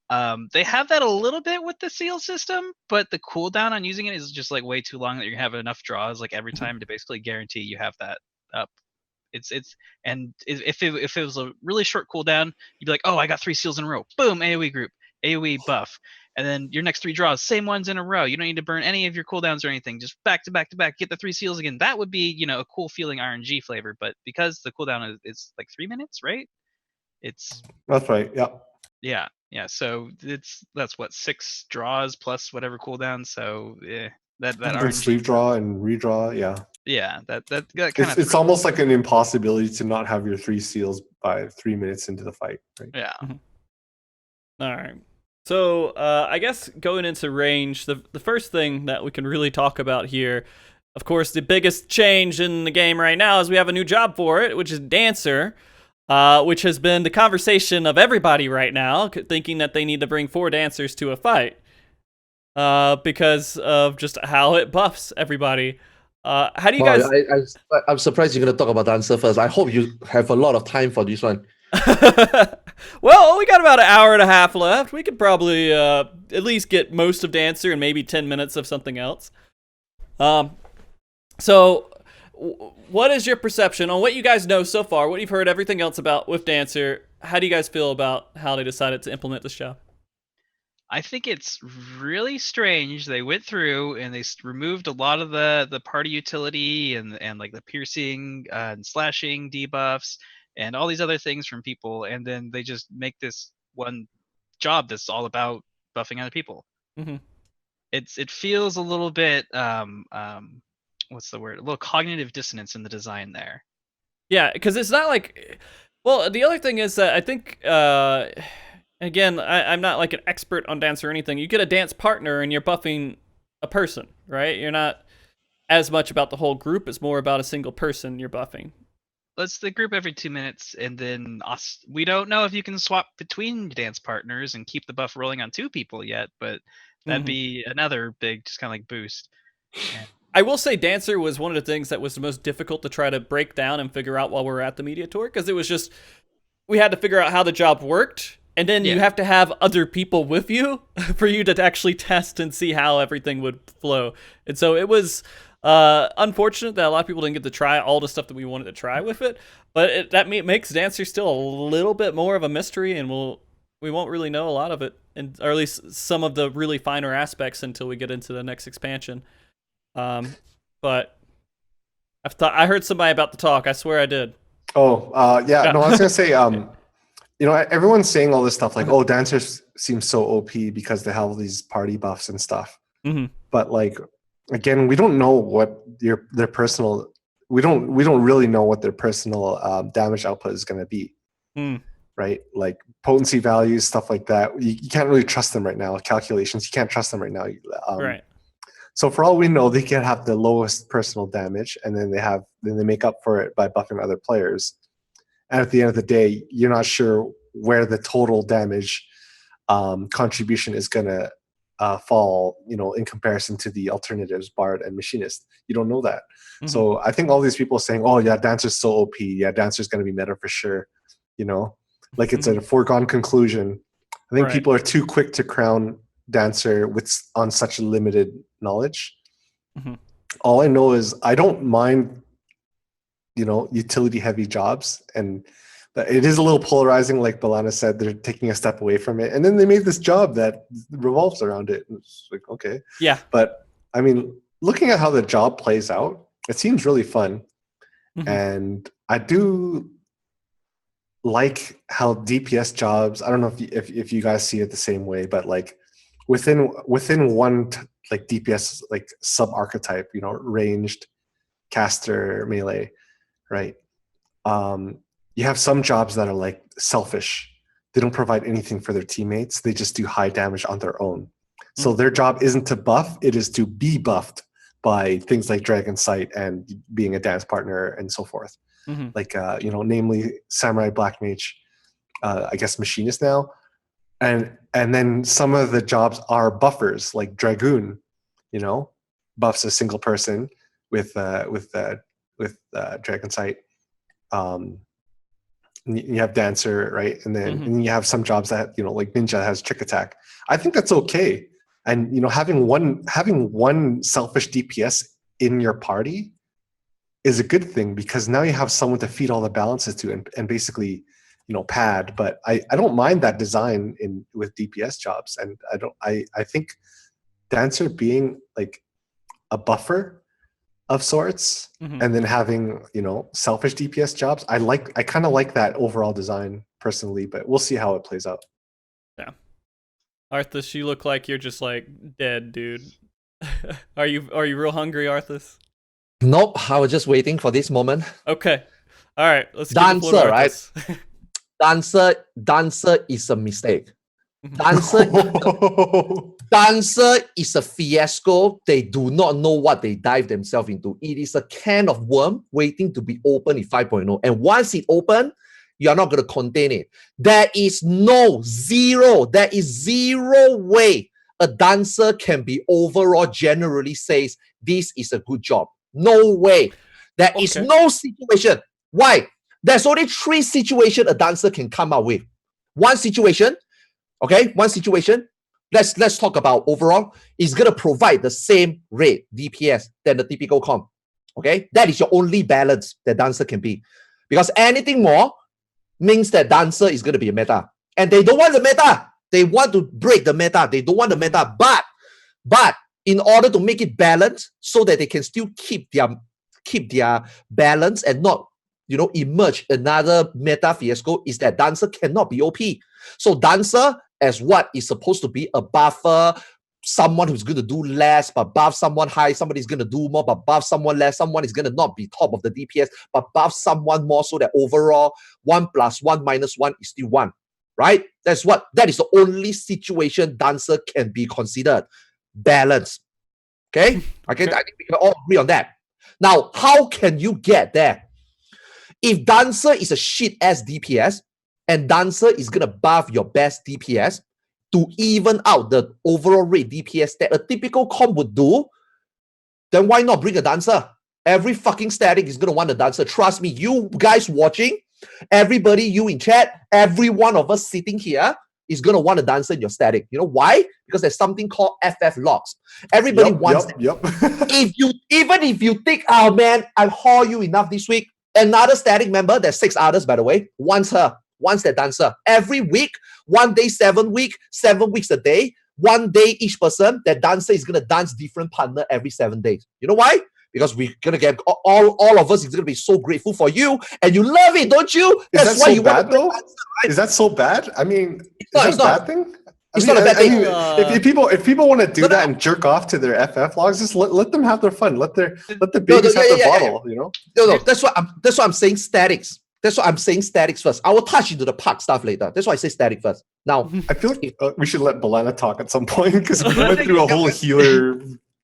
They have that a little bit with the seal system, but the cooldown on using it is just like way too long that you have enough draws like every time to basically guarantee you have that up. And if it was a really short cooldown, you'd be like, oh, I got 3 seals in a row, boom, AoE group, AoE buff. And then your next 3 draws, same ones in a row. You don't need to burn any of your cooldowns or anything. Just back to back to back, get the 3 seals again. That would be, a cool feeling RNG flavor. But because the cooldown is like 3 minutes, right? It's That's right. Yeah. yeah. So that's what, 6 draws plus whatever cooldown. So that And RNG sleeve draw and redraw. Yeah. Yeah, that kind of It's almost like an impossibility to not have your 3 seals by 3 minutes into the fight. Right? yeah. All right. So I guess going into range, the first thing that we can really talk about here, of course, the biggest change in the game right now is we have a new job for it, which is Dancer, which has been the conversation of everybody right now, thinking that they need to bring 4 dancers to a fight because of just how it buffs everybody. How do you guys... I'm surprised you're going to talk about Dancer first. I hope you have a lot of time for this one. Well, we got about an hour and a half left. We could probably at least get most of Dancer and maybe 10 minutes of something else. So what is your perception on what you guys know so far, what you've heard everything else about with Dancer? How do you guys feel about how they decided to implement this job? I think it's really strange. They went through and they removed a lot of the party utility and like the piercing and slashing debuffs and all these other things from people, and then they just make this one job that's all about buffing other people. Mm-hmm. It feels a little bit what's the word? A little cognitive dissonance in the design there. Yeah, because it's not like... Well, the other thing is that I think... Again, I'm not like an expert on dance or anything. You get a dance partner and you're buffing a person, right? You're not as much about the whole group. It's more about a single person you're buffing. Let's the group every 2 minutes, and then we don't know if you can swap between dance partners and keep the buff rolling on 2 people yet, but that'd be another big just kind of like boost. I will say Dancer was one of the things that was the most difficult to try to break down and figure out while we were at the media tour, because it was just, we had to figure out how the job worked. And then you have to have other people with you for you to actually test and see how everything would flow. And so it was unfortunate that a lot of people didn't get to try all the stuff that we wanted to try with it. But that makes Dancer still a little bit more of a mystery, and we won't really know a lot of it, or at least some of the really finer aspects until we get into the next expansion. But I heard somebody about the talk. I swear I did. Oh, yeah. No, I was going to say... everyone's saying all this stuff like, oh, dancers seem so OP because they have all these party buffs and stuff. Mm-hmm. But like, again, we don't know what their personal. We don't really know what their personal damage output is going to be, right? Like potency values, stuff like that. You can't really trust them right now. Calculations, you can't trust them right now. Right. So for all we know, they can have the lowest personal damage, and then they make up for it by buffing other players. And at the end of the day, you're not sure where the total damage contribution is going to fall, in comparison to the alternatives, Bard and Machinist. You don't know that. Mm-hmm. So I think all these people saying, oh, yeah, Dancer's so OP. Yeah, Dancer's going to be meta for sure. Like it's a foregone conclusion. I think people are too quick to crown Dancer on such limited knowledge. Mm-hmm. All I know is I don't mind utility heavy jobs, and it is a little polarizing. Like Balana said, they're taking a step away from it, and then they made this job that revolves around it. It's like, okay, yeah, but I mean, looking at how the job plays out, it seems really fun. And I do like how DPS jobs, I don't know if you guys see it the same way, but like within one like DPS like sub archetype, ranged, caster, melee, right? You have some jobs that are like selfish. They don't provide anything for their teammates. They just do high damage on their own. So their job isn't to buff, it is to be buffed by things like Dragon Sight and being a dance partner and so forth. Like, namely Samurai Black Mage, I guess Machinist now. And then some of the jobs are buffers, like Dragoon, buffs a single person with Dragon Sight. You have Dancer, right? And then you have some jobs that like Ninja has Trick Attack. I think that's okay. And having one selfish DPS in your party is a good thing, because now you have someone to feed all the balances to and basically pad, but I don't mind that design with DPS jobs, and I think Dancer being like a buffer of sorts, and then having selfish DPS jobs, I kind of like that overall design personally, but we'll see how it plays out. Yeah, Arthas, you look like you're just like dead, dude. Are you real hungry, Arthas? Nope, I was just waiting for this moment. Okay, all right, let's Dancer, right? Dancer is a mistake. Dancer is a fiasco. They do not know what they dive themselves into. It is a can of worm waiting to be opened in 5.0. And once it opens, you are not going to contain it. There is zero way a dancer can be overall generally says this is a good job. No way. There is no situation. Why? There's only 3 situations a dancer can come up with. One situation, let's talk about overall, is going to provide the same rate DPS than the typical comp. Okay, that is your only balance that dancer can be. Because anything more means that dancer is going to be a meta. And they don't want the meta. They want to break the meta. They don't want the meta. But in order to make it balanced so that they can still keep their balance and not emerge another meta fiasco, is that dancer cannot be OP. So dancer, as what is supposed to be a buffer, someone who's going to do less but buff someone high, somebody's going to do more but buff someone less, someone is going to not be top of the DPS but buff someone more, so that overall 1 + 1 - 1 is still 1, right? That is the only situation dancer can be considered balanced. Okay? I think we can all agree on that. Now, how can you get there? If dancer is a shit ass DPS and dancer is gonna buff your best DPS to even out the overall rate DPS that a typical comp would do, then why not bring a dancer? Every fucking static is gonna want a dancer. Trust me, you guys watching, everybody, you in chat, every one of us sitting here is gonna want a dancer in your static. You know why? Because there's something called FF logs. Everybody wants Yep. if you think, oh man, I haul you enough this week. Another static member, there's 6 others by the way, wants that dancer. Every week, 1 day, 7 weeks, 7 weeks a day, 1 day each person, that dancer is gonna dance different partner every 7 days. You know why? Because we're gonna get all of us is gonna be so grateful for you, and you love it, don't you? That's why you bad though? Dancer, right? Is that so bad? I mean, is that a bad thing? It's not a bad thing. If people want to do that and jerk off to their FF logs, just let them have their fun. Let the babies have their bottle. You know. No. That's what I'm saying. Statics. That's why I'm saying statics first. I will touch into the park stuff later. That's why I say static first. Now, I feel like we should let Balana talk at some point because we went through a whole healer.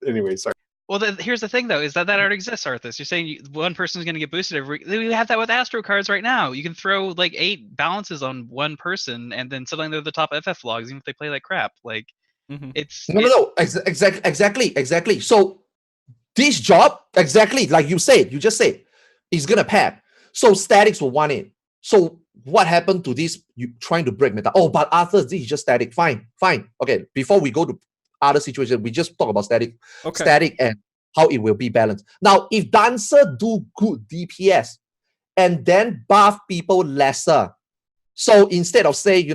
Anyway, sorry. Well, here's the thing, though, is that already exists, Arthas. You're saying one person is going to get boosted every. We have that with Astro cards right now. You can throw like 8 balances on one person, and then suddenly they're the top FF logs, even if they play like crap. Like, it's no. Exactly. So this job, exactly like you just said, is gonna pad. So statics will want it. So what happened to this? You trying to break meta? Oh, but Arthas, this is just static. Fine. Okay. Before we go to other situation, we just talk about static and how it will be balanced. Now, if dancer do good DPS and then buff people lesser, so instead of say,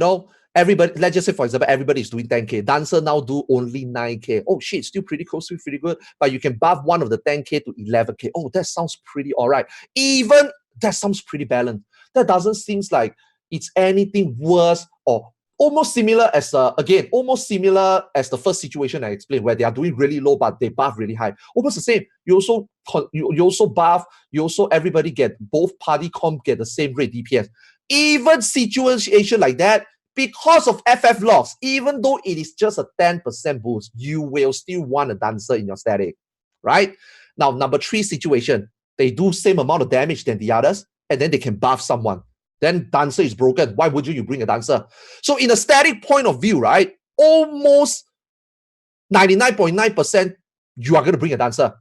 everybody, let's just say for example, everybody is doing 10k, dancer now do only 9k. Oh shit, still pretty close, still pretty good, but you can buff one of the 10k to 11k. Oh, that sounds pretty all right. Even that sounds pretty balanced. That doesn't seem like it's anything worse or almost similar as the first situation I explained, where they are doing really low but they buff really high. Almost the same. You also buff. You also everybody get, both party comp get the same rate DPS. Even situation like that, because of FF logs, even though it is just a 10% boost, you will still want a dancer in your static, right? Now, number 3 situation, they do same amount of damage than the others, and then they can buff someone. Then dancer is broken. Why would you bring a dancer? So in a static point of view, right, almost 99.9% you are going to bring a dancer.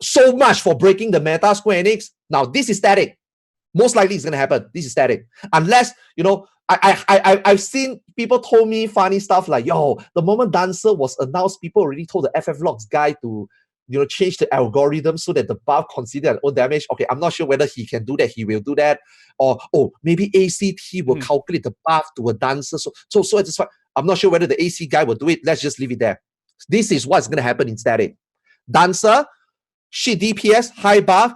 So much for breaking the meta, Square Enix. Now this is static. Most likely it's going to happen. This is static. Unless, I've seen people told me funny stuff like, yo, the moment dancer was announced, people already told the FF logs guy to change the algorithm so that the buff consider an own damage. Okay, I'm not sure whether he can do that. He will do that, or maybe ACT will calculate the buff to a dancer. So at this point, I'm not sure whether the AC guy will do it. Let's just leave it there. This is what's gonna happen in static. Dancer, shit DPS, high buff,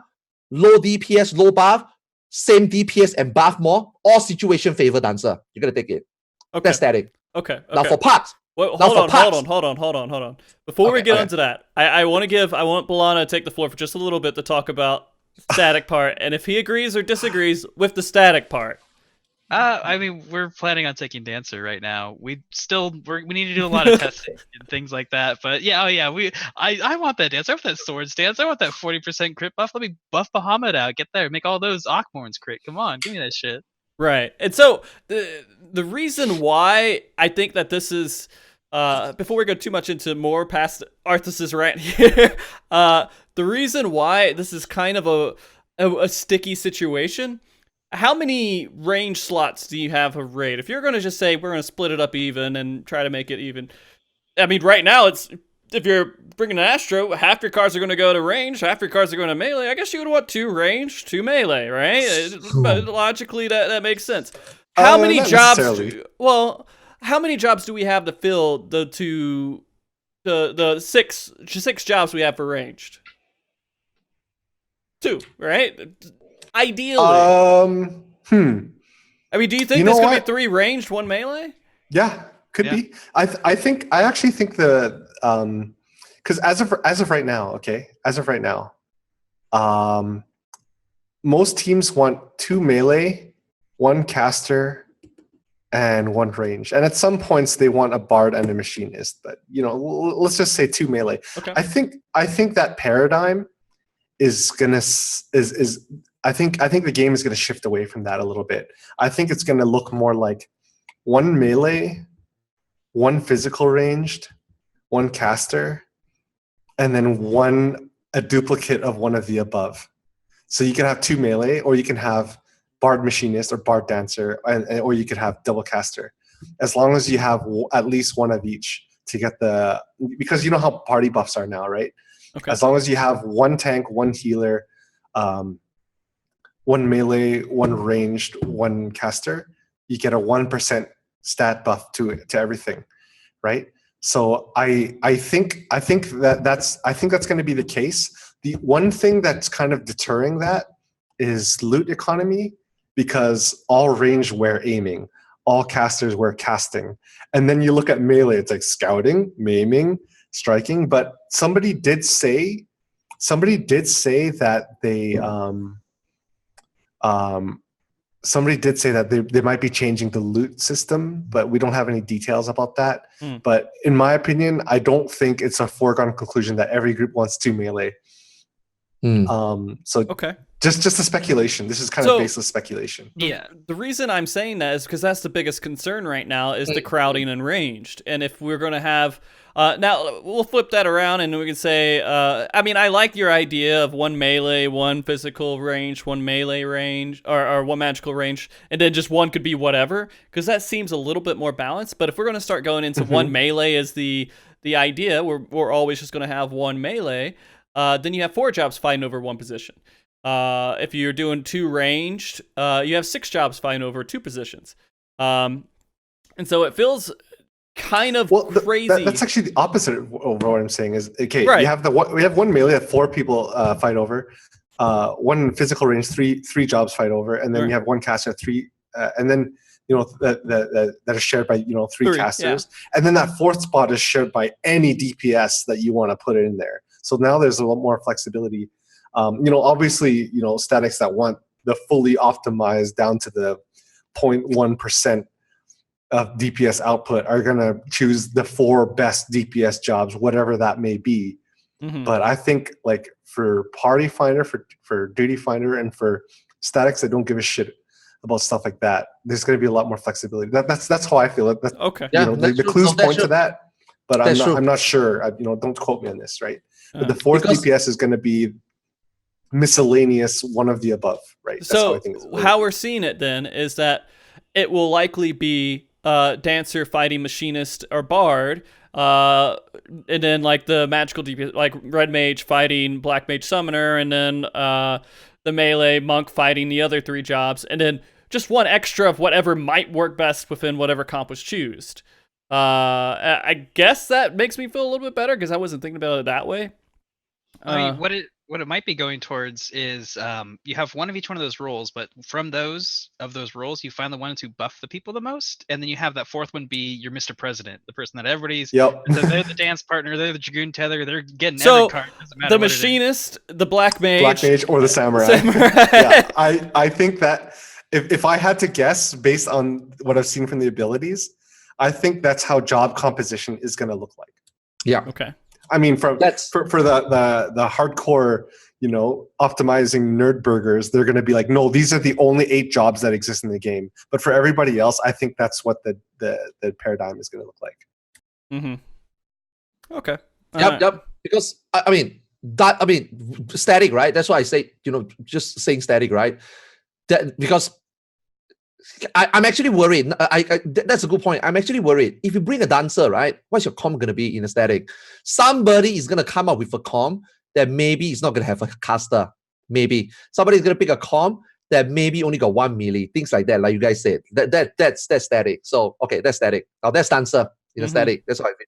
low DPS, low buff, same DPS and buff more. All situation favor dancer. You're gonna take it. Okay. That's static. Okay. Now for parts. Well, hold on. Before we get onto that, I want Balana to take the floor for just a little bit to talk about static part, and if he agrees or disagrees with the static part. I mean, we're planning on taking Dancer right now. We need to do a lot of testing and things like that. But yeah, I want that Dance. I want that Swords Dance. I want that 40% crit buff. Let me buff Bahamut out. Get there. Make all those Akmorns crit. Come on, give me that shit. Right. And so the reason why I think that this is, before we go too much into more past Arthas' rant here, the reason why this is kind of a sticky situation. How many range slots do you have of raid? If you're going to just say we're going to split it up even and try to make it even, I mean, right now it's, if you're bringing an Astro, half your cards are going to go to range, half your cards are going to melee. I guess you would want 2 range, 2 melee, right? But logically, that makes sense. How many jobs? How many jobs do we have to fill the six jobs we have for ranged? 2, right? Ideally. I mean, do you think there's gonna be 3 ranged, 1 melee? Yeah, could be. I actually think the because as of right now, most teams want 2 melee, 1 caster, and 1 range. And at some points they want a bard and a machinist. But let's just say 2 melee. Okay. I think that paradigm is gonna I think the game is going to shift away from that a little bit. I think it's going to look more like 1 melee, 1 physical ranged, 1 caster, and then a duplicate of one of the above. So you can have 2 melee, or you can have bard machinist or bard dancer, or you could have double caster. As long as you have at least 1 of each to get because you know how party buffs are now, right? Okay. As long as you have 1 tank, 1 healer, 1 melee, 1 ranged, 1 caster, you get a 1% stat buff to everything, right? So I think that's going to be the case. The one thing that's kind of deterring that is loot economy, because all range wear aiming, all casters wear casting, and then you look at melee, it's like scouting, maiming, striking. But somebody did say that they they might be changing the loot system, but we don't have any details about that. But in my opinion, I don't think it's a foregone conclusion that every group wants 2 melee. Okay. Just a speculation. This is kind of baseless speculation. The reason I'm saying that is because that's the biggest concern right now is the crowding and ranged. And if we're going to have now we'll flip that around and we can say, I mean, I like your idea of 1 melee, 1 physical range, 1 melee range, or 1 magical range, and then just 1 could be whatever, because that seems a little bit more balanced. But if we're going to start going into 1 melee as the idea, we're always just going to have 1 melee, then you have 4 jobs fighting over 1 position. If you're doing 2 ranged, you have 6 jobs fighting over 2 positions. And so it feels kind of crazy. That's actually the opposite of what I'm saying is, okay, right. We have 1 melee that 4 people fight over, 1 physical range, three jobs fight over, and then you have 1 caster, 3, and then that is shared by 3 casters, and then that 4th spot is shared by any DPS that you want to put in there. So now there's a lot more flexibility. Obviously, statics that want the fully optimized down to the 0.1% of DPS output are going to choose the 4 best DPS jobs, whatever that may be. But I think like for Party Finder, for Duty Finder, and for statics that don't give a shit about stuff like that, there's going to be a lot more flexibility. That's how I feel it. Okay. The clues point to that, but I'm not sure. Don't quote me on this, right? But the 4th DPS is going to be miscellaneous, one of the above, right? That's so how I think it's how we're seeing it then is that it will likely be dancer fighting machinist or bard, and then like the magical DPS, like red mage fighting black mage summoner, and then the melee monk fighting the other 3 jobs, and then just one extra of whatever might work best within whatever comp was chosen. I guess that makes me feel a little bit better because I wasn't thinking about it that way. I mean, what it might be going towards is you have one of each one of those roles, but from those roles, you find the ones who buff the people the most, and then you have that 4th one be your Mr. President, the person that everybody's. Yep. They're the dance partner, they're the dragoon tether, they're getting So, every card. Doesn't matter the what it is. machinist, the black mage, or the samurai. Yeah, I think that if I had to guess based on what I've seen from the abilities, I think that's how job composition is going to look like. Yeah. Okay. I mean, for the hardcore, optimizing nerd burgers, they're going to be like, no, these are the only 8 jobs that exist in the game. But for everybody else, I think that's what the paradigm is going to look like. Mm-hmm. Okay. Yep. Because I mean, static, right? That's why I say, just saying static, right? That because I'm actually worried. That's a good point. I'm actually worried. If you bring a dancer, right? What's your comp going to be in a static? Somebody is going to come up with a comp that maybe is not going to have a caster. Maybe somebody's going to pick a comp that maybe only got 1 melee. Things like that, like you guys said. That's static. So okay, that's static. Now that's dancer in a static. That's what I mean.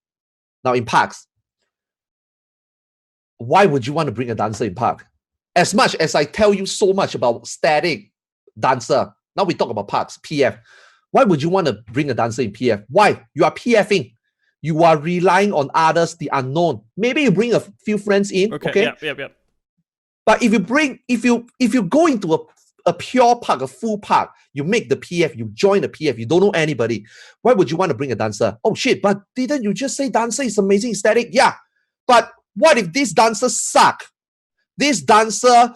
Now in parks, why would you want to bring a dancer in park? As much as I tell you so much about static dancer. Now we talk about parks, PF. Why would you want to bring a dancer in PF? Why? You are PFing. You are relying on others, the unknown. Maybe you bring a few friends in. Okay. Yep. But if you go into a pure park, a full park, you make the PF, you join the PF, you don't know anybody. Why would you want to bring a dancer? Oh shit, but didn't you just say dancer is amazing static? Yeah. But what if this dancer suck? This dancer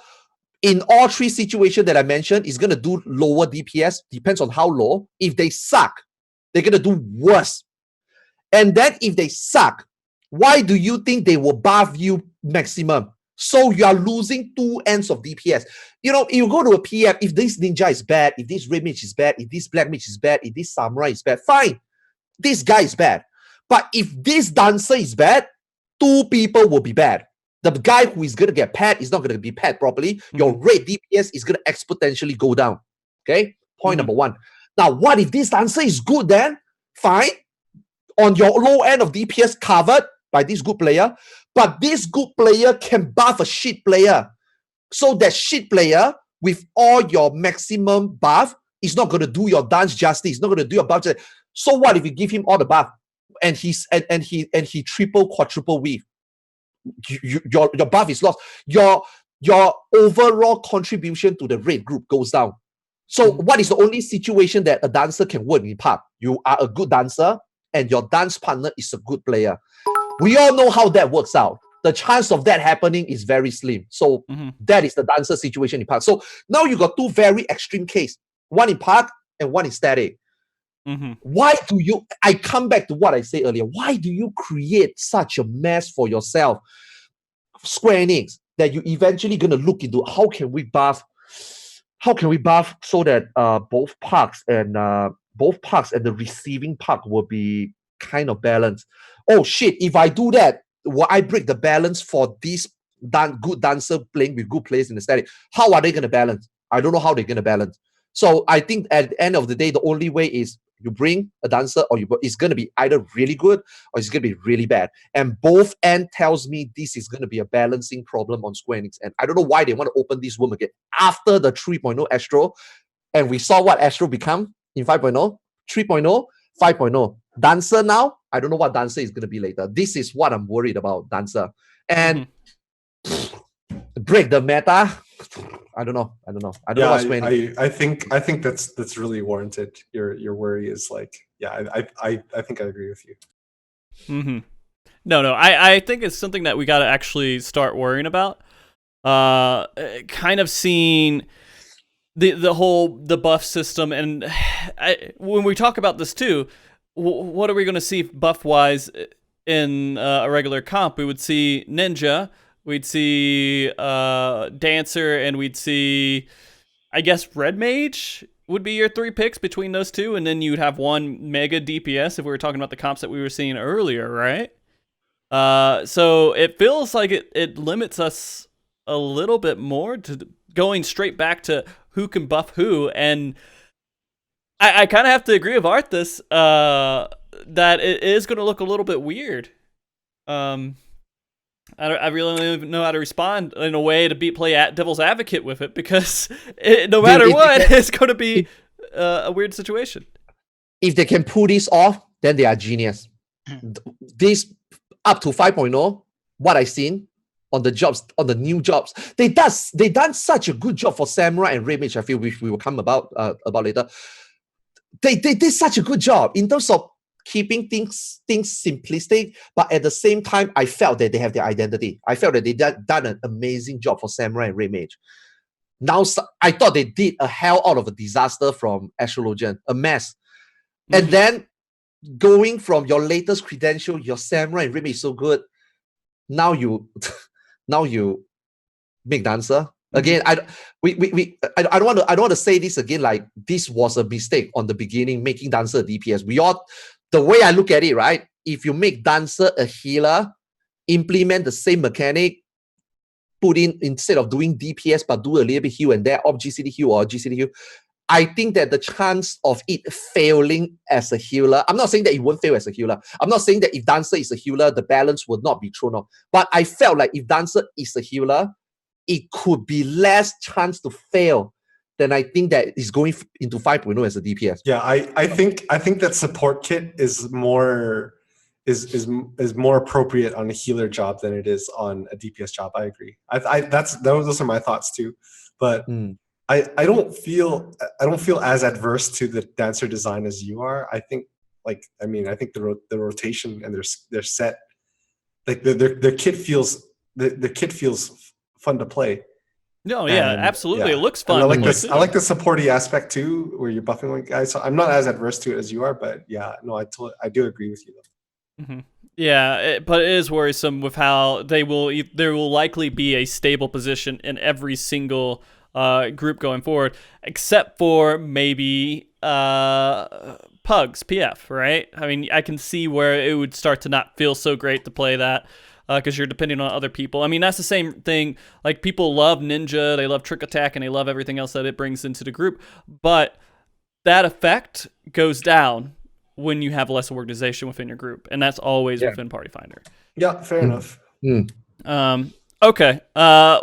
in all 3 situations that I mentioned is going to do lower DPS, depends on how low. If they suck, they're going to do worse. And then if they suck, why do you think they will buff you maximum? So you are losing 2 ends of DPS. You go to a PF, if this ninja is bad, if this red mage is bad, if this black mage is bad, if this samurai is bad, fine. This guy is bad. But if this dancer is bad, 2 people will be bad. The guy who is going to get paired is not going to be paired properly. Your rate DPS is going to exponentially go down. Okay? Point number 1. Now, what if this dancer is good then? Fine. On your low end of DPS covered by this good player. But this good player can buff a shit player. So that shit player, with all your maximum buff, is not going to do your dance justice. Not going to do your buff justice. So what if you give him all the buff and he triple, quadruple weave? Your buff is lost. Your overall contribution to the raid group goes down. So what is the only situation that a dancer can work in park? You are a good dancer and your dance partner is a good player. We all know how that works out. The chance of that happening is very slim. So that is the dancer situation in park. So now you got 2 very extreme cases. One in park and one in static. Why do you, I come back to what I said earlier, why do you create such a mess for yourself, Square Enix, that you eventually going to look into how can we buff so that both parks and the receiving park will be kind of balanced. Oh shit, if I do that, will I break the balance for this good dancer playing with good players in the static? How are they going to balance? I don't know how they're going to balance. So I think at the end of the day, the only way is you bring a dancer or it's going to be either really good or it's going to be really bad. And both end tells me this is going to be a balancing problem on Square Enix. And I don't know why they want to open this room again. After the 3.0 Astro, and we saw what Astro become in 5.0, 3.0, 5.0. Dancer now, I don't know what Dancer is going to be later. This is what I'm worried about, Dancer. And break the meta. I don't know. I don't know what's going on. I think that's really warranted. Your worry is like, I think I agree with you. No, I think it's something that we got to actually start worrying about. Kind of seeing the buff system, and when we talk about this too, what are we going to see buff wise in a regular comp? We would see Ninja. We'd see Dancer, and we'd see, I guess, Red Mage would be your 3 picks between those 2, and then you'd have 1 mega DPS if we were talking about the comps that we were seeing earlier, right? So it feels like it limits us a little bit more to going straight back to who can buff who, and I kind of have to agree with Arthas that it is going to look a little bit weird. I really don't even know how to respond in a way to play devil's advocate with it, because no matter what, it's going to be a weird situation. If they can pull this off, then they are genius. This up to 5.0, what I've seen on the jobs, on the new jobs, they done such a good job for Samurai and Red Mage, I feel, which we will come about later. They did such a good job in terms of keeping things simplistic, but at the same time, I felt that they have their identity. I felt that they done an amazing job for Samurai and Red Mage. Now, I thought they did a hell out of a disaster from Astrologian, a mess. And then going from your latest credential, your Samurai and Red Mage is so good. Now you make Dancer. Again, I don't want to say this again, like this was a mistake on the beginning, making Dancer a DPS. The way I look at it, right? If you make Dancer a healer, implement the same mechanic, put in, instead of doing DPS, but do a little bit heal and there, off GCD heal or GCD heal, I think that the chance of it failing as a healer, I'm not saying that it won't fail as a healer. I'm not saying that if Dancer is a healer, the balance would not be thrown off. But I felt like if Dancer is a healer, it could be less chance to fail than I think that is going into 5.0 as a DPS. Yeah, I think that support kit is more appropriate on a healer job than it is on a DPS job. I agree. Those are my thoughts too. But I don't feel as adverse to the Dancer design as you are. I think the rotation and their set, like their kit feels fun to play. No, yeah, absolutely. Yeah. It looks fun. I like this. I like the supporty aspect too, where you're buffing one guy. So I'm not as adverse to it as you are, but yeah, no, I do agree with you though. Mm-hmm. Yeah, but it is worrisome with how there will likely be a stable position in every single group going forward, except for maybe Pugs, PF, right? I mean, I can see where it would start to not feel so great to play that. Because you're depending on other people. I mean, that's the same thing. Like, people love Ninja, they love Trick Attack, and they love everything else that it brings into the group. But that effect goes down when you have less organization within your group, and that's always within Party Finder. Yeah, fair enough. Okay.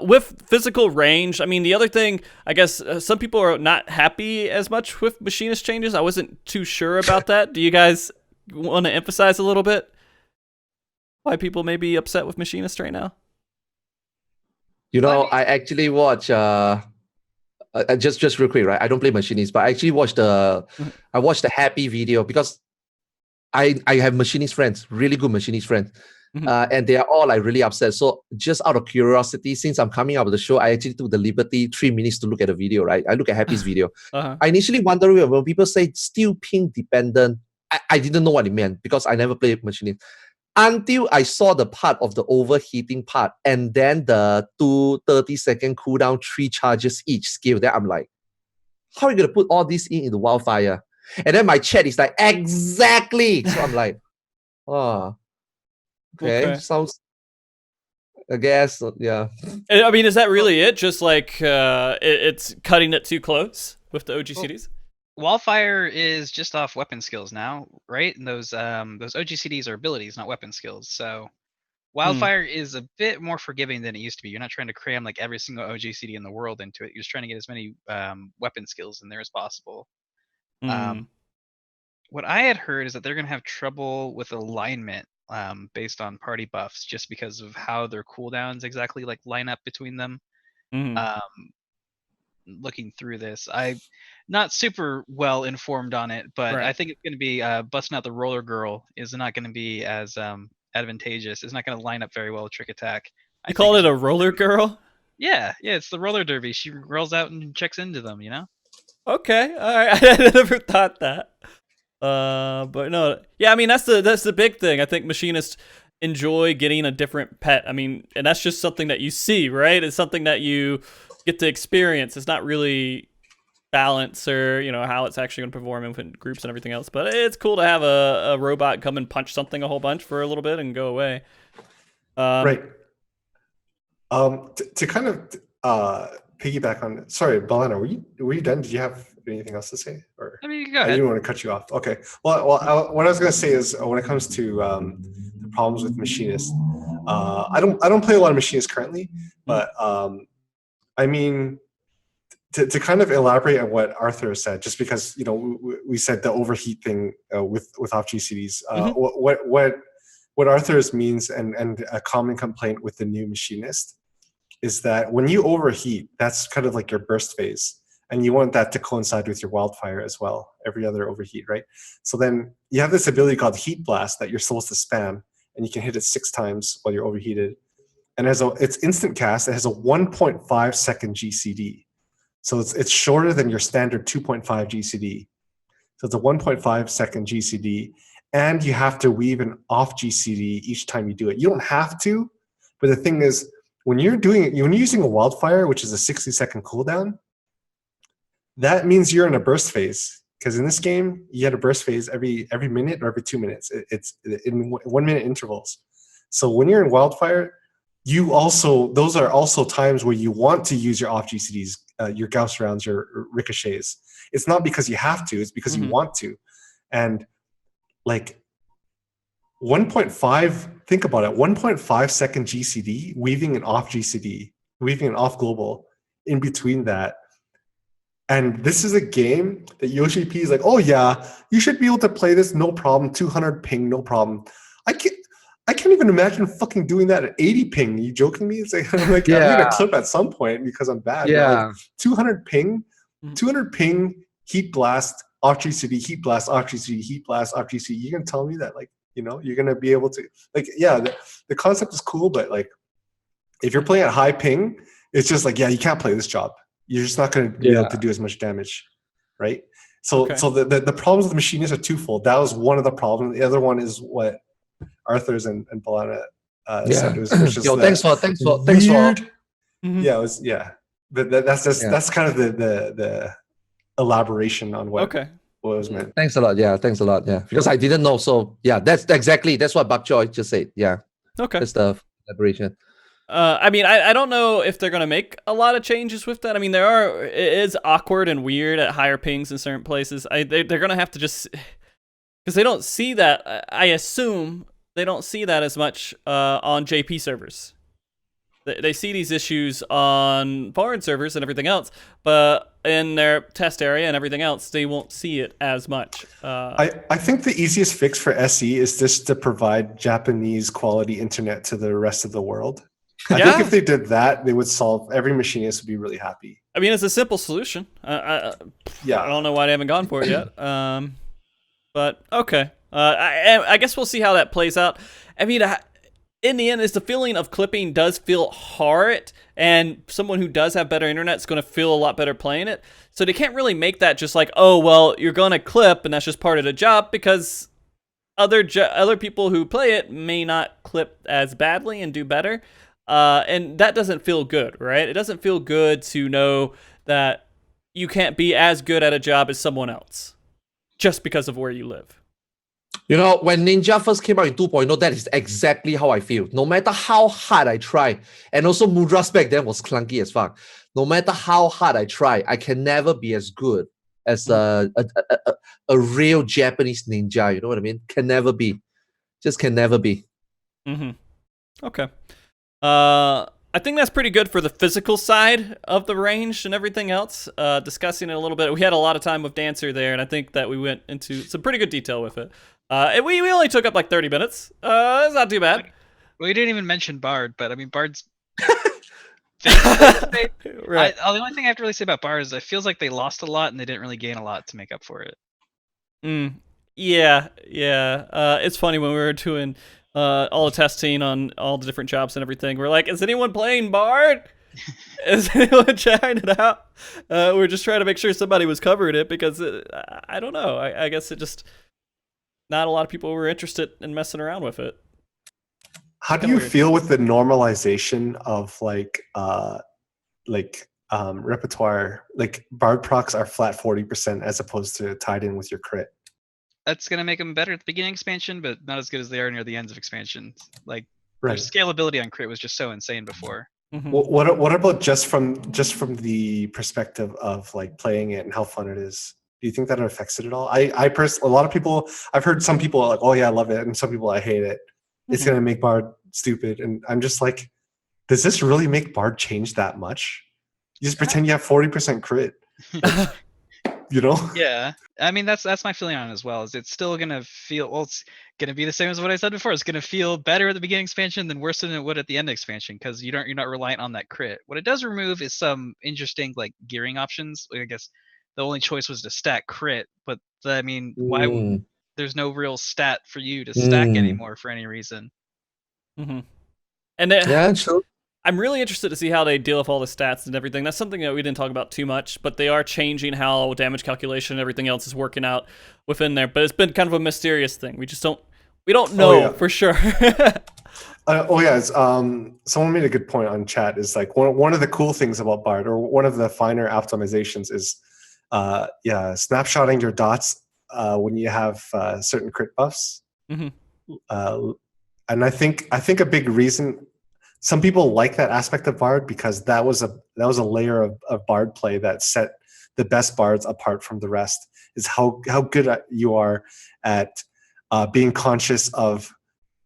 With physical range, I mean, the other thing, I guess some people are not happy as much with Machinist changes. I wasn't too sure about that. Do you guys want to emphasize a little bit why people may be upset with Machinist right now? You know, I actually watch just real quick, right? I don't play Machinist, but I actually watched the Happy video because I have Machinist friends, really good Machinist friends. And they are all like really upset. So just out of curiosity, since I'm coming out of the show, I actually took the liberty 3 minutes to look at the video, right? I look at Happy's video. I initially wondered when people say steel ping dependent, I didn't know what it meant because I never played Machinist. Until I saw the part of the overheating part and then the 2 30-second cooldown, 3 charges each skill, then I'm like, how are you going to put all this in the Wildfire? And then my chat is like, exactly. So I'm like, oh, okay. Sounds, I guess, yeah. I mean, is that really it? Just like it's cutting it too close with the OGCDs? Wildfire is just off weapon skills now, right? And those OGCDs are abilities, not weapon skills. So Wildfire is a bit more forgiving than it used to be. You're not trying to cram like every single OGCD in the world into it. You're just trying to get as many weapon skills in there as possible. What I had heard is that they're going to have trouble with alignment based on party buffs, just because of how their cooldowns exactly like line up between them. Looking through this, I'm not super well informed on it, but I think it's going to be busting out the roller girl is not going to be as advantageous. It's not going to line up very well with Trick Attack. You call it a roller girl? Yeah, it's the roller derby. She rolls out and checks into them, you know? Okay, all right. I never thought that. But no, yeah, I mean that's the big thing. I think Machinists enjoy getting a different pet. I mean, and that's just something that you see, right? It's something that you get to experience. It's not really balance or how it's actually going to perform in groups and everything else. But it's cool to have a robot come and punch something a whole bunch for a little bit and go away. Right. To kind of piggyback on. Sorry, Balana, were you done? Did you have anything else to say? Or I mean, go I ahead. didn't want to cut you off. Okay. Well, what I was going to say is when it comes to the problems with machinists, I don't play a lot of machinists currently, but I mean, to kind of elaborate on what Arthur said, just because we said the overheat thing with off GCDs. What Arthur's means and a common complaint with the new machinist is that when you overheat, that's kind of like your burst phase. And you want that to coincide with your wildfire as well, every other overheat, right? So then you have this ability called heat blast that you're supposed to spam, and you can hit it 6 times while you're overheated. And it's instant cast. It has a 1.5 second GCD. So it's shorter than your standard 2.5 GCD. So it's a 1.5 second GCD. And you have to weave an off GCD each time you do it. You don't have to, but the thing is, when you're using a wildfire, which is a 60-second cooldown, that means you're in a burst phase. Because in this game, you get a burst phase every minute or every 2 minutes. It's in 1 minute intervals. So when you're in wildfire, those are also times where you want to use your off GCDs, your Gauss rounds, your ricochets. It's not because you have to; it's because you want to. And like 1.5, think about it, 1.5 second GCD, weaving an off GCD, weaving an off global in between that. And this is a game that Yoshi P is like, oh yeah, you should be able to play this, no problem, 200 ping, no problem. I can't even imagine fucking doing that at 80 ping. Are you joking me? It's like, I'm going to clip at some point because I'm bad. Yeah. Like 200 ping, heat blast, off GCD, heat blast, off GCD, heat blast, off GCD. You're going to tell me that, like, you're going to be able to, like, yeah, the concept is cool, but like, if you're playing at high ping, it's just like, yeah, you can't play this job. You're just not going to be able to do as much damage, right? So the problems with the machinists are twofold. That was one of the problems. The other one is what Arthars and Balana said. It was just thanks for Yeah, it was that's kind of the elaboration on what was meant. Thanks a lot. Yeah, thanks a lot. Yeah, because I didn't know. So yeah, that's what Bak Choy just said. Yeah. Okay. That's the elaboration. I mean, I don't know if they're gonna make a lot of changes with that. I mean, it is awkward and weird at higher pings in certain places. They're gonna have to just, because they don't see that. I assume they don't see that as much on JP servers. They see these issues on foreign servers and everything else, but in their test area and everything else, they won't see it as much. I think the easiest fix for SE is just to provide Japanese quality internet to the rest of the world. I think if they did that, they would solve, every machinist would be really happy. I mean, it's a simple solution. I don't know why they haven't gone for it yet. But okay. I guess we'll see how that plays out. I mean, in the end, it's the feeling of clipping does feel hard, and someone who does have better internet is going to feel a lot better playing it. So they can't really make that just like, oh, well, you're going to clip, and that's just part of the job, because other people who play it may not clip as badly and do better. And that doesn't feel good, right? It doesn't feel good to know that you can't be as good at a job as someone else just because of where you live. When Ninja first came out in 2.0, that is exactly how I feel. No matter how hard I try, and also Mudra's back then was clunky as fuck. No matter how hard I try, I can never be as good as a real Japanese ninja. You know what I mean? Can never be. Just can never be. Mm-hmm. Okay. I think that's pretty good for the physical side of the range and everything else. Discussing it a little bit. We had a lot of time with Dancer there, and I think that we went into some pretty good detail with it. And we only took up like 30 minutes. It's not too bad. We didn't even mention Bard, but I mean, Bard's... Right. The only thing I have to really say about Bard is it feels like they lost a lot and they didn't really gain a lot to make up for it. Yeah. It's funny when we were doing all the testing on all the different jobs and everything. We're like, is anyone playing Bard? Is anyone trying it out? We're just trying to make sure somebody was covering it, because I don't know. I guess it just... Not a lot of people were interested in messing around with it. How do you feel with the normalization of like repertoire, like Bard procs are flat 40% as opposed to tied in with your crit. That's gonna make them better at the beginning expansion, but not as good as they are near the ends of expansions. Like their Right. scalability on crit was just so insane before. Mhm. What about just from the perspective of like playing it and how fun it is? Do you think that it affects it at all? A lot of people, I've heard some people are like, oh yeah, I love it, and some people I hate it. It's Mhm. gonna make Bard stupid, and I'm just like, does this really make Bard change that much? You just pretend you have 40% crit, you know? Yeah, I mean that's my feeling on it as well. Is it's still gonna feel it's gonna be the same as what I said before. It's gonna feel better at the beginning expansion than worse than it would at the end expansion because you're not reliant on that crit. What it does remove is some interesting like gearing options. Like, I guess the only choice was to stack crit, but I mean, Mm, there's no real stat for you to stack anymore for any reason. Mhm. And then, yeah, sure. I'm really interested to see how they deal with all the stats and everything. That's something that we didn't talk about too much, but they are changing how damage calculation and everything else is working out within there. But it's been kind of a mysterious thing. We don't know yeah. for sure. Someone made a good point on chat. Is like one of the cool things about Bard, or one of the finer optimizations, is snapshotting your dots when you have certain crit buffs. Mhm. And I think a big reason some people like that aspect of Bard because that was a layer of Bard play that set the best Bards apart from the rest. Is how good you are at being conscious of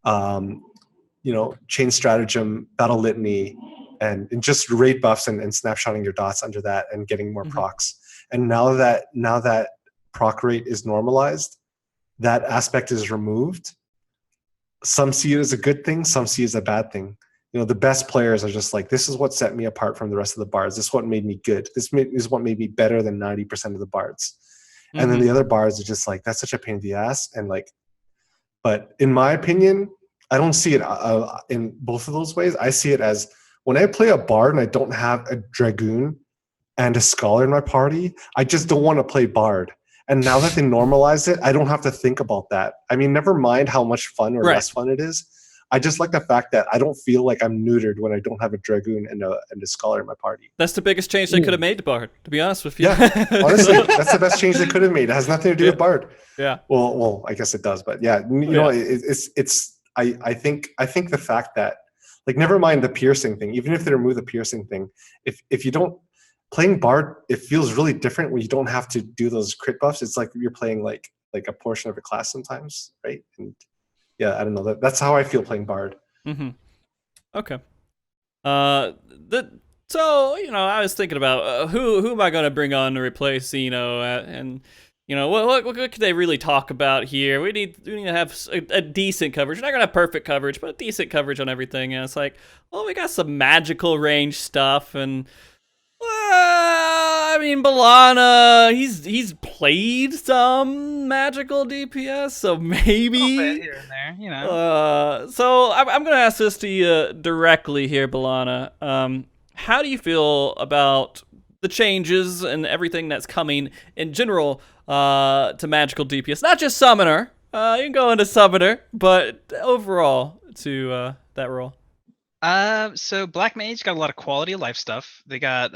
chain stratagem, battle litany, and just raid buffs and snapshotting your dots under that and getting more procs. And now that proc rate is normalized, that aspect is removed. Some see it as a good thing, some see it as a bad thing. The best players are just like, this is what set me apart from the rest of the Bards. This is what made me good. Is what made me better than 90% of the Bards. And then the other Bards are just like, that's such a pain in the ass. And like, but in my opinion, I don't see it in both of those ways. I see it as when I play a Bard and I don't have a Dragoon and a Scholar in my party, I just don't want to play Bard. And now that they normalize it, I don't have to think about that. I mean, never mind how much fun or less fun it is. I just like the fact that I don't feel like I'm neutered when I don't have a Dragoon and a Scholar in my party. That's the biggest change they could have made to Bard, to be honest with you. Yeah, honestly, that's the best change they could have made. It has nothing to do with Bard. Yeah. Well, I guess it does, but yeah, it's. I think the fact that, like, never mind the piercing thing. Even if they remove the piercing thing, if you don't playing Bard, it feels really different when you don't have to do those crit buffs. It's like you're playing like a portion of a class sometimes, right? And yeah, I don't know. That's how I feel playing Bard. Mm-hmm. Okay. So I was thinking about who am I going to bring on to replace Zeno, and what could they really talk about here? We need to have a decent coverage. We're not gonna have perfect coverage, but a decent coverage on everything. And it's like, well, we got some magical range stuff, and I mean, Balana, he's played some magical DPS, so maybe A little bit here and there, so I'm gonna ask this to you directly here, Balana. How do you feel about the changes and everything that's coming in general to magical DPS? Not just Summoner. You can go into Summoner, but overall to that role. So Black Mage got a lot of quality of life stuff. They got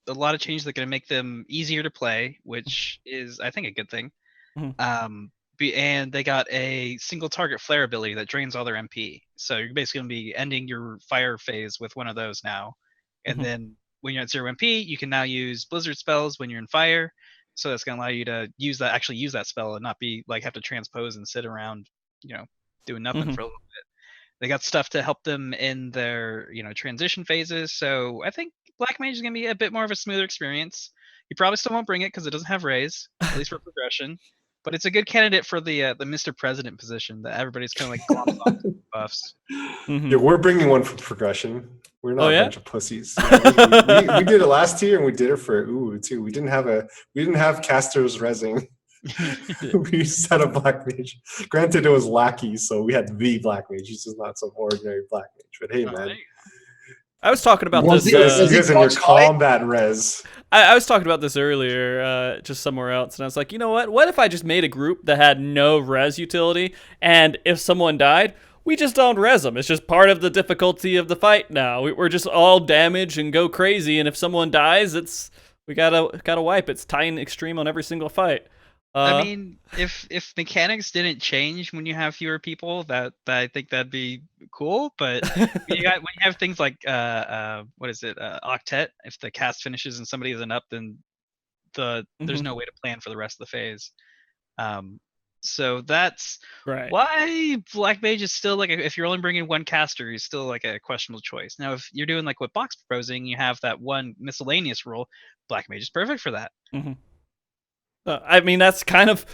a lot of changes that are going to make them easier to play, which is, I think, a good thing. And they got a single target flare ability that drains all their MP. So you're basically going to be ending your fire phase with one of those now. And then when you're at 0 MP, you can now use Blizzard spells when you're in fire. So that's going to allow you to use that spell and not be like have to transpose and sit around, doing nothing for a little bit. They got stuff to help them in their, transition phases. So I think Black Mage is going to be a bit more of a smoother experience. You probably still won't bring it because it doesn't have raise, at least for progression. But it's a good candidate for the Mr. President position that everybody's kind of like glommed onto buffs. Yeah, we're bringing one for progression. We're not a bunch of pussies. We did it last year, and we did it for too. We didn't have casters resing. We just had a Black Mage. Granted, it was lackey, so we had the Black Mage. He's just not some ordinary Black Mage. But hey, man, I was talking about this. You guys in your combat res. I was talking about this earlier, just somewhere else, and I was like, you know what? What if I just made a group that had no res utility, and if someone died, we just don't res them. It's just part of the difficulty of the fight now. We're just all damage and go crazy, and if someone dies, we gotta wipe. It's Titan Extreme on every single fight. I mean, if mechanics didn't change when you have fewer people, that I think that'd be cool. But when you have things like what is it, Octet? If the cast finishes and somebody isn't up, then there's no way to plan for the rest of the phase. So that's right. why Black Mage is still like, if you're only bringing one caster, he's still like a questionable choice. Now, if you're doing like what Bach's proposing, you have that one miscellaneous rule. Black Mage is perfect for that. I mean, that's kind of,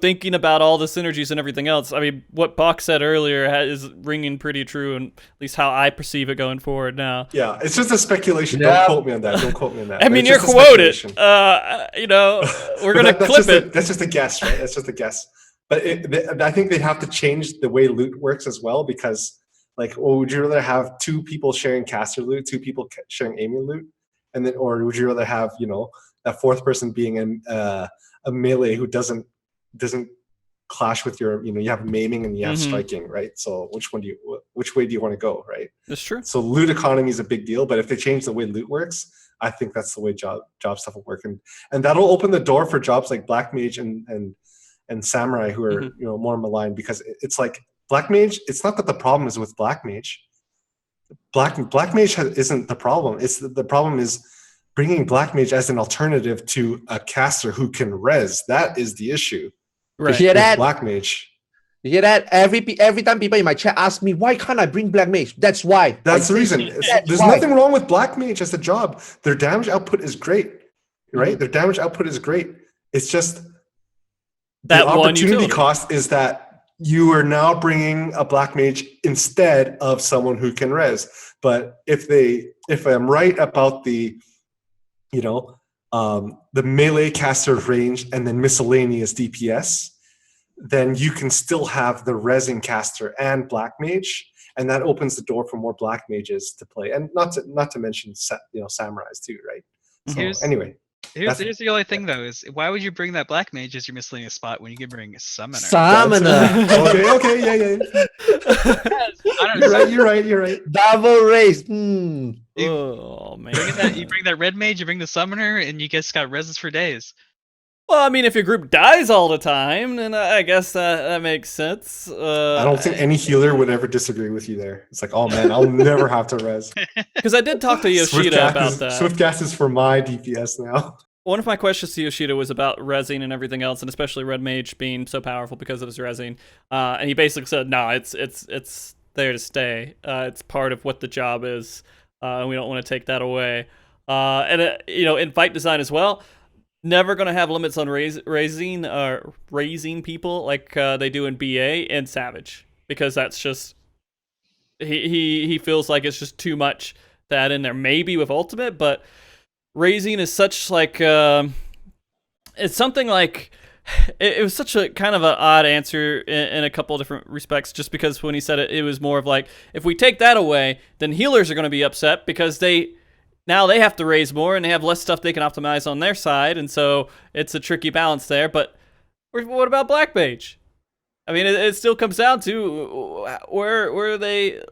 thinking about all the synergies and everything else. I mean, what Bach said earlier is ringing pretty true, and at least how I perceive it going forward now. Yeah, it's just a speculation. Yeah. Don't quote me on that. Don't quote me on that. I mean, It's you're just a quoted. speculation. We're going to clip it. That's just a guess, right? That's just a guess. But I think they have to change the way loot works as well, because, like, would you rather have 2 people sharing caster loot, 2 people sharing aiming loot, and then, or would you rather have, that 4th person being a melee who doesn't clash with your, you have maiming and you have striking, right? So which way do you want to go, right? That's true. So loot economy is a big deal, but if they change the way loot works, I think that's the way job stuff will work, and that'll open the door for jobs like Black Mage and Samurai, who are more maligned, because it's like Black Mage. It's not that the problem is with Black Mage. Black Mage isn't the problem. It's the problem is bringing Black Mage as an alternative to a caster who can res. That is the issue. Right. You hear that? Black Mage. You hear that? Every time people in my chat ask me, why can't I bring Black Mage? That's why. That's the reason. There's nothing wrong with Black Mage as a job. Their damage output is great, right? Their damage output is great. It's just that the opportunity utility cost is that you are now bringing a Black Mage instead of someone who can res. But if I'm right about the melee caster range and then miscellaneous DPS, then you can still have the resin caster and Black Mage, and that opens the door for more Black Mages to play, and not to mention samurais too, right? So anyway, here's the only thing though, is why would you bring that Black Mage as your miscellaneous spot when you can bring a Summoner? okay, yeah. You're right. Double race. Oh man! You bring that Red Mage, you bring the Summoner, and you just got reses for days. Well, I mean, if your group dies all the time, then I guess that makes sense. I don't think any healer would ever disagree with you there. It's like, oh man, I'll never have to res. Because I did talk to Yoshida about that. Swift gas is for my DPS now. One of my questions to Yoshida was about rezzing and everything else, and especially Red Mage being so powerful because of his rezzing. And he basically said, no, it's there to stay. It's part of what the job is, and we don't want to take that away. And in fight design as well, never going to have limits on raising people like they do in BA and Savage, because that's just he feels like it's just too much to add in there. Maybe with Ultimate, but raising is such like it's something like it was such a kind of an odd answer in a couple of different respects, just because when he said it was more of like, if we take that away, then healers are going to be upset because now they have to raise more and they have less stuff they can optimize on their side, and so it's a tricky balance there. But what about Black Mage? I mean, it still comes down to where they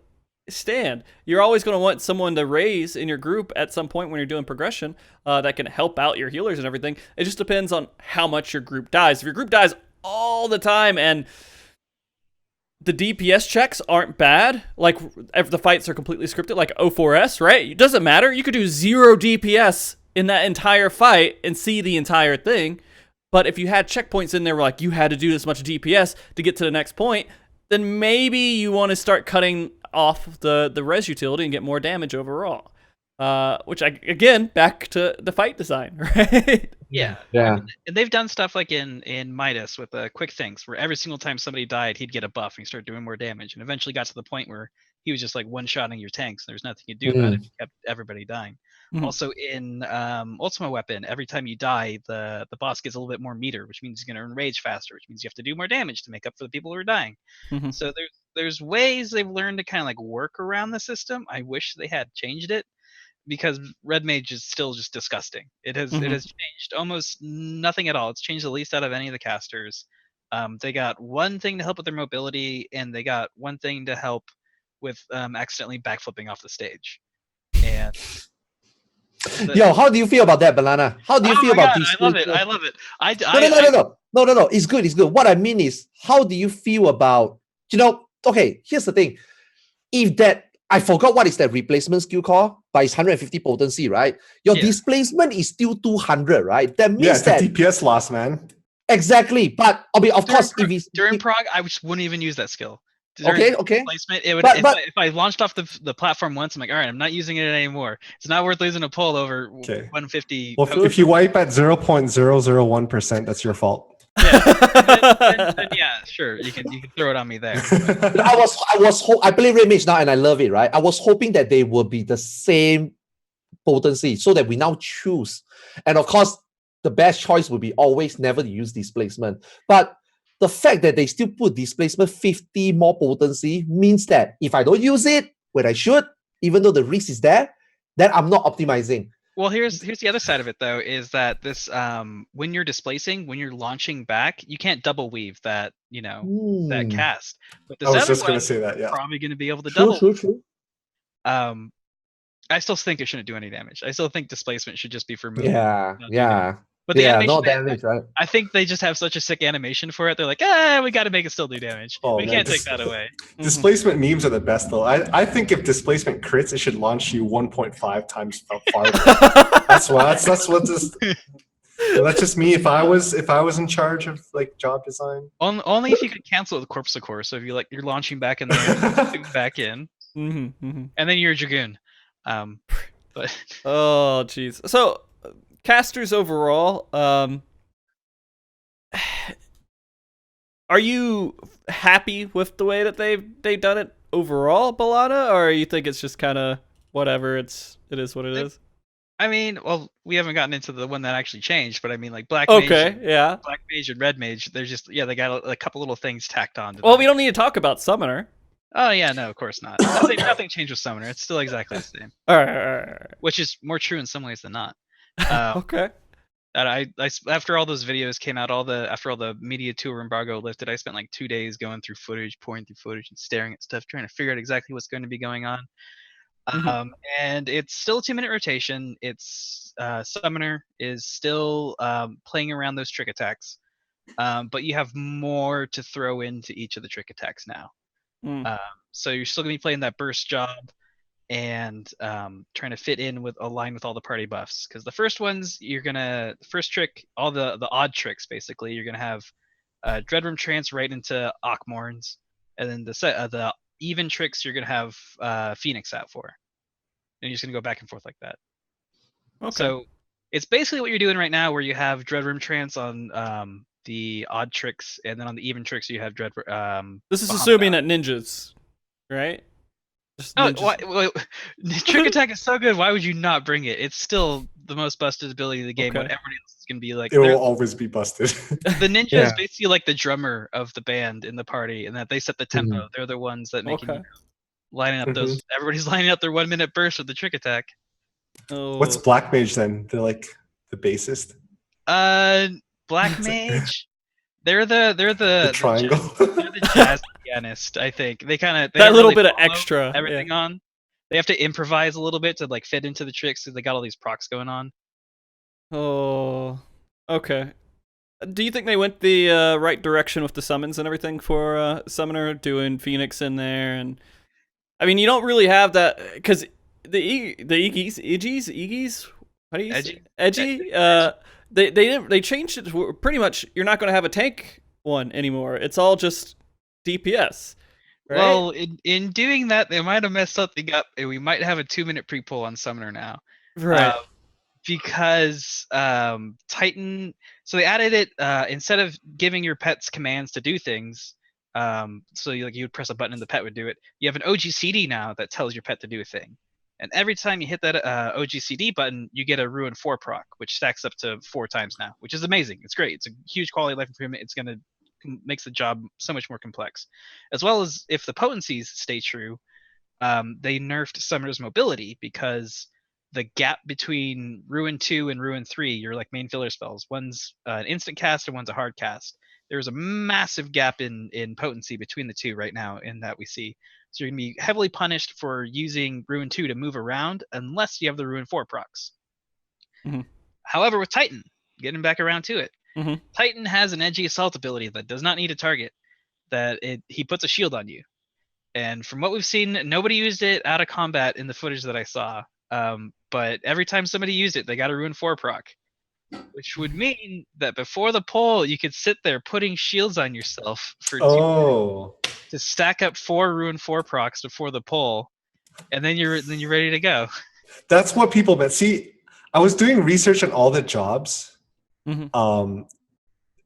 stand. You're always going to want someone to raise in your group at some point when you're doing progression that can help out your healers and everything. It just depends on how much your group dies. If your group dies all the time and the DPS checks aren't bad, like if the fights are completely scripted, like O4S, right? It doesn't matter. You could do 0 DPS in that entire fight and see the entire thing. But if you had checkpoints in there where like you had to do this much DPS to get to the next point, then maybe you want to start cutting off the res utility and get more damage overall. Which again, back to the fight design, right? Yeah. And they've done stuff like in Midas with quick things, where every single time somebody died, he'd get a buff and he'd start doing more damage, and eventually got to the point where he was just like one-shotting your tanks. There's nothing you could do about it if you kept everybody dying. Also in Ultima Weapon, every time you die, the boss gets a little bit more meter, which means he's going to earn rage faster, which means you have to do more damage to make up for the people who are dying. So there's ways they've learned to kind of like work around the system. I wish they had changed it, because Red Mage is still just disgusting. It has changed almost nothing at all. It's changed the least out of any of the casters. They got one thing to help with their mobility, and they got one thing to help with accidentally backflipping off the stage. And Yo, how do you feel about that, Balana? How do you oh feel my about god, this? I love it. I love it. No. It's good. It's good. What I mean is, how do you feel about, okay, here's the thing. If that, I forgot what is that replacement skill called, but it's 150 potency, right? Your Yeah. displacement is still 200, right? That means Yeah, it's a that DPS loss, man. exactly. But I mean, of course, if it's during prog, I just wouldn't even use that skill. okay, Displacement, it would, but if I launched off the platform once, I'm like, all right, I'm not using it anymore. It's not worth losing a pull over 150. Well, if you wipe at 0.001%, that's your fault. Yeah. then yeah, sure, you can throw it on me there. I play Red Mage now and I love it, right? I was hoping that they would be the same potency so that we now choose. And of course, the best choice would be always never to use displacement. But the fact that they still put displacement 50 more potency means that if I don't use it when I should, even though the risk is there, then I'm not optimizing. Well, here's the other side of it though, is that this when you're displacing, when you're launching back, you can't double weave that, that cast. But this I was other just gonna say that, yeah. probably gonna be able to double. True. I still think it shouldn't do any damage. I still think displacement should just be for movement. Yeah. But the animation, no damage, right? I think they just have such a sick animation for it. They're like, we got to make it still do damage. We can't take that away. Displacement memes are the best, though. I think if displacement crits, it should launch you 1.5 times farther. That's what this. That's just me. If I was in charge of like job design, only if you could cancel the corpse of course. So if you're launching back in there, back in, and then you're a dragoon. But oh jeez. So casters overall, are you happy with the way that they've done it overall, Balana, or you think it's just kind of whatever? It is what it is. I mean, well, we haven't gotten into the one that actually changed, but I mean, like Black Mage, Black Mage and Red Mage. There's just they got a couple little things tacked on. Well, we don't need to talk about Summoner. Oh yeah, no, of course not. Nothing changed with Summoner. It's still exactly the same. All right. Which is more true in some ways than not. Okay. That I after all those videos came out, after all the media tour embargo lifted, I spent like 2 days going through footage, pouring through footage, and staring at stuff, trying to figure out exactly what's going to be going on. And it's still a 2-minute rotation. It's Summoner is still playing around those trick attacks, but you have more to throw into each of the trick attacks now. So you're still gonna be playing that burst job and trying to fit in with align with all the party buffs, because the first ones the first trick, all the odd tricks basically, you're gonna have Dreadworm Trance right into Akmorns, and then the even tricks you're gonna have Phoenix out for, and you're just gonna go back and forth like that. Okay. So it's basically what you're doing right now, where you have Dreadworm Trance on the odd tricks, and then on the even tricks you have this is assuming that ninjas, right? Trick attack is so good. Why would you not bring it? It's still the most busted ability of the game. Okay. What everybody else is gonna be like. It will always be busted. The ninja is basically like the drummer of the band in the party, and that they set the tempo. They're the ones that make you lining up those. Everybody's lining up their 1-minute burst with the trick attack. What's Black Mage then? They're like the bassist. Black Mage. They're the triangle. They're the jazz pianist, I think. They kind of that little bit of extra everything on. They have to improvise a little bit to like fit into the tricks, because they got all these procs going on. Oh, okay. Do you think they went the right direction with the summons and everything for Summoner, doing Phoenix in there? And I mean, you don't really have that, because the Iggies, how do you say? Edgy? They changed it to pretty much you're not going to have a tank one anymore. It's all just DPS. Right? Well, in doing that, they might have messed something up, and we might have a 2-minute pre-pull on Summoner now. Right. Because Titan, so they added it instead of giving your pets commands to do things. So you would press a button and the pet would do it. You have an OGCD now that tells your pet to do a thing. And every time you hit that OGCD button, you get a Ruin 4 proc, which stacks up to 4 times now, which is amazing. It's great. It's a huge quality of life improvement. It's going to makes the job so much more complex. As well as if the potencies stay true, they nerfed Summoner's mobility, because the gap between Ruin 2 and Ruin 3, your like main filler spells, one's an instant cast and one's a hard cast. there's a massive gap in potency between the two right now in that we see. So you're going to be heavily punished for using Ruin 2 to move around unless you have the Ruin 4 procs. Mhm. However, with Titan, getting back around to it, Mhm. Titan has an edgy assault ability that does not need a target, he puts a shield on you. And from what we've seen, nobody used it out of combat in the footage that I saw. But every time somebody used it, they got a Ruin 4 proc. Which would mean that before the poll, you could sit there putting shields on yourself for Oh, to stack up 4 Ruin 4 procs before the poll, and then you're ready to go. that's what people meant. See, I was doing research on all the jobs, Mhm.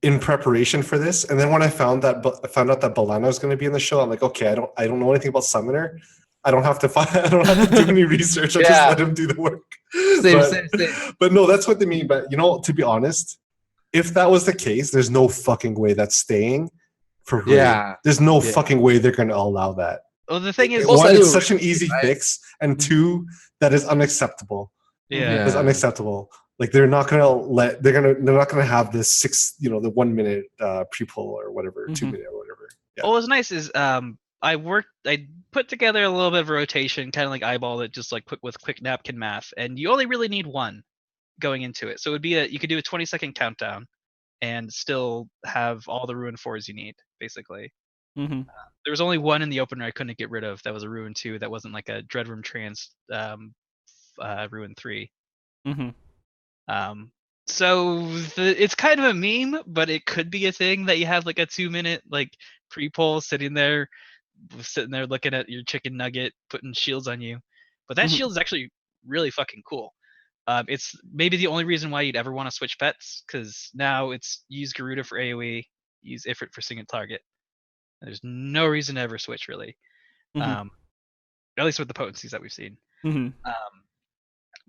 in preparation for this, and then when I found out that Balana was going to be in the show, I'm like, okay, I don't know anything about Summoner. I don't have to do any research. I'll just Yeah. let him do the work. Same. But no, that's what they mean. But to be honest, if that was the case, there's no fucking way that's staying for Raid. Yeah. There's no Yeah. fucking way they're going to allow that. Well, the thing is, Most One, likely it's will- such an easy right? fix, and two, that is unacceptable. yeah. That's unacceptable. Like they're not gonna have this the 1 minute pre-pull or whatever, 2 minute or whatever. Yeah. What was nice is I put together a little bit of a rotation, kind of like eyeball it, just like quick napkin math, and you only really need one going into it. So it would be you could do a 20-second countdown and still have all the Ruin 4s you need, basically. Mm-hmm. There was only one in the opener I couldn't get rid of. That was a Ruin 2. That wasn't like a Dreadroom Trance Ruin 3. Mm-hmm. So it's kind of a meme, but it could be a thing that you have like a 2-minute like pre-poll sitting there looking at your chicken nugget, putting shields on you. But that shield is actually really fucking cool. It's maybe the only reason why you'd ever want to switch pets, because now it's use Garuda for AoE, use Ifrit for single target. There's no reason to ever switch, really. At least with the potencies that we've seen.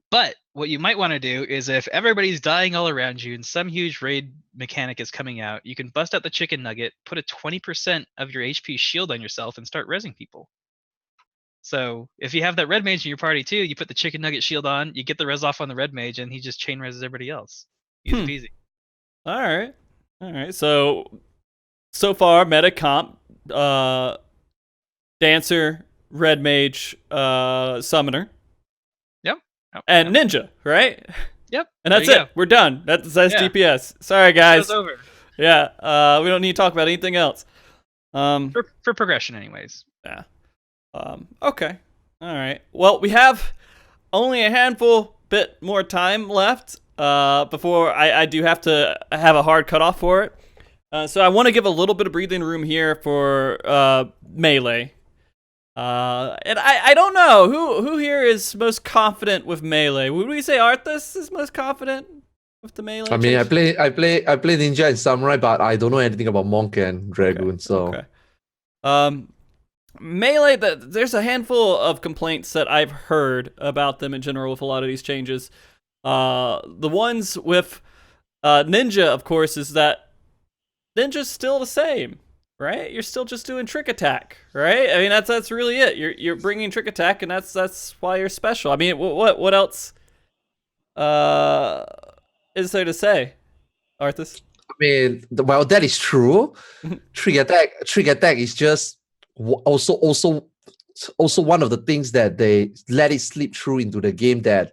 But what you might want to do is, if everybody's dying all around you and some huge raid mechanic is coming out, you can bust out the chicken nugget, put a 20% of your HP shield on yourself, and start rezzing people. So if you have that red mage in your party too, you put the chicken nugget shield on, you get the res off on the red mage, and he just chain reses everybody else. Easy peasy. All right. So far, meta comp, dancer, red mage, summoner. And ninja, right? Yep. And that's it. We're done. That's DPS. Sorry, guys. Over. Yeah. We don't need to talk about anything else. For progression, anyways. Yeah. Okay. All right. Well, we have only a handful bit more time left before I do have to have a hard cutoff for it. So I want to give a little bit of breathing room here for melee. And I don't know who here is most confident with melee. Would we say Arthars is most confident with the melee? I mean, change? I play ninja and samurai, but I don't know anything about monk and dragoon. Melee. There's a handful of complaints that I've heard about them in general with a lot of these changes. The ones with ninja, of course, is that ninja's still the same. Right, you're still just doing trick attack, right? I mean, that's really it. You're bringing trick attack, and that's why you're special. I mean, what else is there to say, Arthars? I mean, well, that is true. Trick attack is just also one of the things that they let it slip through into the game that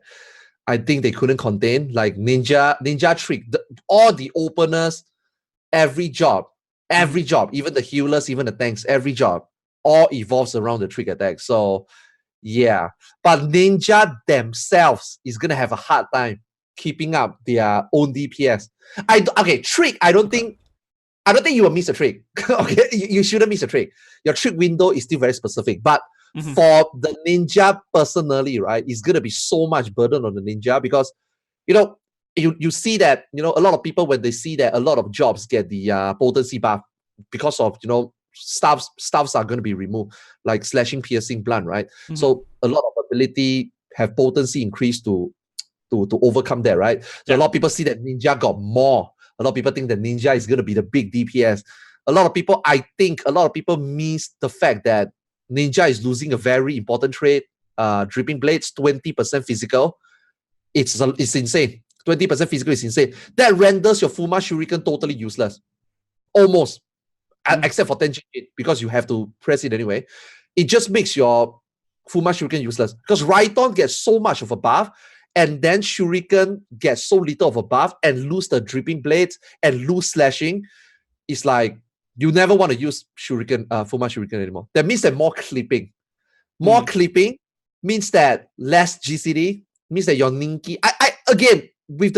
I think they couldn't contain, like ninja trick. All the openers, every job, even the healers, even the tanks, every job, all evolves around the trick attack. So, yeah. But ninja themselves is gonna have a hard time keeping up their own DPS. Trick. I don't think you will miss a trick. Okay, you shouldn't miss a trick. Your trick window is still very specific. But for the ninja personally, right, it's gonna be so much burden on the ninja because, you see that, a lot of people, when they see that a lot of jobs get the potency buff because of, stuffs are going to be removed, like slashing, piercing, blunt, right? So a lot of ability have potency increased to overcome that, right? So a lot of people see that ninja got more. A lot of people think that ninja is going to be the big DPS. I think a lot of people miss the fact that ninja is losing a very important trait, dripping blades, 20% physical. It's insane. 20% physical is insane. That renders your Fuma Shuriken totally useless. almost, Mhm. except for Tenchi because you have to press it anyway. It just makes your Fuma Shuriken useless because Raiton gets so much of a buff, and then Shuriken gets so little of a buff and lose the dripping blades and lose slashing. It's like you never want to use Shuriken, Fuma Shuriken anymore. That means that more clipping. More clipping means that less GCD, means that your Ninki. I again with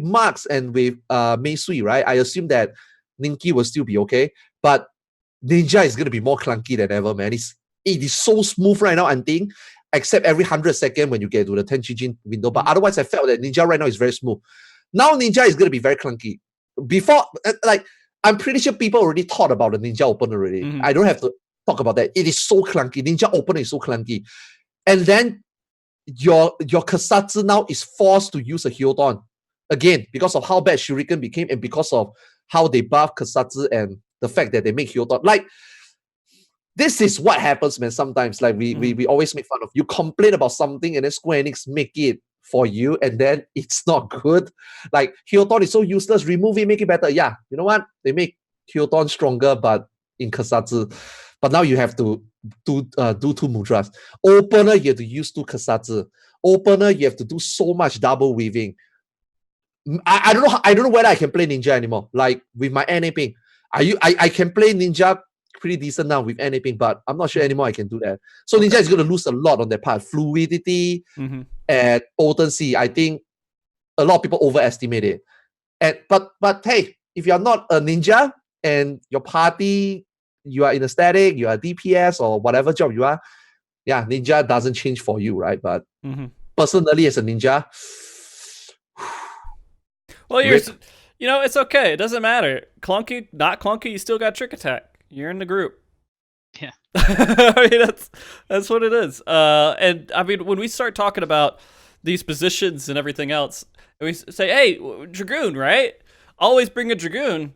Marks and with Meisui, right? I assume that Ninki will still be okay, but Ninja is gonna be more clunky than ever, man. It is so smooth right now, I think, except every 100 seconds when you get to the Tenchijin window. But otherwise, I felt that Ninja right now is very smooth. Now Ninja is gonna be very clunky. Before, like, I'm pretty sure people already thought about the Ninja Open already. I don't have to talk about that. It is so clunky. Ninja Open is so clunky. And then your Kasatsu now is forced to use a Hyodon. Again, because of how bad Shuriken became and because of how they buff Kasatsu and the fact that they make Hyodon. Like, this is what happens, man, sometimes. Like, we always make fun of. You complain about something and then Square Enix make it for you and then it's not good. Like, Hyodon is so useless. Remove it, make it better. Yeah, you know what? They make Hyodon stronger, but in Kasatsu. But now you have to do 2 mudras. Opener, you have to use 2 Kasatsu. Opener, you have to do so much double weaving. I don't know whether I can play Ninja anymore. Like with my NA ping. I can play Ninja pretty decent now with NA ping, but I'm not sure anymore I can do that. So Ninja is going to lose a lot on that part. Fluidity and potency. I think a lot of people overestimate it. And but hey, if you're not a ninja and your party, you are in a static, you are a DPS or whatever job you are, yeah, ninja doesn't change for you, right? But personally, as a ninja, well, it's okay. It doesn't matter. Clunky, not clunky. You still got trick attack. You're in the group. Yeah. I mean, that's what it is. And I mean, when we start talking about these positions and everything else, and we say, "Hey, Dragoon, right? Always bring a Dragoon."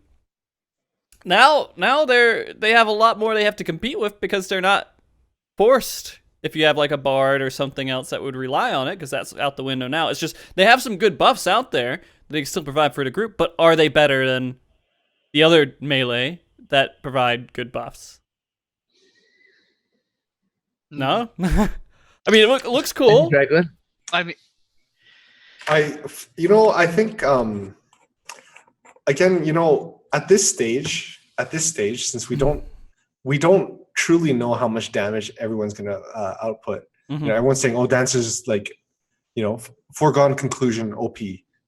Now they have a lot more they have to compete with because they're not forced. If you have like a Bard or something else that would rely on it, because that's out the window now. It's just they have some good buffs out there that they can still provide for the group, but are they better than the other melee that provide good buffs? No? I mean, it looks cool. Dragon. I mean, I think again, at this stage, since we don't truly know how much damage everyone's gonna output. Everyone's saying, "Oh, Dancer's like, foregone conclusion. OP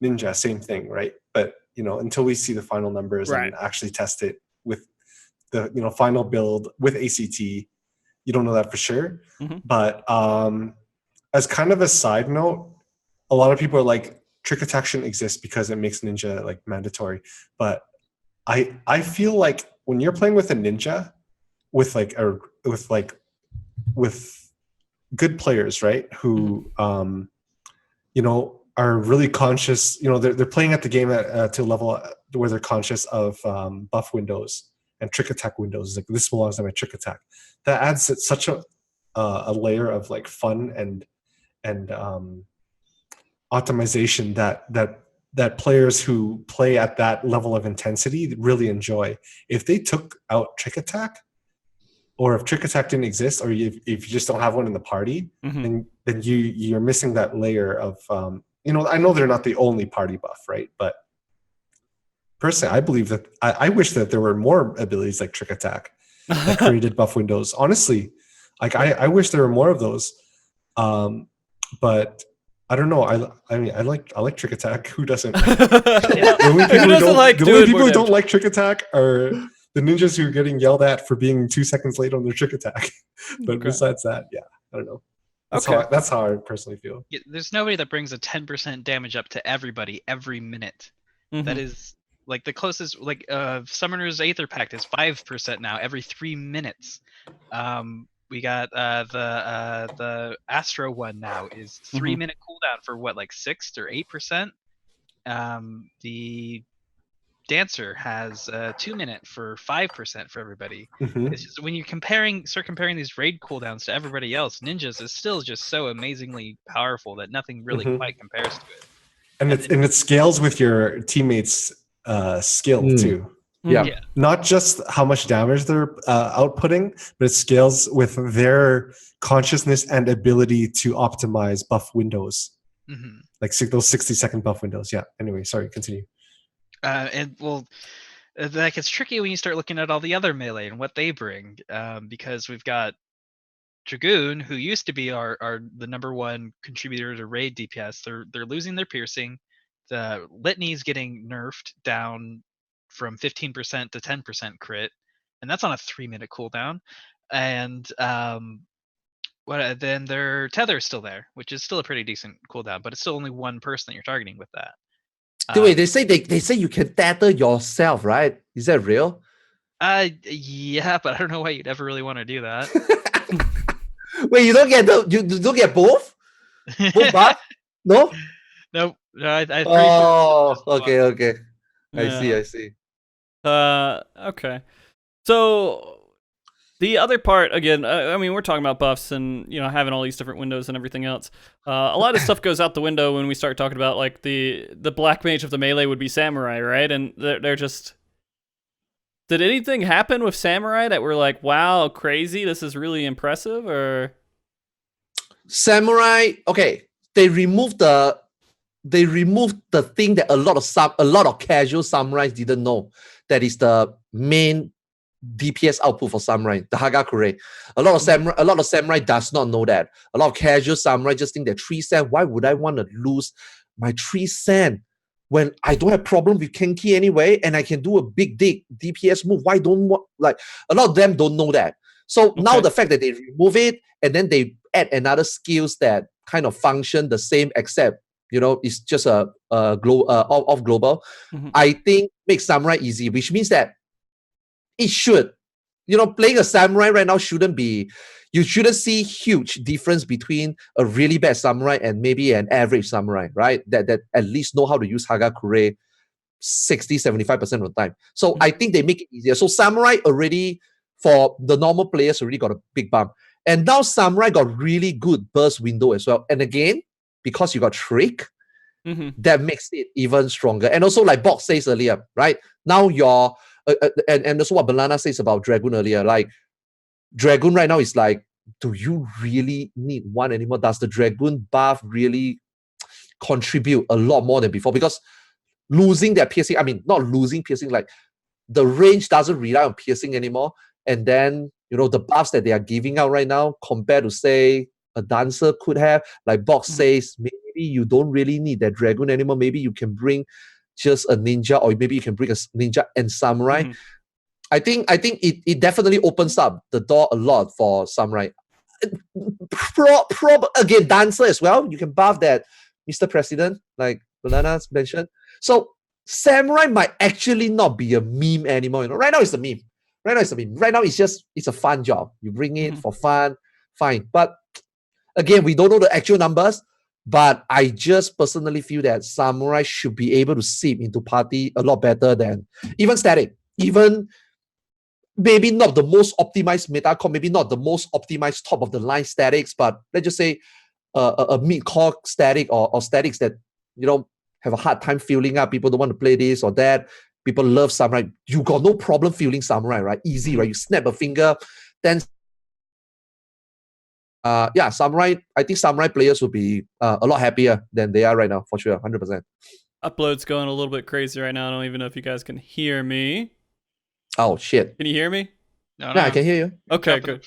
Ninja, same thing, right?" But until we see the final numbers and actually test it with the final build with ACT, you don't know that for sure. But as kind of a side note, a lot of people are like, trick attack shouldn't exist because it makes ninja like mandatory. But I feel like when you're playing with a ninja, with good players, right? Who are really conscious. They're playing at the game to a level where they're conscious of buff windows and trick attack windows. Like, this belongs to my trick attack. That adds such a layer of like fun and optimization that players who play at that level of intensity really enjoy. If they took out trick attack, or if trick attack didn't exist, or if you just don't have one in the party, then you're missing that layer of I know they're not the only party buff, right? But personally, I believe that I wish that there were more abilities like trick attack that created buff windows. Honestly, like I wish there were more of those. But I don't know. I mean, I like trick attack. Who doesn't? The only people who don't like trick attack are the ninjas who are getting yelled at for being 2 seconds late on their trick attack. But besides that, yeah, I don't know. That's how I personally feel. Yeah, there's nobody that brings a 10% damage up to everybody every minute. That is like the closest. Like Summoner's Aether Pact is 5% now every 3 minutes. We got the Astro one now is 3 minute cooldown for what, like 6 or 8%. The Dancer has 2 minute for 5% for everybody. It's just when you start comparing these raid cooldowns to everybody else, Ninjas is still just so amazingly powerful that nothing really quite compares to it. And it scales with your teammates' skill too. Yeah. Yeah. Not just how much damage they're outputting, but it scales with their consciousness and ability to optimize buff windows, Mhm. like those 60-second buff windows. Yeah. Anyway, sorry, continue. And well, that gets tricky when you start looking at all the other melee and what they bring, because we've got Dragoon, who used to be the number one contributor to raid DPS. They're losing their piercing. The litany's getting nerfed down from 15% to 10% crit, and that's on a 3-minute cooldown. And then their tether's still there, which is still a pretty decent cooldown, but it's still only one person that you're targeting with that. Wait, they say you can tether yourself, right? Is that real? Yeah, but I don't know why you'd ever really want to do that. Wait, you don't get you don't get both? Both buff? No? No, I'm pretty sure Oh, it's just one. okay. Yeah. I see. Okay. So the other part, again, I mean, we're talking about buffs and, you know, having all these different windows and everything else. A lot of stuff goes out the window when we start talking about, like, the black mage of the melee would be samurai, right? And they're just... Did anything happen with samurai that were like, wow, crazy, this is really impressive, or... Samurai, okay, they removed the thing that a lot of casual samurais didn't know. That is the main DPS output for samurai, the Hagakure. A lot of samurai does not know that. A lot of casual samurai just think that 3 cent. Why would I want to lose my 3 cent when I don't have problem with Kenki anyway, and I can do a big DPS move? Why don't like a lot of them don't know that? So now the fact that they remove it and then they add another skills that kind of function the same, except it's just a off global. I think makes samurai easy, which means that it should, playing a samurai right now you shouldn't see huge difference between a really bad samurai and maybe an average samurai, right? That at least know how to use Hagakure 60-75% of the time. So I think they make it easier. So samurai already, for the normal players, already got a big bump. And now samurai got really good burst window as well. And again, because you got trick, that makes it even stronger. And also, like Box says earlier, right? Now your and also what Balana says about Dragoon earlier, like Dragoon right now is like, do you really need one anymore? Does the Dragoon buff really contribute a lot more than before? Because losing their piercing, I mean, not losing piercing, like the range doesn't rely on piercing anymore. And then, the buffs that they are giving out right now compared to, say, a dancer could have, like Box says, maybe you don't really need that Dragoon anymore. Maybe you can bring just a ninja, or maybe you can bring a ninja and samurai. I think it definitely opens up the door a lot for samurai. Again, dancer as well. You can buff that Mr. President, like Balana's mentioned. So samurai might actually not be a meme anymore. Right now it's a meme. Right now it's a fun job. You bring it for fun, fine. But again, we don't know the actual numbers. But I just personally feel that samurai should be able to seep into party a lot better than even static. Even maybe not the most optimized meta core, maybe not the most optimized top of the line statics, but let's just say a mid core static or statics that have a hard time filling up. People don't want to play this or that. People love samurai. You got no problem feeling samurai, right? Easy, right? You snap a finger, then samurai. I think samurai players will be a lot happier than they are right now, for sure, 100%. Upload's going a little bit crazy right now. I don't even know if you guys can hear me. Oh shit! Can you hear me? No. Yeah, I can hear you. Okay, good.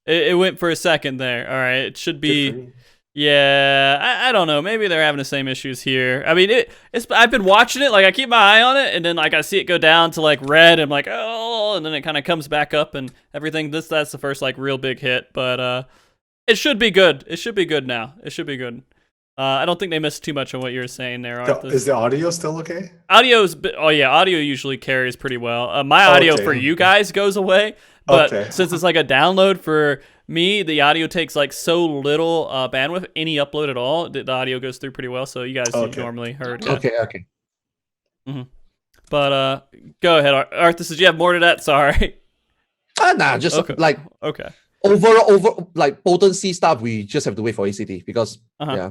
It went for a second there. All right, it should be. Yeah, I don't know. Maybe they're having the same issues here. I mean, I've been watching it. Like, I keep my eye on it, and then like I see it go down to like red. And I'm like, oh, and then it kind of comes back up and everything. That's the first like real big hit, but it should be good. It should be good now. It should be good. I don't think they missed too much on what you were saying there, Arthars. Is the audio still okay? Audio usually carries pretty well. My audio for you guys goes away, but since it's like a download for me, the audio takes like so little bandwidth. Any upload at all, the audio goes through pretty well. So you guys normally heard. Yeah. Okay. But go ahead, Arthars. Did you have more to that? Sorry. Nah, just like okay. Over like potency stuff, we just have to wait for ACT because yeah.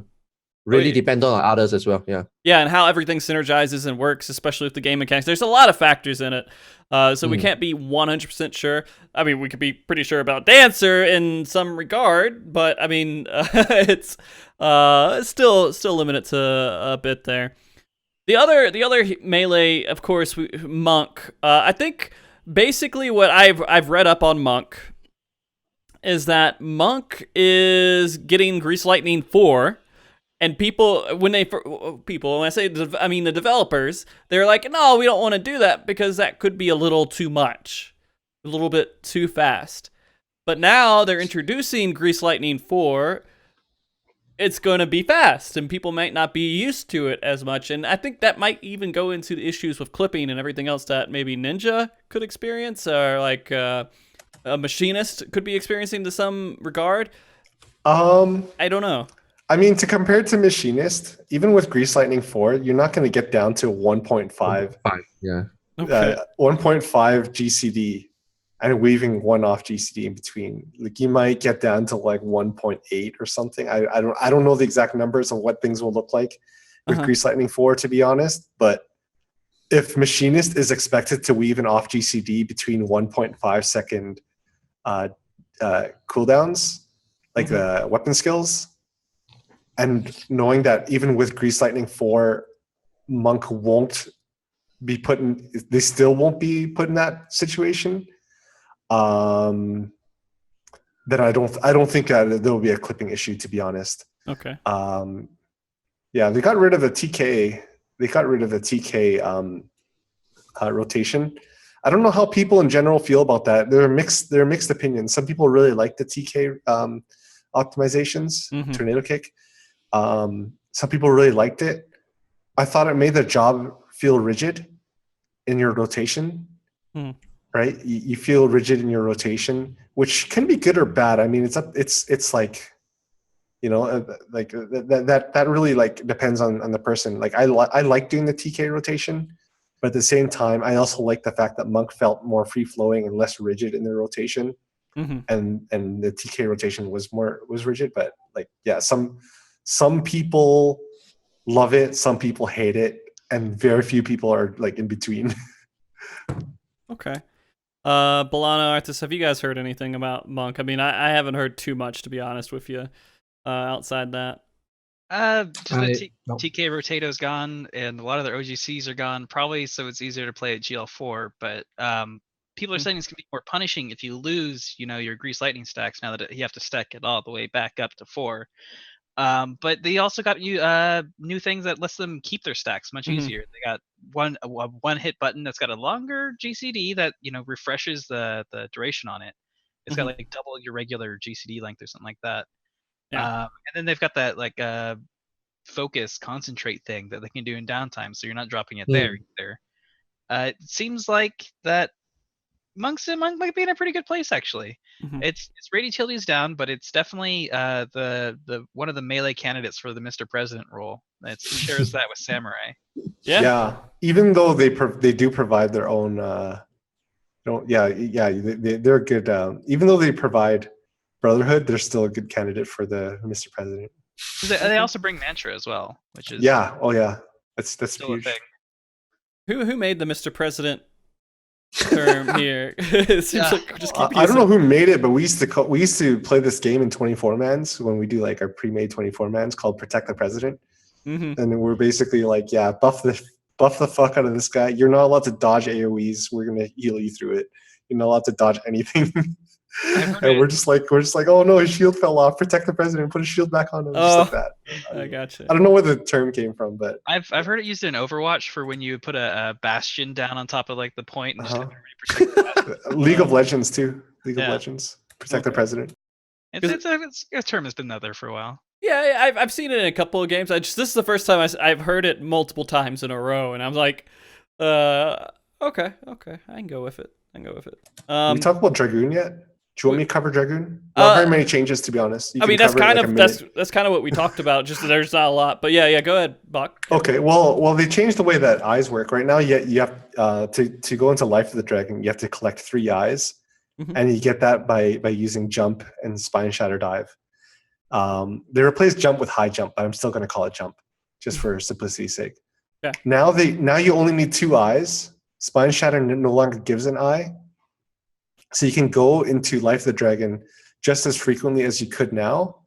Really depend on others as well. Yeah. Yeah, and how everything synergizes and works, especially with the game mechanics. There's a lot of factors in it, so we can't be 100% sure. I mean, we could be pretty sure about Dancer in some regard, but I mean, it's still limited to a bit there. The other melee, of course, Monk. I think basically what I've read up on Monk is that Monk is getting Grease Lightning 4. And when I say, I mean the developers, they're like, no, we don't want to do that because that could be a little too much, a little bit too fast. But now they're introducing Grease Lightning 4. It's going to be fast, and people might not be used to it as much. And I think that might even go into the issues with clipping and everything else that maybe Ninja could experience, or like a machinist could be experiencing to some regard. I don't know. I mean, to compare it to Machinist, even with Grease Lightning 4, you're not going to get down to 1.5. Yeah. Okay. 1.5 GCD and weaving one off GCD in between. Like you might get down to like 1.8 or something. I don't know the exact numbers of what things will look like with Grease Lightning 4, to be honest. But if Machinist is expected to weave an off GCD between 1.5 second cooldowns, like the weapon skills, and knowing that even with Grease Lightning 4, Monk won't be put in, they still won't be put in that situation, then I don't think that there will be a clipping issue, to be honest. Okay. Yeah, they got rid of the TK. They got rid of the TK rotation. I don't know how people in general feel about that. There are mixed opinions. Some people really like the TK optimizations, tornado kick. Some people really liked it. I thought it made the job feel rigid in your rotation, right? You feel rigid in your rotation, which can be good or bad. I mean, it's like, you know, like that really like depends on the person. Like I like doing the TK rotation, but at the same time, I also like the fact that Monk felt more free flowing and less rigid in the rotation, and the TK rotation was rigid. But like, yeah, some people love it, some people hate it, and very few people are like in between. Okay. Balana, Arthars, have you guys heard anything about Monk? I mean, I haven't heard too much, to be honest with you, outside that. Just the TK Rotato's gone, and a lot of their OGCs are gone, probably, so it's easier to play at GL4, but people are saying it's going to be more punishing if you lose, you know, your Grease Lightning stacks, now that you have to stack it all the way back up to 4. But they also got new things that lets them keep their stacks much easier. They got one hit button that's got a longer GCD that, you know, refreshes the duration on it. It's got like double your regular GCD length or something like that. Yeah. And then they've got that like focus concentrate thing that they can do in downtime, so you're not dropping it there either. It seems like that Monk might be in a pretty good place, actually. It's Raid Utility's down, but it's definitely the one of the melee candidates for the Mr. President role. It shares that with Samurai. Yeah. Even though they do provide their own, they're good. Even though they provide Brotherhood, they're still a good candidate for the Mr. President. They also bring Mantra as well, which is that's still huge. a thing. Who made the Mr. President term here? It seems like we just keep I don't know who made it, but we used to play this game in 24-mans when we do like our pre-made 24-mans called Protect the President, and we're basically like, buff the fuck out of this guy. You're not allowed to dodge AoEs. We're gonna heal you through it. You're not allowed to dodge anything. And we're just like, oh no, his shield fell off. Protect the president. Put his shield back on him. Just like that. I gotcha. I don't know where the term came from, but I've heard it used in Overwatch for when you put a bastion down on top of like the point and just have everybody protect the bastion. League of Legends too. League of Legends. Protect the president. It's a term has been out there for a while. Yeah, I've seen it in a couple of games. This is the first time I've heard it multiple times in a row, and I'm like, okay, I can go with it. We talk about Dragoon yet? Do you want me to cover Dragoon? Not very many changes, to be honest. I mean, that's kind of what we talked about. Just there's not a lot, but yeah, go ahead, Bach. Okay, well, they changed the way that eyes work. Right now, you have to go into Life of the Dragon. You have to collect 3 eyes, and you get that by using Jump and Spine Shatter Dive. They replaced jump with high jump, but I'm still going to call it jump just for simplicity's sake. Okay. Now you only need 2 eyes. Spine Shatter no longer gives an eye. So you can go into Life of the Dragon just as frequently as you could now.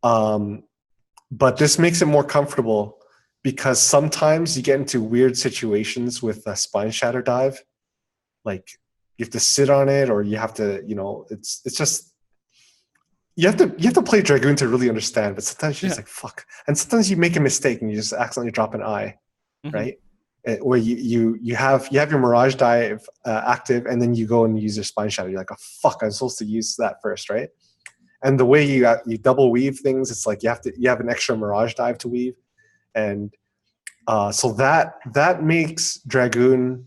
But this makes it more comfortable because sometimes you get into weird situations with a Spine Shatter dive. Like you have to sit on it, or you have to, it's just you have to play Dragoon to really understand. But sometimes you're just like fuck, and sometimes you make a mistake and you just accidentally drop an eye, right? Where you have your Mirage dive active, and then you go and use your Spine Shatter. You're like, oh fuck, I'm supposed to use that first, right? And the way you double weave things, it's like you have an extra Mirage dive to weave, and so that makes Dragoon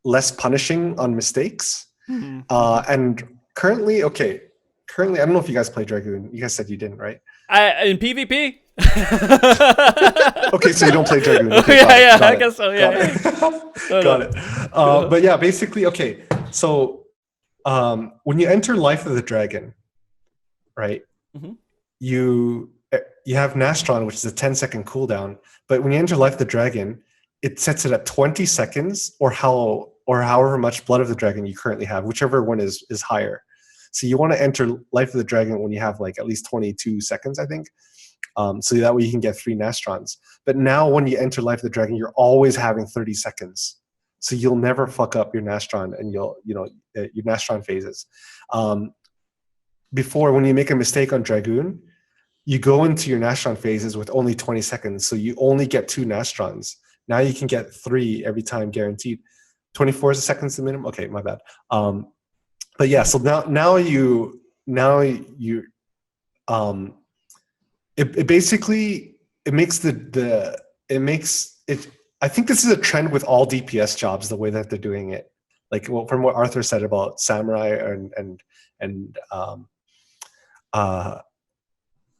less punishing on mistakes. And currently, I don't know if you guys play Dragoon. You guys said you didn't, right? In PvP. Okay, so you don't play Dragoon. Okay, I guess so. Yeah, got it. But yeah, basically, okay. So when you enter Life of the Dragon, right? You have Nastron, which is a 10-second cooldown. But when you enter Life of the Dragon, it sets it at 20 seconds, or however much Blood of the Dragon you currently have, whichever one is higher. So you want to enter Life of the Dragon when you have like at least 22 seconds, I think. So that way you can get 3 Nastrons. But now when you enter Life of the Dragon, you're always having 30 seconds. So you'll never fuck up your Nastron and your Nastron phases. Before, when you make a mistake on Dragoon, you go into your Nastron phases with only 20 seconds. So you only get 2 Nastrons. Now you can get 3 every time guaranteed. 24 seconds the minimum. Okay, my bad. But yeah, so now you it basically makes it. I think this is a trend with all DPS jobs, the way that they're doing it. Like from what Arthur said about Samurai and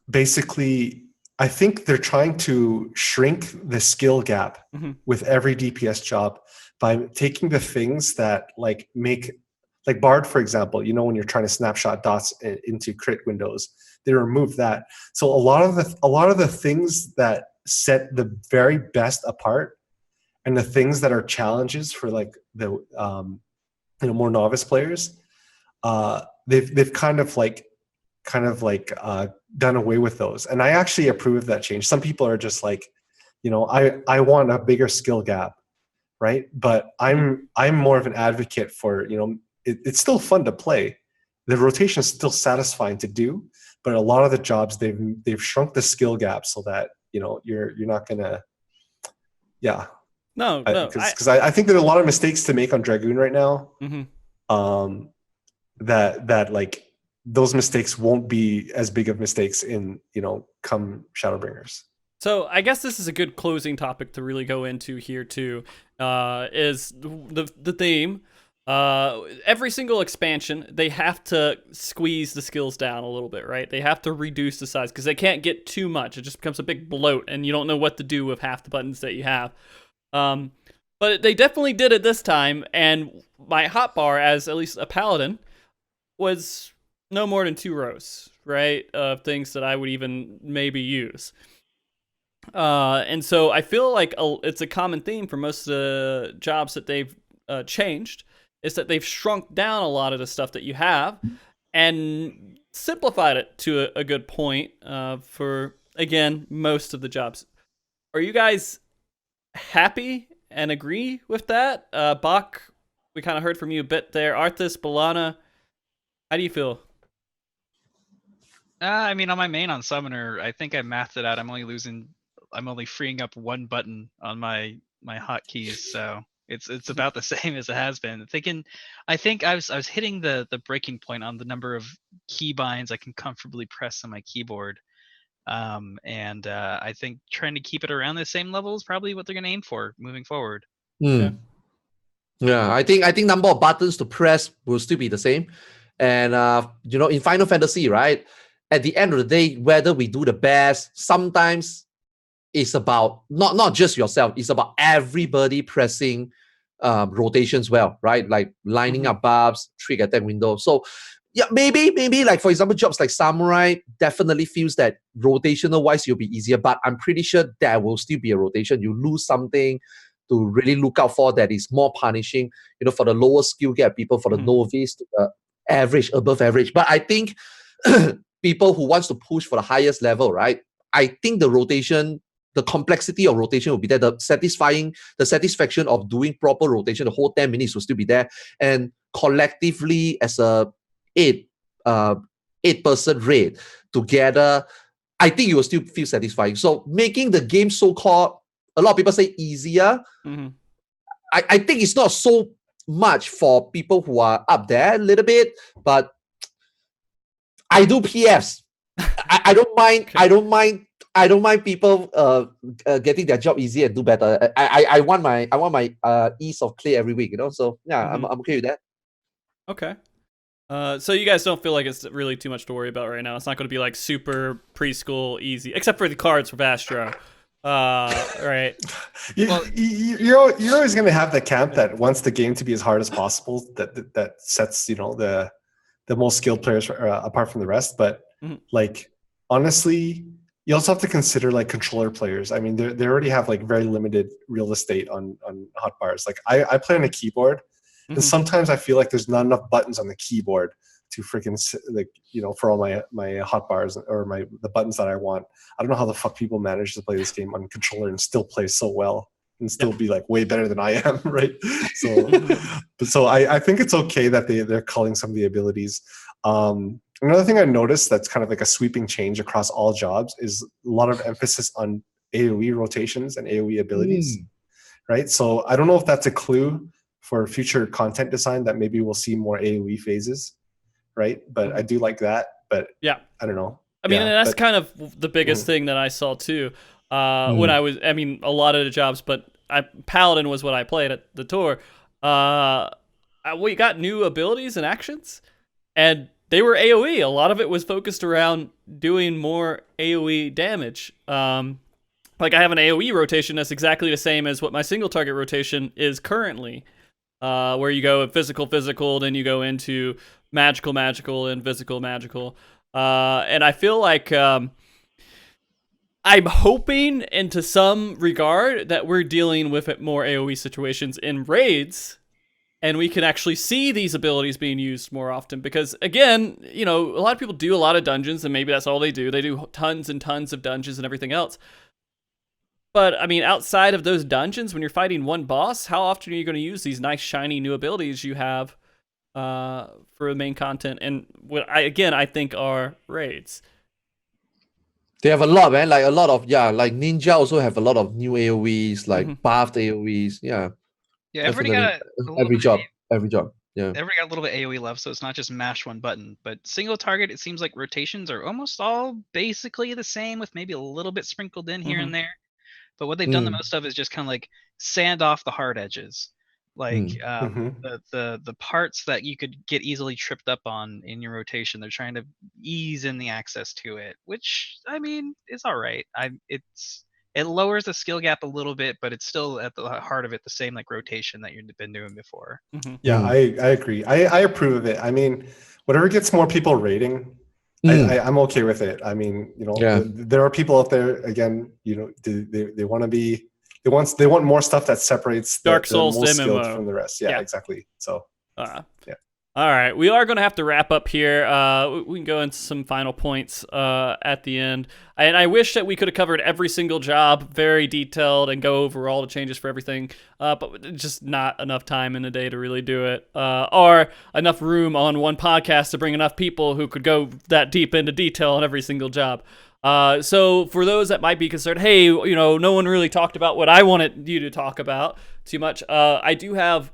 basically, I think they're trying to shrink the skill gap with every DPS job by taking the things that make Bard, for example, when you're trying to snapshot dots into crit windows, they remove that. So a lot of the things that set the very best apart, and the things that are challenges for the more novice players, they've kind of done away with those. And I actually approve of that change. Some people are just like, I want a bigger skill gap, right? But I'm more of an advocate for, it's still fun to play. The rotation is still satisfying to do, but a lot of the jobs they've shrunk the skill gap so that you're not gonna, no, because I think there are a lot of mistakes to make on Dragoon right now. That those mistakes won't be as big of mistakes in come Shadowbringers. So I guess this is a good closing topic to really go into here too. Is the theme. Every single expansion, they have to squeeze the skills down a little bit, right? They have to reduce the size because they can't get too much. It just becomes a big bloat, and you don't know what to do with half the buttons that you have. But they definitely did it this time, and my hotbar, as at least a paladin, was no more than 2 rows, right, of things that I would even maybe use. And so I feel like it's a common theme for most of the jobs that they've changed, is that they've shrunk down a lot of the stuff that you have and simplified it to a good point for, again, most of the jobs. Are you guys happy and agree with that? Bach, we kind of heard from you a bit there. Arthas, Balana, how do you feel? I mean, on my main on Summoner, I think I mathed it out. I'm only freeing up 1 button on my hotkeys, so it's about the same as it has been. I think I was hitting the breaking point on the number of keybinds I can comfortably press on my keyboard. And I think trying to keep it around the same level is probably what they're going to aim for moving forward. Yeah, I think number of buttons to press will still be the same. And in Final Fantasy, right? At the end of the day, whether we do the best, sometimes it's about not just yourself. It's about everybody pressing rotations well, right? Like lining up buffs, trigger attack window. So yeah, maybe like for example, jobs like samurai definitely feels that rotational wise you'll be easier, but I'm pretty sure there will still be a rotation. You lose something to really look out for that is more punishing, for the lower skill gap people, for the novice to the average, above average. But I think people who wants to push for the highest level, right? I think the rotation, the complexity of rotation will be there. The satisfaction of doing proper rotation, the whole 10 minutes will still be there. And collectively as a eight person raid together, I think you will still feel satisfying. So making the game so-called, a lot of people say easier. I think it's not so much for people who are up there a little bit, but I do PFs. I don't mind. Okay. I don't mind people getting their job easier and do better. I want my ease of play every week. So yeah, I'm okay with that. Okay. So you guys don't feel like it's really too much to worry about right now. It's not going to be like super preschool easy, except for the cards for Vastro. Right. You're always going to have the camp that wants the game to be as hard as possible. That sets the most skilled players apart from the rest. But like honestly, you also have to consider like controller players. I mean, they already have like very limited real estate on hotbars. Like I play on a keyboard. And sometimes I feel like there's not enough buttons on the keyboard to freaking for all my hotbars or the buttons that I want. I don't know how the fuck people manage to play this game on controller and still play so well and still be like way better than I am, right? So I think it's okay that they're culling some of the abilities. Another thing I noticed that's kind of like a sweeping change across all jobs is a lot of emphasis on AoE rotations and AoE abilities, right? So I don't know if that's a clue for future content design that maybe we'll see more AoE phases, right? But I do like that, but yeah, I don't know. I mean, and that's kind of the biggest thing that I saw too. When I was, a lot of the jobs, but Paladin was what I played at the tour. We got new abilities and actions, and they were AoE. A lot of it was focused around doing more AoE damage. Like I have an AoE rotation that's exactly the same as what my single target rotation is currently. Where you go physical, then you go into magical, and physical, magical. And I feel like I'm hoping, into some regard, that we're dealing with more AoE situations in raids, and we can actually see these abilities being used more often. Because, again, a lot of people do a lot of dungeons, and maybe that's all they do. They do tons and tons of dungeons and everything else. But, outside of those dungeons, when you're fighting one boss, how often are you going to use these nice, shiny new abilities you have for the main content? And what I think are raids. They have a lot, man. Like a lot of, like Ninja also have a lot of new AoEs, like buffed AoEs. Yeah. Yeah, everybody got every job. Yeah. Everybody got a little bit AoE left, so it's not just mash one button. But single target, it seems like rotations are almost all basically the same, with maybe a little bit sprinkled in here and there. But what they've done the most of is just kind of like sand off the hard edges, like the parts that you could get easily tripped up on in your rotation. They're trying to ease in the access to it, which is all right. It lowers the skill gap a little bit, but it's still at the heart of it the same like rotation that you've been doing before. Yeah, I agree. I approve of it. Whatever gets more people rating, I'm okay with it. There are people out there, again, they want to be, they want more stuff that separates Dark Souls the most MMO skilled from the rest. Yeah, exactly. So yeah. All right, we are going to have to wrap up here. We can go into some final points at the end. And I wish that we could have covered every single job, very detailed, and go over all the changes for everything. But just not enough time in the day to really do it. Or enough room on one podcast to bring enough people who could go that deep into detail on every single job. So for those that might be concerned, hey, no one really talked about what I wanted you to talk about too much. I do have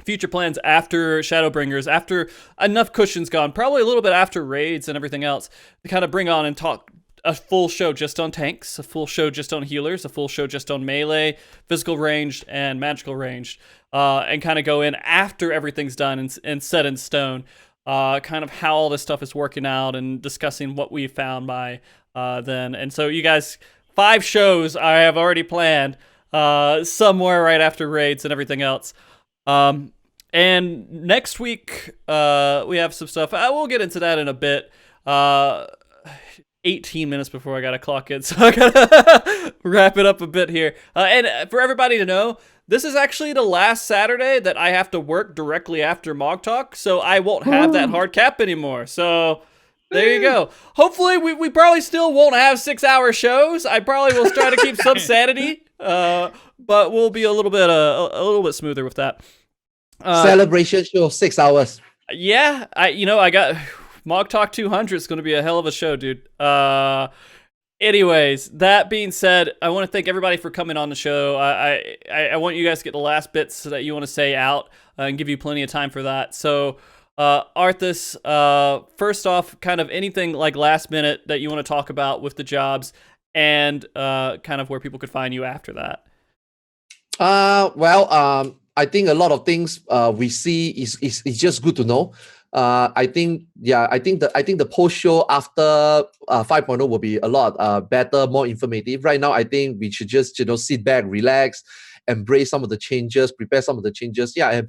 future plans after Shadowbringers, after enough cushion's gone, probably a little bit after raids and everything else, to kind of bring on and talk a full show just on tanks, a full show just on healers, a full show just on melee, physical ranged, and magical ranged, and kind of go in after everything's done and set in stone, kind of how all this stuff is working out and discussing what we found by then. And so you guys, 5 shows I have already planned somewhere right after raids and everything else. And next week, we have some stuff. I will get into that in a bit. 18 minutes before I gotta clock in, so I gotta wrap it up a bit here. And for everybody to know, this is actually the last Saturday that I have to work directly after MogTalk, so I won't have that hard cap anymore. So there you go. Hopefully, we probably still won't have 6-hour shows. I probably will try to keep some sanity, but we'll be a little bit smoother with that. Celebration show, 6 hours. Yeah, I got MogTalk 200 is going to be a hell of a show, dude. Anyways, that being said, I want to thank everybody for coming on the show. I want you guys to get the last bits that you want to say out and give you plenty of time for that. So, Arthas, first off, kind of anything like last minute that you want to talk about with the jobs, and kind of where people could find you after that. I think a lot of things we see is just good to know. I think the post show after 5.0 will be a lot better, more informative. Right now, I think we should just sit back, relax, embrace some of the changes, prepare some of the changes. Yeah,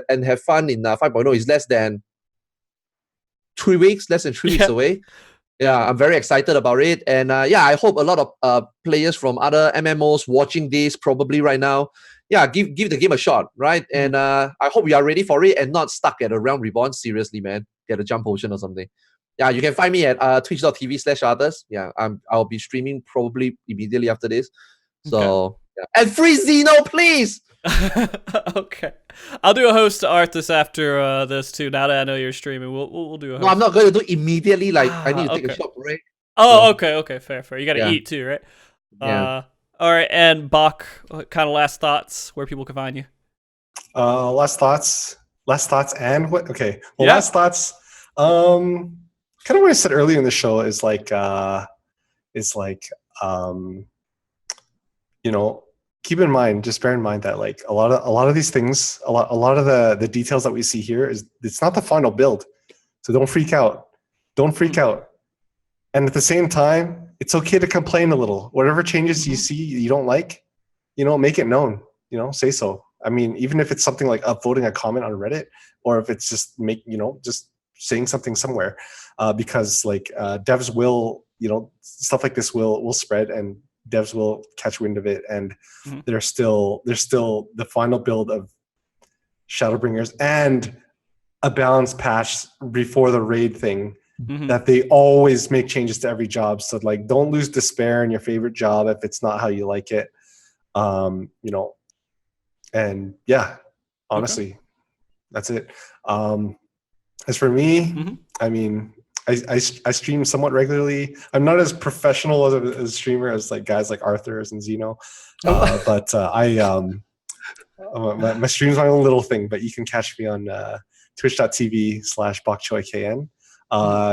and have fun in 5.0. Is less than 3 weeks, less than 3 weeks away. Yeah, I'm very excited about it, and I hope a lot of players from other MMOs watching this probably right now. Yeah, give the game a shot, right? And I hope you are ready for it and not stuck at a Realm Reborn. Seriously, man, get a jump potion or something. Yeah, you can find me at twitch.tv/Arthars. Yeah, I'll be streaming probably immediately after this. So and free Xeno, please. Okay, I'll do a host to Arthas after this too. Now that I know you're streaming, we'll do a host. No, I'm not going to do it immediately. Like I need to take a short break. Oh, okay, fair. You got to eat too, right? Yeah. All right, and Bach, what kind of last thoughts where people can find you? Last thoughts, and what? Okay, well, last thoughts. Kind of what I said earlier in the show is like, keep in mind, just bear in mind that like a lot of these things, a lot of the details that we see here it's not the final build, so don't freak out. And at the same time, it's okay to complain a little. Whatever changes you see you don't like, make it known. Say so. I mean, even if it's something like upvoting a comment on Reddit, or if it's just just saying something somewhere, because like devs will, stuff like this will spread, and devs will catch wind of it, and there's still the final build of Shadowbringers and a balanced patch before the raid thing. That they always make changes to every job, so like don't lose despair in your favorite job if it's not how you like it. And yeah, honestly, that's it. As for me, I mean, I stream somewhat regularly. I'm not as professional as a streamer as like guys like Arthars and Xeno, but my stream's my own little thing. But you can catch me on twitch.tv/BokChoyKN.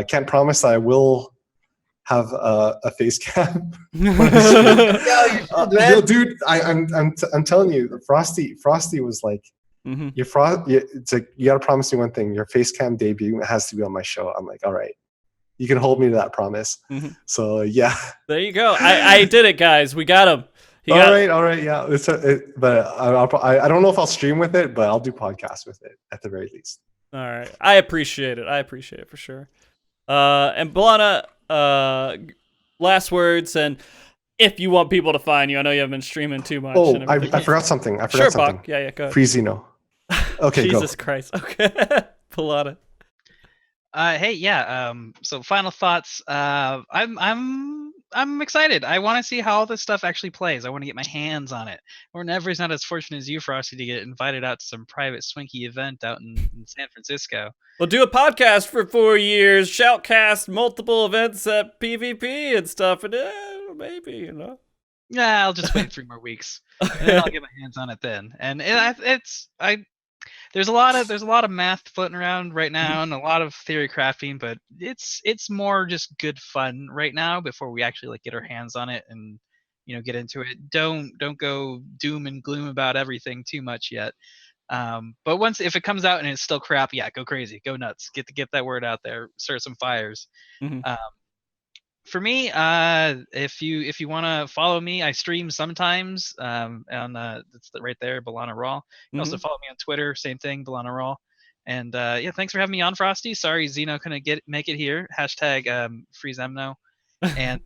Can't promise I will have a face cam. Dude, I'm telling you, Frosty was like, it's like, you gotta promise me one thing: your face cam debut has to be on my show. I'm like, all right, you can hold me to that promise. So yeah, there you go. I did it, guys. We got him. All right, yeah. But I don't know if I'll stream with it, but I'll do podcasts with it at the very least. All right. I appreciate it for sure. And Balana, last words, and if you want people to find you, I know you haven't been streaming too much. Oh, I forgot something. Sure, Buck. Yeah, go ahead. Free Xeno. Okay, Jesus Christ. Okay. Balana. Hey, yeah. So final thoughts. I'm excited. I want to see how all this stuff actually plays. I want to get my hands on it. Or Never's not as fortunate as you, Frosty, to get invited out to some private swanky event out in San Francisco. We'll do a podcast for 4 years, shoutcast multiple events at PvP and stuff, and maybe, Yeah, I'll just wait 3 more weeks, and then I'll get my hands on it then. And there's a lot of math floating around right now and a lot of theory crafting, but it's more just good fun right now before we actually like get our hands on it and get into it. Don't go doom and gloom about everything too much yet. But if it comes out and it's still crap, yeah, go crazy, go nuts, get that word out there, start some fires. For me, if you want to follow me, I stream sometimes. It's right there, Balana Rahl. You can also follow me on Twitter, same thing, Balana Rahl. And yeah, thanks for having me on, Frosty. Sorry, Zeno couldn't make it here. Hashtag free Zemno. And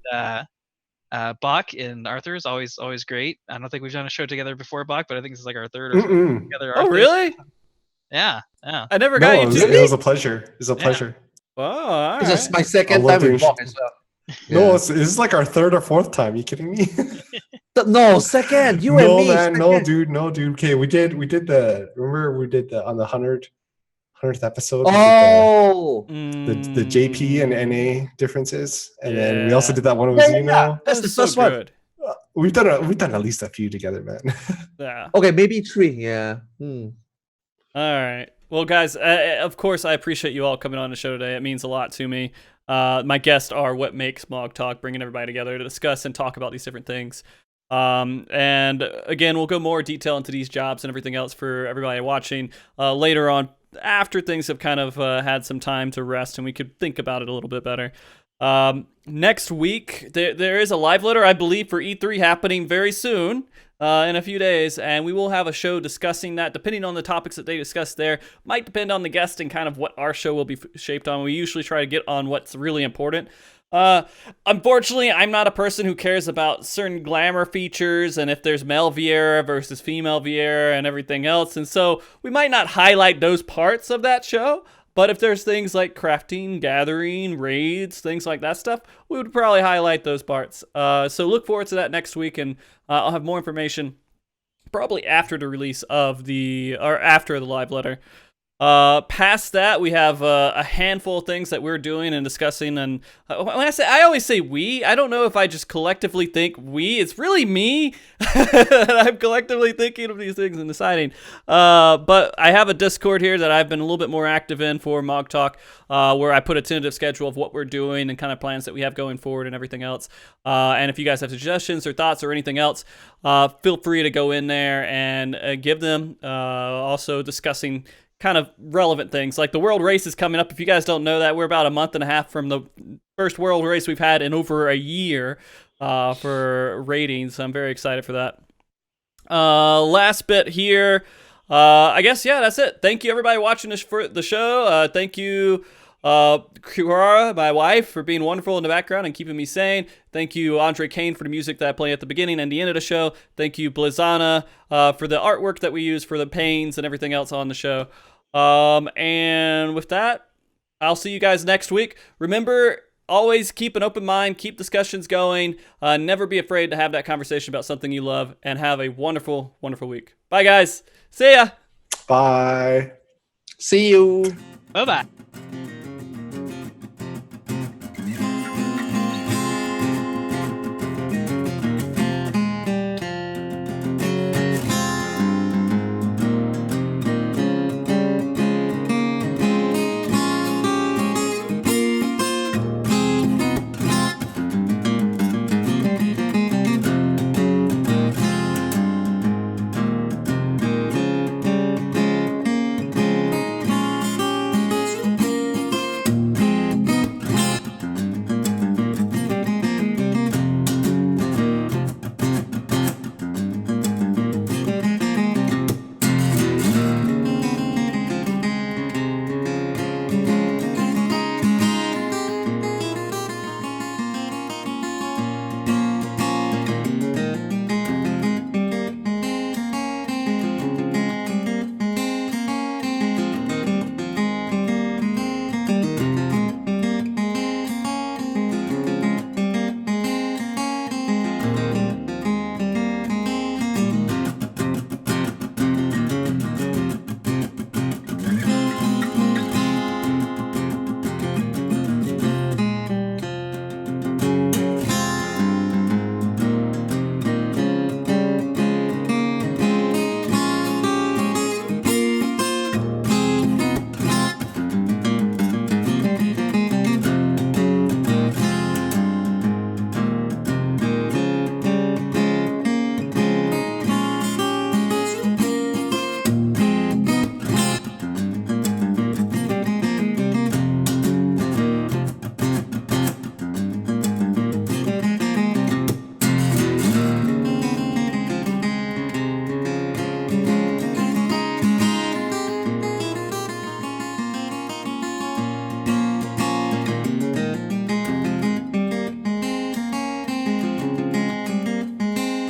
Bach and Arthars, always great. I don't think we've done a show together before, Bach, but I think this is like our third or fourth Mm-mm. together. Oh, Arthars. really? Yeah. I never No, got it you was, to. it was a pleasure. It was a Yeah. pleasure. Oh, all This is right. my I second love time with doing Bok as well. No, Yeah. this is like our third or fourth time. You kidding me? No, second. You no, and me. man, no, second. dude, no, dude. Okay, we did the. Remember we did the on the 100th episode. Oh. We did the JP and NA differences, and then we also Yeah. did that one with Yeah, Zeno. yeah. That's That the was so first one. good. We've done at least a few together, man. Yeah. Okay, maybe 3. Yeah. All right. Well, guys, of course, I appreciate you all coming on the show today. It means a lot to me. My guests are what makes MogTalk, bringing everybody together to discuss and talk about these different things. And again, we'll go more detail into these jobs and everything else for everybody watching later on, after things have kind of had some time to rest and we could think about it a little bit better. Next week, there is a live letter, I believe, for E3 happening very soon. In a few days, and we will have a show discussing that, depending on the topics that they discuss there. Might depend on the guest and kind of what our show will be shaped on. We usually try to get on what's really important. Unfortunately, I'm not a person who cares about certain glamour features and if there's male Vieira versus female Vieira and everything else, and so we might not highlight those parts of that show. But if there's things like crafting, gathering, raids, things like that stuff, we would probably highlight those parts. So look forward to that next week, and I'll have more information probably after the release of after the live letter. Past that, we have a handful of things that we're doing and discussing. And when I always say we, I don't know if I just collectively think we. It's really me. I'm collectively thinking of these things and deciding. But I have a Discord here that I've been a little bit more active in for MogTalk, where I put a tentative schedule of what we're doing and kind of plans that we have going forward and everything else. And if you guys have suggestions or thoughts or anything else, feel free to go in there and give them. Also discussing kind of relevant things like the world race is coming up. If you guys don't know that, we're about a month and a half from the first world race we've had in over a year for ratings. I'm very excited for that. Last bit here. I guess, yeah, that's it. Thank you, everybody watching the show. Thank you, Kurara, my wife, for being wonderful in the background and keeping me sane. Thank you, Andre Kane, for the music that I play at the beginning and the end of the show. Thank you, Blizana, for the artwork that we use for the panes and everything else on the show. And with that, I'll see you guys next week. Remember, always keep an open mind, keep discussions going. Never be afraid to have that conversation about something you love, and have a wonderful, wonderful week. Bye, guys. See ya. Bye. See you. Bye-bye.